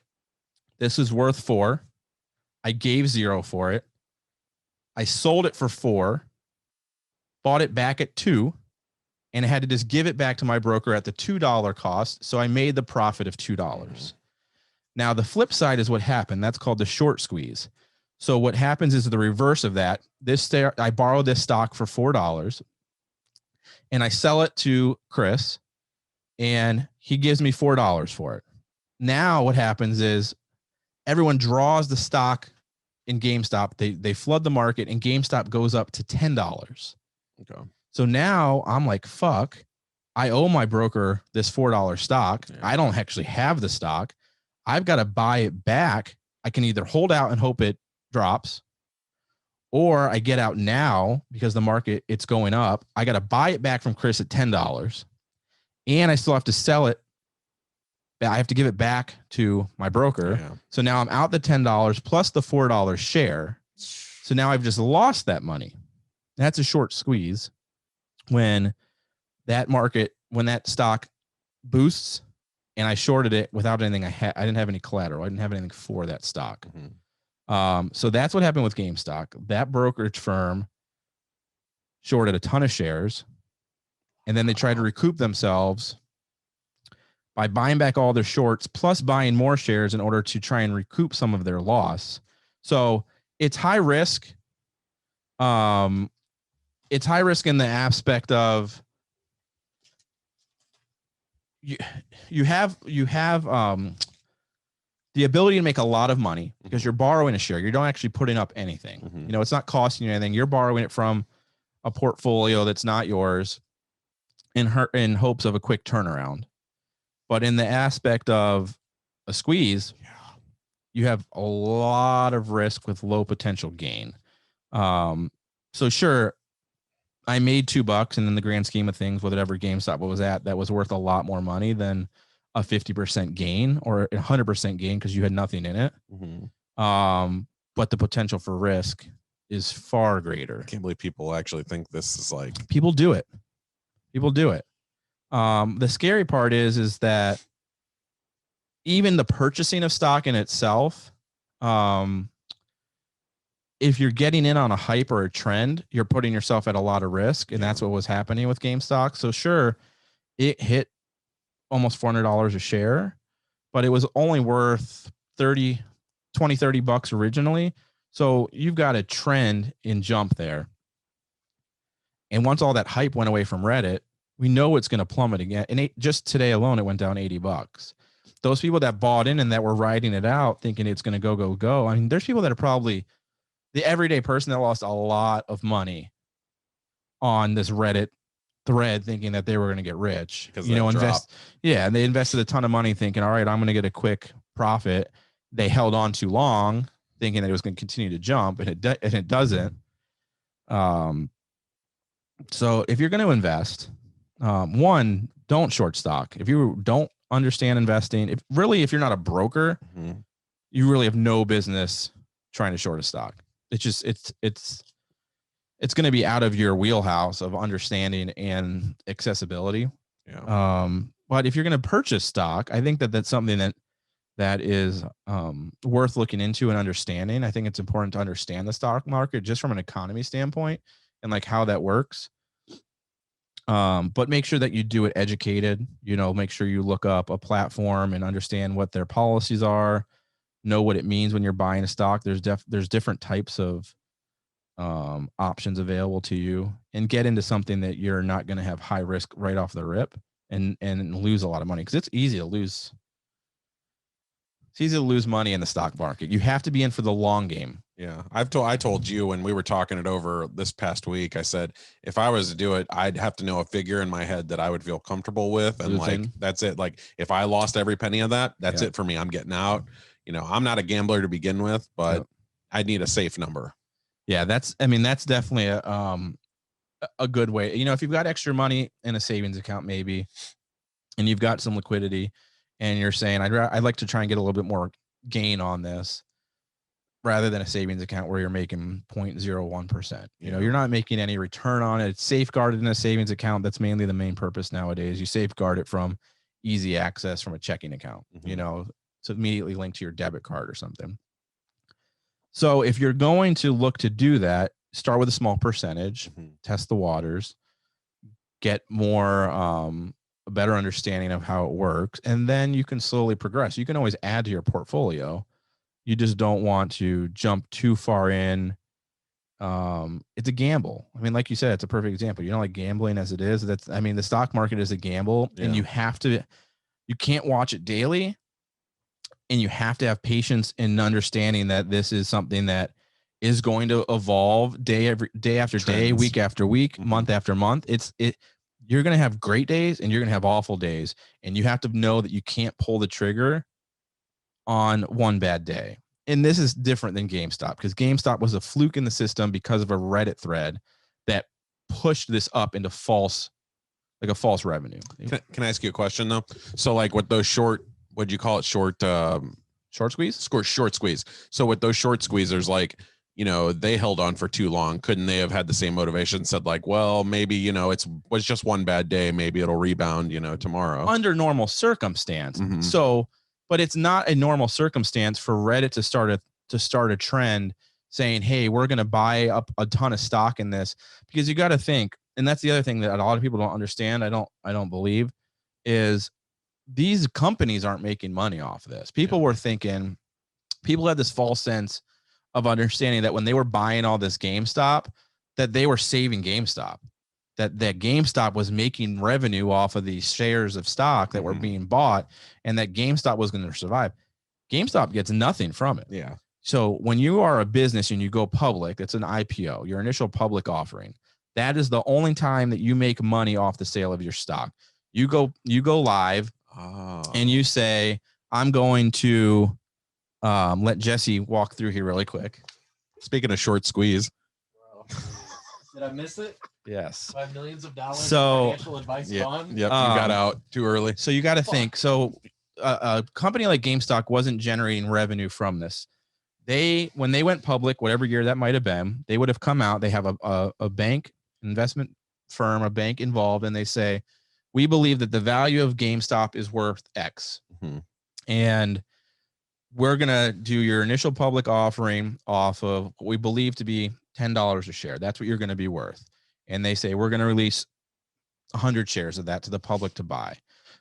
This is worth $4. I gave $0 for it. I sold it for $4, bought it back at $2, and I had to just give it back to my broker at the $2 cost. So I made the profit of $2. Now the flip side is what happened. That's called the short squeeze. So what happens is the reverse of that. I borrowed this stock for $4 and I sell it to Chris and he gives me $4 for it. Now what happens is everyone draws the stock in GameStop. They flood the market and GameStop goes up to $10. Okay. So now I'm like, fuck, I owe my broker this $4 stock. Yeah. I don't actually have the stock. I've got to buy it back. I can either hold out and hope it drops, or I get out now because the market, it's going up. I got to buy it back from Chris at $10 and I still have to sell it. I have to give it back to my broker. Yeah. So now I'm out the $10 plus the $4 share. So now I've just lost that money. That's a short squeeze when that market, when that stock boosts and I shorted it without anything. I didn't have any collateral. I didn't have anything for that stock. Mm-hmm. So that's what happened with GameStop. That brokerage firm shorted a ton of shares, and then they tried to recoup themselves by buying back all their shorts plus buying more shares in order to try and recoup some of their loss. So it's high risk. It's high risk in the aspect of you have the ability to make a lot of money because you're borrowing a share. You don't actually putting up anything. Mm-hmm. You know, it's not costing you anything. You're borrowing it from a portfolio that's not yours in hopes of a quick turnaround. But in the aspect of a squeeze, you have a lot of risk with low potential gain. So sure, I made $2, and in the grand scheme of things, whatever GameStop was at, that was worth a lot more money than a 50% gain or 100% gain because you had nothing in it. Mm-hmm. But the potential for risk is far greater. I can't believe people actually think this is like. People do it. The scary part is that even the purchasing of stock in itself, if you're getting in on a hype or a trend, you're putting yourself at a lot of risk. And that's what was happening with GameStop. So sure, it hit almost $400 a share, but it was only worth $30 originally. So you've got a trend in jump there. And once all that hype went away from Reddit, we know it's going to plummet again. And just today alone, it went down $80. Those people that bought in and that were riding it out thinking it's going to go. I mean, there's people that are probably the everyday person that lost a lot of money on this Reddit thread thinking that they were going to get rich, and they invested a ton of money thinking, all right, I'm going to get a quick profit. They held on too long thinking that it was going to continue to jump, and it doesn't. So if you're going to invest, one, don't short stock. If you don't understand investing, if you're not a broker, you really have no business trying to short a stock. It's just, it's going to be out of your wheelhouse of understanding and accessibility. Yeah. But if you're going to purchase stock, I think that that's something that is worth looking into and understanding. I think it's important to understand the stock market just from an economy standpoint and like how that works. But make sure that you do it educated, make sure you look up a platform and understand what their policies are, know what it means when you're buying a stock. There's different types of options available to you, and get into something that you're not going to have high risk right off the rip and lose a lot of money, because it's easy to lose. It's easy to lose money in the stock market. You have to be in for the long game. Yeah. I told you when we were talking it over this past week, I said, if I was to do it, I'd have to know a figure in my head that I would feel comfortable with. And that's it. Like if I lost every penny of that, that's it for me. I'm getting out. I'm not a gambler to begin with, but I need a safe number. Yeah. That's definitely a good way. If you've got extra money in a savings account, maybe, and you've got some liquidity, and you're saying, I'd like to try and get a little bit more gain on this rather than a savings account where you're making 0.01%. You're not making any return on it. It's safeguarded in a savings account. That's mainly the main purpose nowadays. You safeguard it from easy access from a checking account, to immediately link to your debit card or something. So if you're going to look to do that, start with a small percentage, test the waters, get more, a better understanding of how it works, and then you can slowly progress. You can always add to your portfolio. You just don't want to jump too far in. It's a gamble. I mean, like you said, it's a perfect example. You don't like gambling as it is. The stock market is a gamble, and you can't watch it daily, and you have to have patience in understanding that this is something that is going to evolve day after day, week after week, month after month. You're going to have great days and you're going to have awful days. And you have to know that you can't pull the trigger on one bad day. And this is different than GameStop, because GameStop was a fluke in the system because of a Reddit thread that pushed this up into a false revenue. Can I ask you a question though? So like with those what'd you call it? Short squeeze? Short squeeze. So with those short squeezers, like, they held on for too long. Couldn't they have had the same motivation? Said like, well, maybe, was just one bad day. Maybe it'll rebound, tomorrow. Under normal circumstance. So, but it's not a normal circumstance for Reddit to start a trend saying, hey, we're going to buy up a ton of stock in this, because you got to think, and that's the other thing that a lot of people don't understand. I don't believe is these companies aren't making money off of this. People had this false sense of understanding that when they were buying all this GameStop, that they were saving GameStop, that GameStop was making revenue off of these shares of stock that were being bought, and that GameStop was going to survive. GameStop gets nothing from it. Yeah. So when you are a business and you go public, it's an IPO, your initial public offering. That is the only time that you make money off the sale of your stock. You go live and you say, I'm going to let Jesse walk through here really quick. Speaking of short squeeze. Did I miss it? Yes. By millions of dollars financial advice gone? Yep, you got out too early. So you got to think. So a company like GameStop wasn't generating revenue from this. When they went public, whatever year that might have been, they would have come out. They have a bank investment firm, a bank involved, and they say, we believe that the value of GameStop is worth X. And we're going to do your initial public offering off of what we believe to be $10 a share. That's what you're going to be worth. And they say, we're going to release 100 shares of that to the public to buy.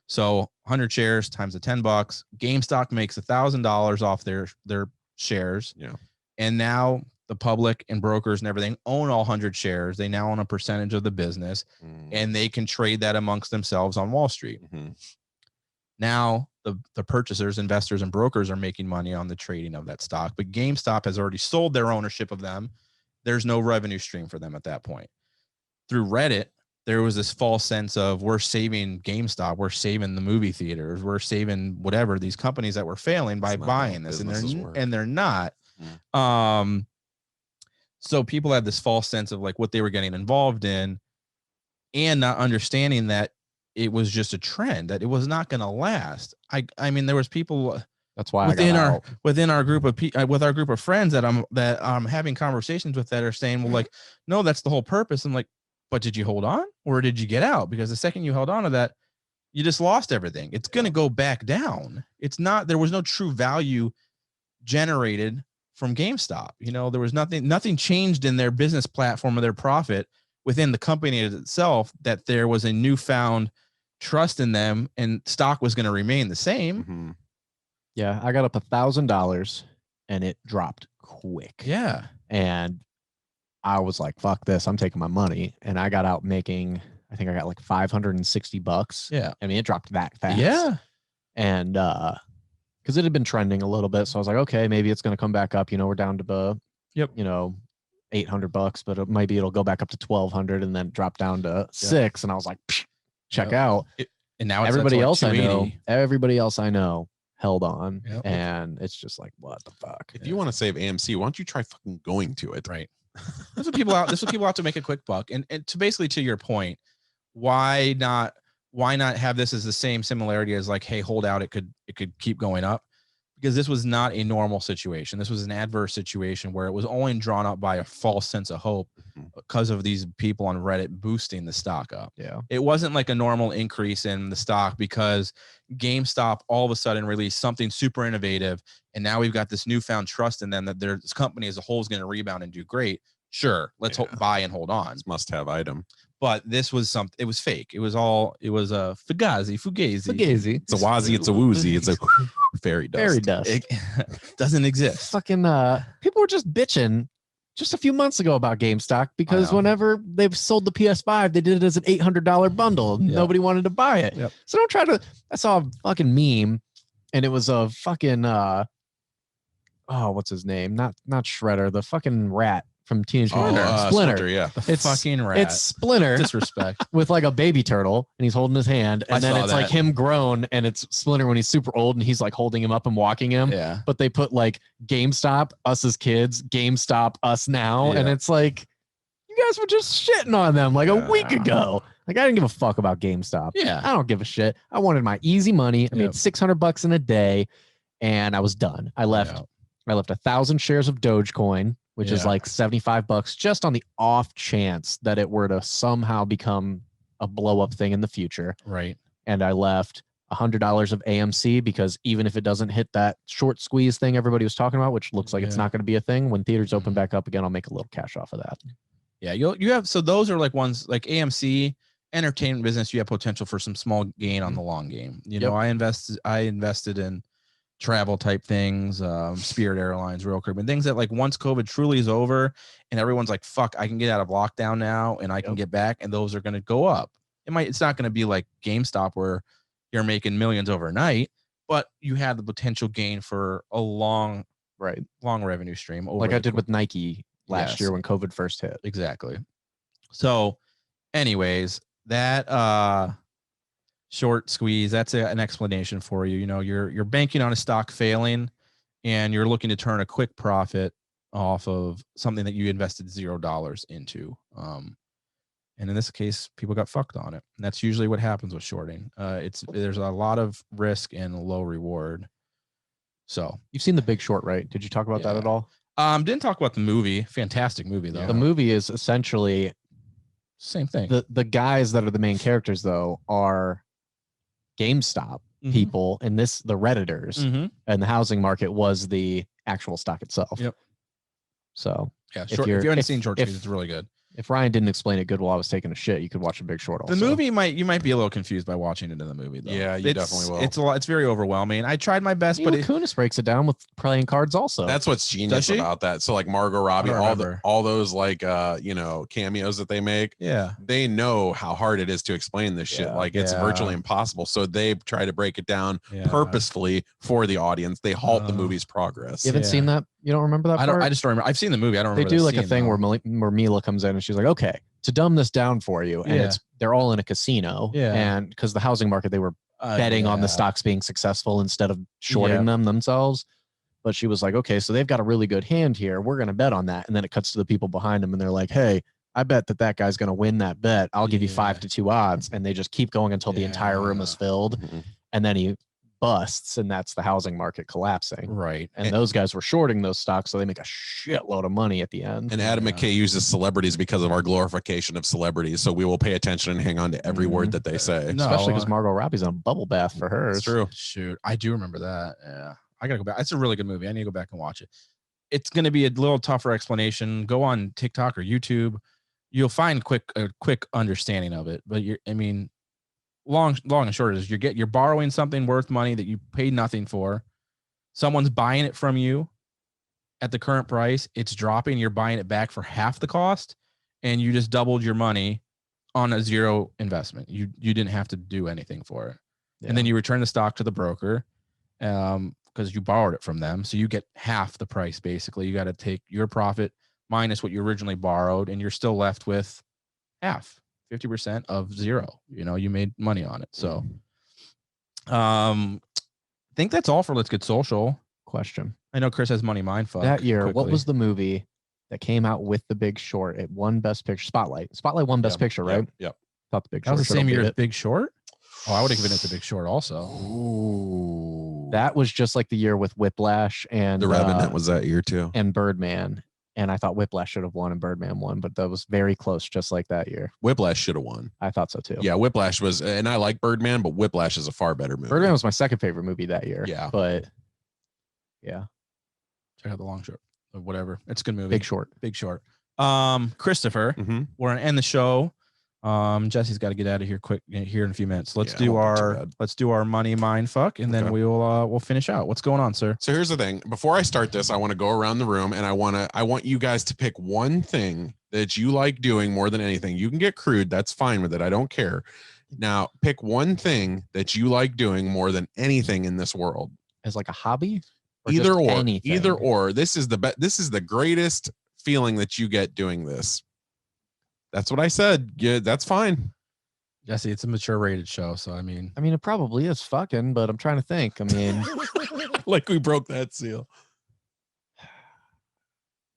So 100 shares times the $10. GameStop makes $1,000 off their shares. Yeah. And now the public and brokers and everything own all 100 shares. They now own a percentage of the business, and they can trade that amongst themselves on Wall Street. Now the purchasers, investors, and brokers are making money on the trading of that stock, but GameStop has already sold their ownership of them. There's no revenue stream for them at that point. Through Reddit, there was this false sense of we're saving GameStop, we're saving the movie theaters, we're saving whatever, these companies that were failing by buying this, and they're not. So people had this false sense of like what they were getting involved in, and not understanding that it was just a trend, that it was not going to last. I mean, there was people. That's why within our group of with our group of friends that I'm having conversations with that are saying, well, like, no, that's the whole purpose. I'm like, but did you hold on or did you get out? Because the second you held on to that, you just lost everything. It's going to go back down. It's not, there was no true value generated from GameStop. You know, there was nothing changed in their business platform or their profit within the company itself, that there was a newfound trust in them and stock was going to remain the same. Yeah. I got up $1,000 and it dropped quick. Yeah. And I was like, fuck this, I'm taking my money. And I got out making, I think I got like $560. Yeah. I mean, it dropped that fast. Yeah. And, cause it had been trending a little bit. So I was like, okay, maybe it's going to come back up. You know, we're down to the, you know, $800, but maybe it'll go back up to 1,200 and then drop down to $600. And I was like, check out. And now everybody else I know held on. And it's just like, what the fuck? If you want to save AMC, why don't you try fucking going to it? Right. That's what people out to make a quick buck. And to basically, to your point, why not have this as the same similarity as like, hey, hold out, it could keep going up? Because this was not a normal situation. This was an adverse situation where it was only drawn up by a false sense of hope because of these people on Reddit boosting the stock up. Yeah. It wasn't like a normal increase in the stock because GameStop all of a sudden released something super innovative. And now we've got this newfound trust in them that this company as a whole is going to rebound and do great. Sure. Let's buy and hold on. It's must-have item. But this was something, it was fake. It was a fugazi. Fugazi. It's a wazi, it's a woozy, it's a fairy dust. Fairy dust. It doesn't exist. Fucking people were just bitching just a few months ago about GameStop because whenever they've sold the PS5, they did it as an $800 bundle. Nobody wanted to buy it. So don't try to. I saw a fucking meme, and it was a fucking what's his name? Not Shredder, the fucking rat from Teenage Mutant Ninja Turtles. Splinter. Yeah. It's fucking rat. It's Splinter. Disrespect. With like a baby turtle, and he's holding his hand, and then it's like him grown, and it's Splinter when he's super old, and he's like holding him up and walking him. Yeah. But they put like GameStop, us as kids, GameStop, us now, and it's like, you guys were just shitting on them like a week ago. Like, I didn't give a fuck about GameStop. Yeah. I don't give a shit. I wanted my easy money. I made $600 in a day, and I was done. I left 1,000 shares of Dogecoin, which is like $75, just on the off chance that it were to somehow become a blow up thing in the future. Right. And I left $100 of AMC because even if it doesn't hit that short squeeze thing everybody was talking about, which looks like it's not going to be a thing, when theaters open back up again, I'll make a little cash off of that. Yeah. You have, so those are like ones like AMC entertainment business. You have potential for some small gain on the long game. You know, I invested in travel type things, Spirit Airlines, Royal Caribbean, things that like once COVID truly is over and everyone's like, fuck, I can get out of lockdown now and I can get back, and those are going to go up. It's not going to be like GameStop where you're making millions overnight, but you have the potential gain for a long revenue stream. Like I did with Nike last year when COVID first hit. Exactly. So anyways, that, short squeeze, that's an explanation for you. You know, you're banking on a stock failing and you're looking to turn a quick profit off of something that you invested $0 into. And in this case, people got fucked on it. And that's usually what happens with shorting. There's a lot of risk and low reward. So you've seen The Big Short, right? Did you talk about that at all? Didn't talk about the movie. Fantastic movie though. The movie is essentially Same thing. The guys that are the main characters though are GameStop people, and the Redditors, and the housing market was the actual stock itself. Yep. So yeah, if you haven't seen Short Squeeze, it's really good. If Ryan didn't explain it good while I was taking a shit, you could watch The Big Short also. The movie you might be a little confused by watching it in the movie, though. Yeah, you definitely will. It's very overwhelming. I tried my best, but Kunis breaks it down with playing cards also. That's what's genius about that. So like Margot Robbie, all those like cameos that they make. Yeah, they know how hard it is to explain this shit. Like it's virtually impossible. So they try to break it down purposefully for the audience. They halt the movie's progress. You haven't seen that? You don't remember that? I just don't remember. I've seen the movie. I don't remember. They do like a thing where Mila comes in and she's like, okay, to dumb this down for you, and they're all in a casino, and because the housing market, they were betting on the stocks being successful instead of shorting them themselves. But she was like, okay, so they've got a really good hand here. We're going to bet on that. And then it cuts to the people behind them and they're like, hey, I bet that guy's going to win that bet. I'll give you 5-2 odds. And they just keep going until the entire room is filled. And then he busts, and that's the housing market collapsing. Right. And those guys were shorting those stocks, so they make a shitload of money at the end. And Adam McKay uses celebrities because of our glorification of celebrities. So we will pay attention and hang on to every word that they say. Especially because Margot Robbie's on a bubble bath for hers. It's true. Shoot, I do remember that. Yeah. I gotta go back. It's a really good movie. I need to go back and watch it. It's gonna be a little tougher explanation. Go on TikTok or YouTube. You'll find a quick understanding of it. But long and short is you're borrowing something worth money that you paid nothing for. Someone's buying it from you at the current price. It's dropping. You're buying it back for half the cost, and you just doubled your money on a zero investment. You didn't have to do anything for it. And then you return the stock to the broker because you borrowed it from them. So you get half the price. Basically, you got to take your profit minus what you originally borrowed, and you're still left with half. 50% of zero. You made money on it. So I think that's all for Let's Get Social. Question. I know Chris has money mindfuck. That year, what was the movie that came out with The Big Short? It won Best Picture. Spotlight won Best Picture, right? Yep. Thought The Big Short. That was the same year as it. Big Short? Oh, I would have given it The Big Short also. Ooh. That was just like the year with Whiplash and The Revenant was that year too. And Birdman. And I thought Whiplash should have won and Birdman won, but that was very close, just like that year. Whiplash should have won. I thought so too. Yeah, Whiplash was, and I like Birdman, but Whiplash is a far better movie. Birdman was my second favorite movie that year. Yeah. But yeah. Check out The Long Short or whatever. It's a good movie. Big Short. Christopher, we're going to end the show. Jesse's got to get out of here quick here in a few minutes. Let's do our money mind fuck, and then we'll finish out. What's going on, sir? So here's the thing. Before I start this, I want to go around the room, and I want you guys to pick one thing that you like doing more than anything. You can get crude. That's fine with it. I don't care. Now pick one thing that you like doing more than anything in this world. As like a hobby? Either or. This is the greatest feeling that you get doing this. That's what I said. Yeah, that's fine. Jesse, it's a mature rated show. So, I mean, it probably is fucking, but I'm trying to think. Like we broke that seal.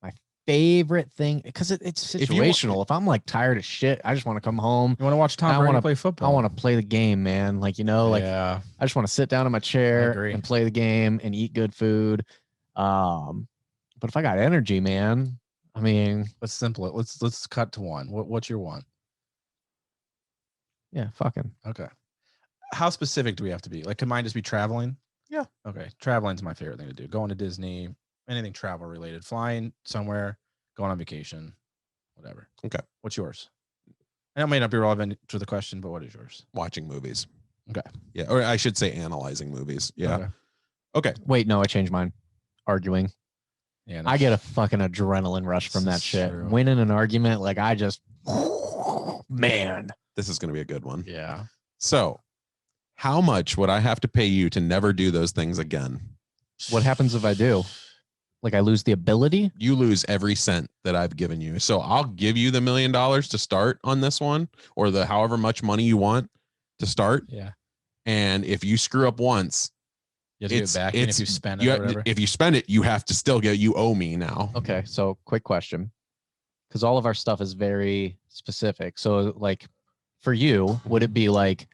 My favorite thing, because it's situational. If I'm like tired of shit, I just want to come home. You want to watch Tom Brady play football? I want to play the game, man. I just want to sit down in my chair and play the game and eat good food. But if I got energy, man, let's simple it. Let's cut to one. What's your one? Yeah, fucking. Okay. How specific do we have to be? Like, can mine just be traveling? Yeah. Okay. Traveling's my favorite thing to do. Going to Disney, anything travel related, flying somewhere, going on vacation, whatever. Okay. What's yours? And it may not be relevant to the question, but what is yours? Watching movies. Okay. Yeah. Or I should say analyzing movies. Yeah. Okay. Wait, no, I changed mine. Arguing. Yeah, I get a fucking adrenaline rush from that shit. True. Winning an argument, man. This is going to be a good one. Yeah. So, how much would I have to pay you to never do those things again? What happens if I do? Like I lose the ability? You lose every cent that I've given you. So I'll give you the $1 million to start on this one, or the however much money you want to start. Yeah. And if you screw up once, you have to give it back. If you spend it or whatever. If you spend it, you have to still you owe me now. Okay. So quick question. Because all of our stuff is very specific. So like for you, would it be like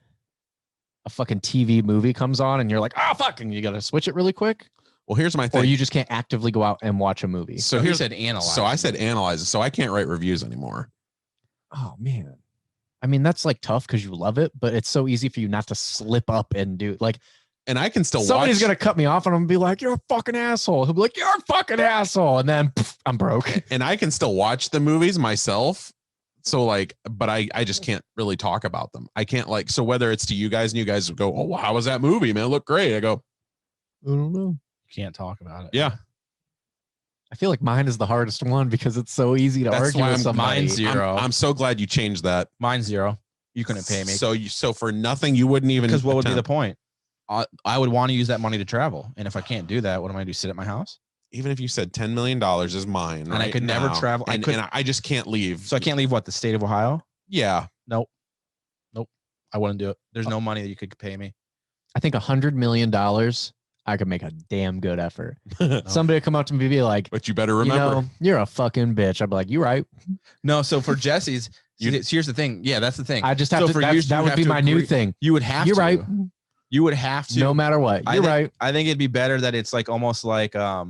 a fucking TV movie comes on and you're like, oh, fuck, and you got to switch it really quick? Well, here's my thing. Or you just can't actively go out and watch a movie. So he said analyze. So I said analyze it. So I can't write reviews anymore. Oh, man. I mean, that's like tough because you love it, but it's so easy for you not to slip up and do like. And I can still somebody's gonna cut me off and I'm gonna be like, you're a fucking asshole. He'll be like, you're a fucking asshole. And then I'm broke. And I can still watch the movies myself. So like, but I just can't really talk about them. I can't like, so whether it's to you guys and you guys go, oh, how was that movie, man? It looked great. I go, I don't know. Can't talk about it. Yeah. I feel like mine is the hardest one because it's so easy to argue with somebody. Mine's 0. I'm so glad you changed that. Mine's 0. You couldn't pay me. So for nothing, you wouldn't even. Because what would be the point? I would want to use that money to travel. And if I can't do that, what am I going to do? Sit at my house? Even if you said $10 million is mine. And I could never travel. And I just can't leave. So I can't leave what? The state of Ohio? Yeah. Nope. I wouldn't do it. There's no money that you could pay me. I think $100 million, I could make a damn good effort. Somebody would come up to me and be like, but you better remember, you're a fucking bitch. I'd be like, you're right. No. So for Jesse's, here's the thing. Yeah, that's the thing. I just have to, that would be my new thing. You would have to. You're right. You would have to. No matter what. You're right. I think it'd be better that it's like almost like a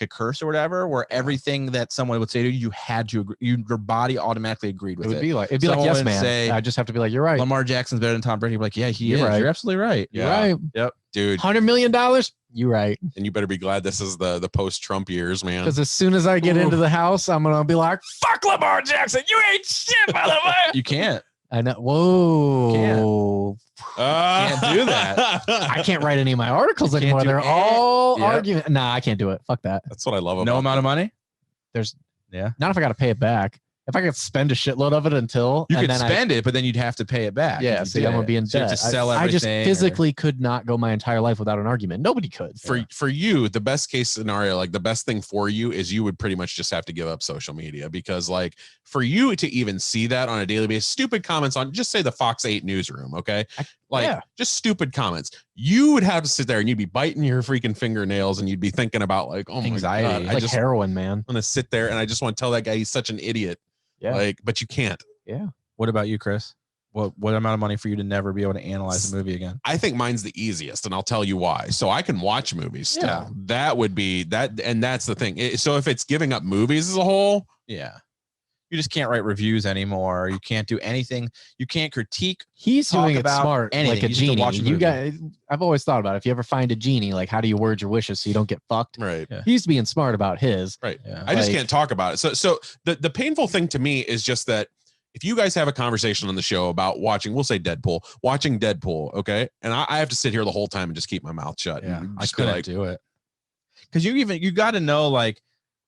curse or whatever, where everything that someone would say to you, you had to agree. Your body automatically agreed with it. It'd be like yes, man. Say, I just have to be like, you're right. Lamar Jackson's better than Tom Brady. You're like, yeah, he is. Right. You're absolutely right. You're right. Yep. Dude. $100 million. You're right. And you better be glad this is the post-Trump years, man. Because as soon as I get into the house, I'm gonna be like, fuck Lamar Jackson. You ain't shit, by the way. You can't. I know. Whoa. Can't do that. I can't write any of my articles anymore. They're all argument. Nah, I can't do it. Fuck that. That's what I love about no amount of money. Not if I got to pay it back. If I could spend a shitload of it until you could spend it, but then you'd have to pay it back. Yeah, see, I'm gonna be in debt. You have to sell everything. I just physically could not go my entire life without an argument. Nobody could. For you, the best case scenario, like the best thing for you is you would pretty much just have to give up social media, because like for you to even see that on a daily basis, stupid comments on just say the Fox 8 newsroom, okay? Just stupid comments. You would have to sit there and you'd be biting your freaking fingernails and you'd be thinking about like, oh my anxiety. God, It's like heroin, man. I'm gonna sit there and I just want to tell that guy he's such an idiot. Yeah. Like, but you can't. Yeah. What about you, Chris? What amount of money for you to never be able to analyze a movie again? I think mine's the easiest, and I'll tell you why. So I can watch movies still. Yeah. That would be that, and that's the thing. So if it's giving up movies as a whole, yeah. You just can't write reviews anymore. You can't do anything. You can't critique. He's doing it smart, anything. like a genie. I've always thought about it. If you ever find a genie, like how do you word your wishes so you don't get fucked? Right. Yeah. He's being smart about his. Right. Yeah. I just can't talk about it. So the painful thing to me is just that if you guys have a conversation on the show about watching, we'll say watching Deadpool, okay, and I have to sit here the whole time and just keep my mouth shut. Yeah, and I couldn't do it because you got to know, like,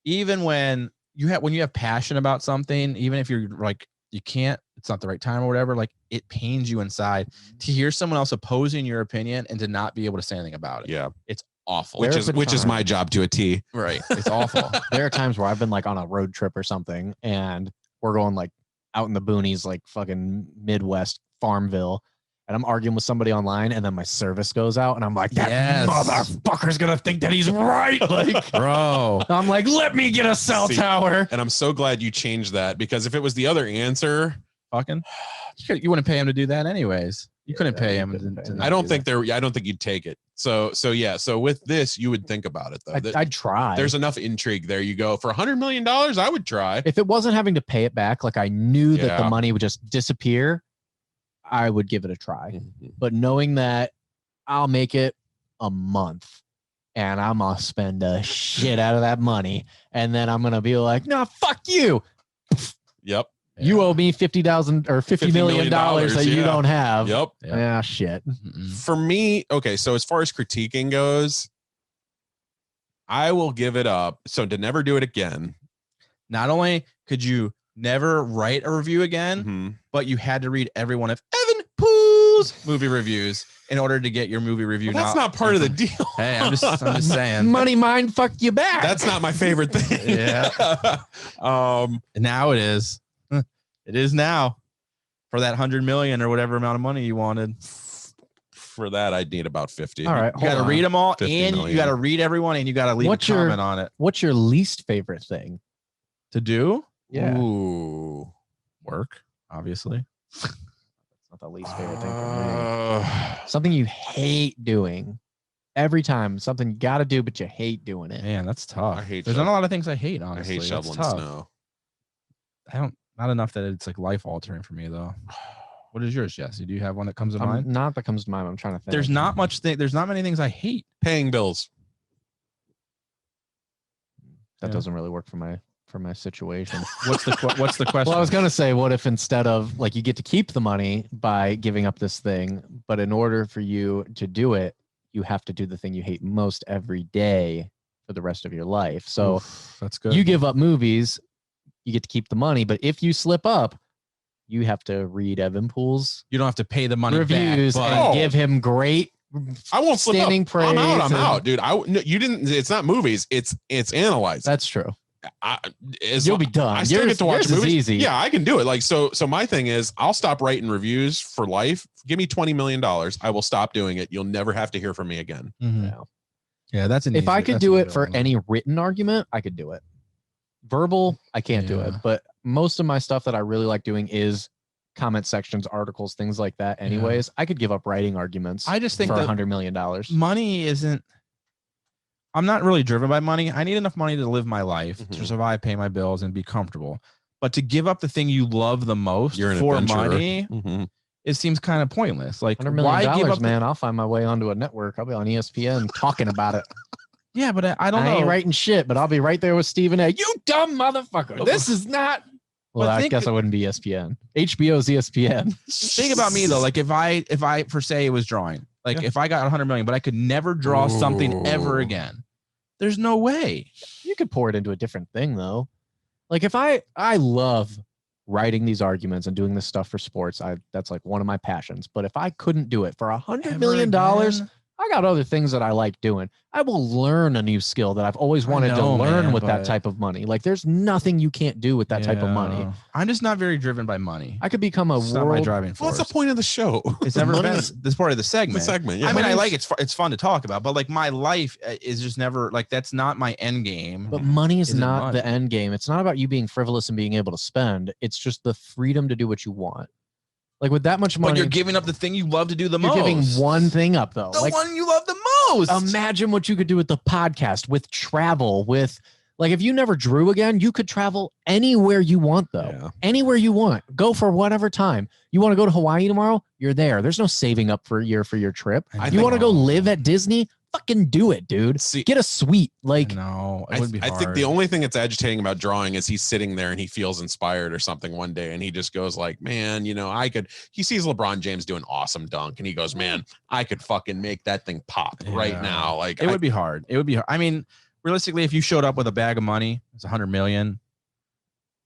even when you have passion about something, even if you're like you can't, it's not the right time or whatever, like it pains you inside to hear someone else opposing your opinion and to not be able to say anything about it. Yeah, it's awful. Which is my job to a T. Right. It's awful. There are times where I've been like on a road trip or something and we're going like out in the boonies, like fucking Midwest Farmville, and I'm arguing with somebody online, and then my service goes out, and I'm like, that motherfucker's gonna think that he's right, like, bro. I'm like, let me get a cell tower. And I'm so glad you changed that, because if it was the other answer, fucking, you wouldn't pay him to do that anyways. You couldn't pay him. I don't think you'd take it. So yeah. So with this, you would think about it though. I'd try. There's enough intrigue there. You go for $100 million. I would try. If it wasn't having to pay it back, like I knew that the money would just disappear, I would give it a try. Mm-hmm. But knowing that I'll make it a month and I'm gonna spend the shit out of that money, and then I'm gonna be like, no, fuck you. Yep. You owe me $50,000 or $50 million that you don't have. Yep. Yeah, shit. For me, okay, so as far as critiquing goes, I will give it up. So to never do it again. Not only could you never write a review again, but you had to read every one of Evan Poole's movie reviews in order to get your movie review. Well, that's not part of the deal. Hey, I'm just saying. Money mind fuck you back. That's not my favorite thing. Yeah. Now it is. It is now for that 100 million or whatever amount of money you wanted. For that, I'd need about 50. All right. You got to read them all, and you got to read everyone, and you got to leave a comment on it. What's your least favorite thing to do? Yeah. Ooh, work, obviously. That's not the least favorite thing for me. Something you hate doing. Every time, something you got to do, but you hate doing it. Man, that's tough. I hate There's not a lot of things I hate, honestly. I hate shoveling snow. Not enough that it's like life altering for me though. What is yours, Jesse? Do you have one that comes to mind? Not that comes to mind. I'm trying to think. There's not much there's not many things I hate. Paying bills. That doesn't really work for my situation. What's the question? Well, I was gonna say, what if instead of like you get to keep the money by giving up this thing, but in order for you to do it, you have to do the thing you hate most every day for the rest of your life. So that's good. You give up movies, you get to keep the money, but if you slip up, you have to read Evan Poole's. You don't have to pay the money reviews back, and give him great. I won't slip up. Praise I'm out, dude. You didn't. It's not movies. It's analyzed. That's true. You'll be done. I still get to watch movies. Easy. Yeah, I can do it. Like so my thing is, I'll stop writing reviews for life. Give me $20 million. I will stop doing it. You'll never have to hear from me again. Mm-hmm. Yeah, that's an. If I could do it for any written argument, I could do it. Verbal, I can't do it. But most of my stuff that I really like doing is comment sections, articles, things like that. Anyways, I could give up writing arguments. I just think for that $100 million. Money isn't. I'm not really driven by money. I need enough money to live my life, to survive, pay my bills, and be comfortable. But to give up the thing you love the most for money, it seems kind of pointless. Like, $100 million, give up man? I'll find my way onto a network. I'll be on ESPN talking about it. Yeah, but I don't know. I ain't writing shit, but I'll be right there with Stephen A. You dumb motherfucker. This is not. Well, I guess I wouldn't be ESPN. HBO's ESPN. Think about me though. Like if I for say it was drawing, like if I got 100 million, but I could never draw something ever again. There's no way. You could pour it into a different thing though. Like if I love writing these arguments and doing this stuff for sports. That's like one of my passions. But if I couldn't do it for $100 million, I got other things that I like doing. I will learn a new skill that I've always wanted to learn with that type of money. Like there's nothing you can't do with that type of money. I'm just not very driven by money. I could become a not my driving force. What's the point of the show? It's never been this part of the segment. The segment. Yeah. I mean, I like it's fun to talk about, but like my life is just never like that's not my end game. But money is not the end game. It's not about you being frivolous and being able to spend. It's just the freedom to do what you want. Like with that much money, but you're giving up the thing you love to do the most. You're giving one thing up though. The one you love the most. Imagine what you could do with the podcast, with travel, with like if you never drew again, you could travel anywhere you want though. Yeah. Anywhere you want. Go for whatever time. You want to go to Hawaii tomorrow? You're there. There's no saving up for a year for your trip. You want to go live at Disney? Fucking do it, dude. Get a suite. Like no, it would be hard. I think the only thing that's agitating about drawing is he's sitting there and he feels inspired or something one day and he just goes like, man, you know, he sees LeBron James do an awesome dunk and he goes, man, I could fucking make that thing pop right now. Like it would be hard. It would be hard. I mean, realistically, if you showed up with a bag of money, it's $100 million.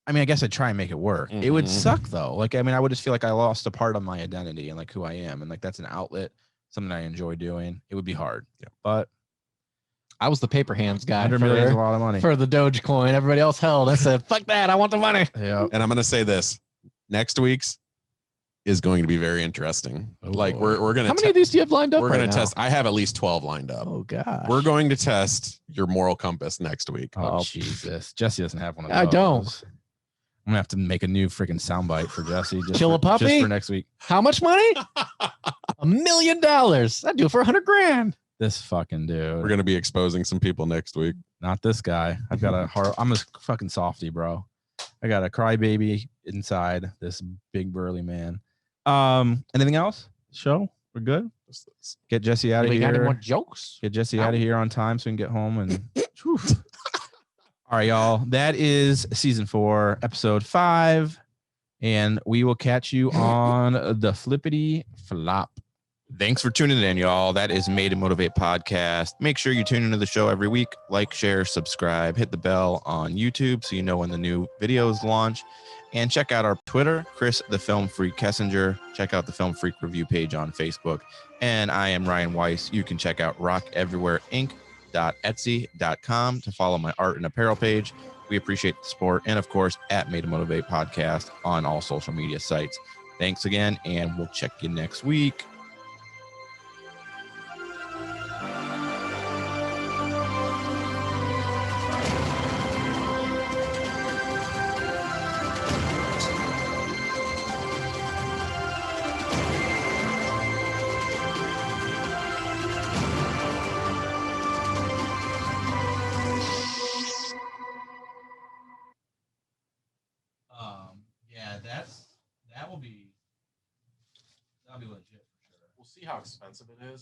I mean, I guess I'd try and make it work. It would suck though. Like, I mean, I would just feel like I lost a part of my identity and like who I am. And like, that's an outlet. Something I enjoy doing. It would be hard, but I was the paper hands guy. $100 million is a lot of money for the Dogecoin. Everybody else held. I said, "Fuck that! I want the money." Yeah. And I'm gonna say this: next week's is going to be very interesting. Oh. Like we're gonna. How many of these do you have lined up? We're gonna test. I have at least 12 lined up. Oh god. We're going to test your moral compass next week. Oh Jesus! Jesse doesn't have one of those. I don't. I'm gonna have to make a new freaking soundbite for Jesse. Kill a puppy just for next week. How much money? $1 million. I'd do it for $100,000. This fucking dude. We're gonna be exposing some people next week. Not this guy. I've got a heart. I'm a fucking softie, bro. I got a crybaby inside this big burly man. Anything else? Show? We're good. Get Jesse out of here. Got any more jokes? Get Jesse out of here on time so we can get home and. All right, y'all. That is season 4, episode 5, and we will catch you on the flippity flop. Thanks for tuning in, y'all. That is Made to Motivate podcast. Make sure you tune into the show every week. Like, share, subscribe, hit the bell on YouTube so you know when the new videos launch, and check out our Twitter, Chris the Film Freak Kessinger. Check out the Film Freak review page on Facebook, and I am Ryan Weiss. You can check out Rock Everywhere Inc. .etsy.com to follow my art and apparel page. We appreciate the support, and of course at Made to Motivate podcast on all social media sites. Thanks again, and we'll check you next week. See how expensive it is?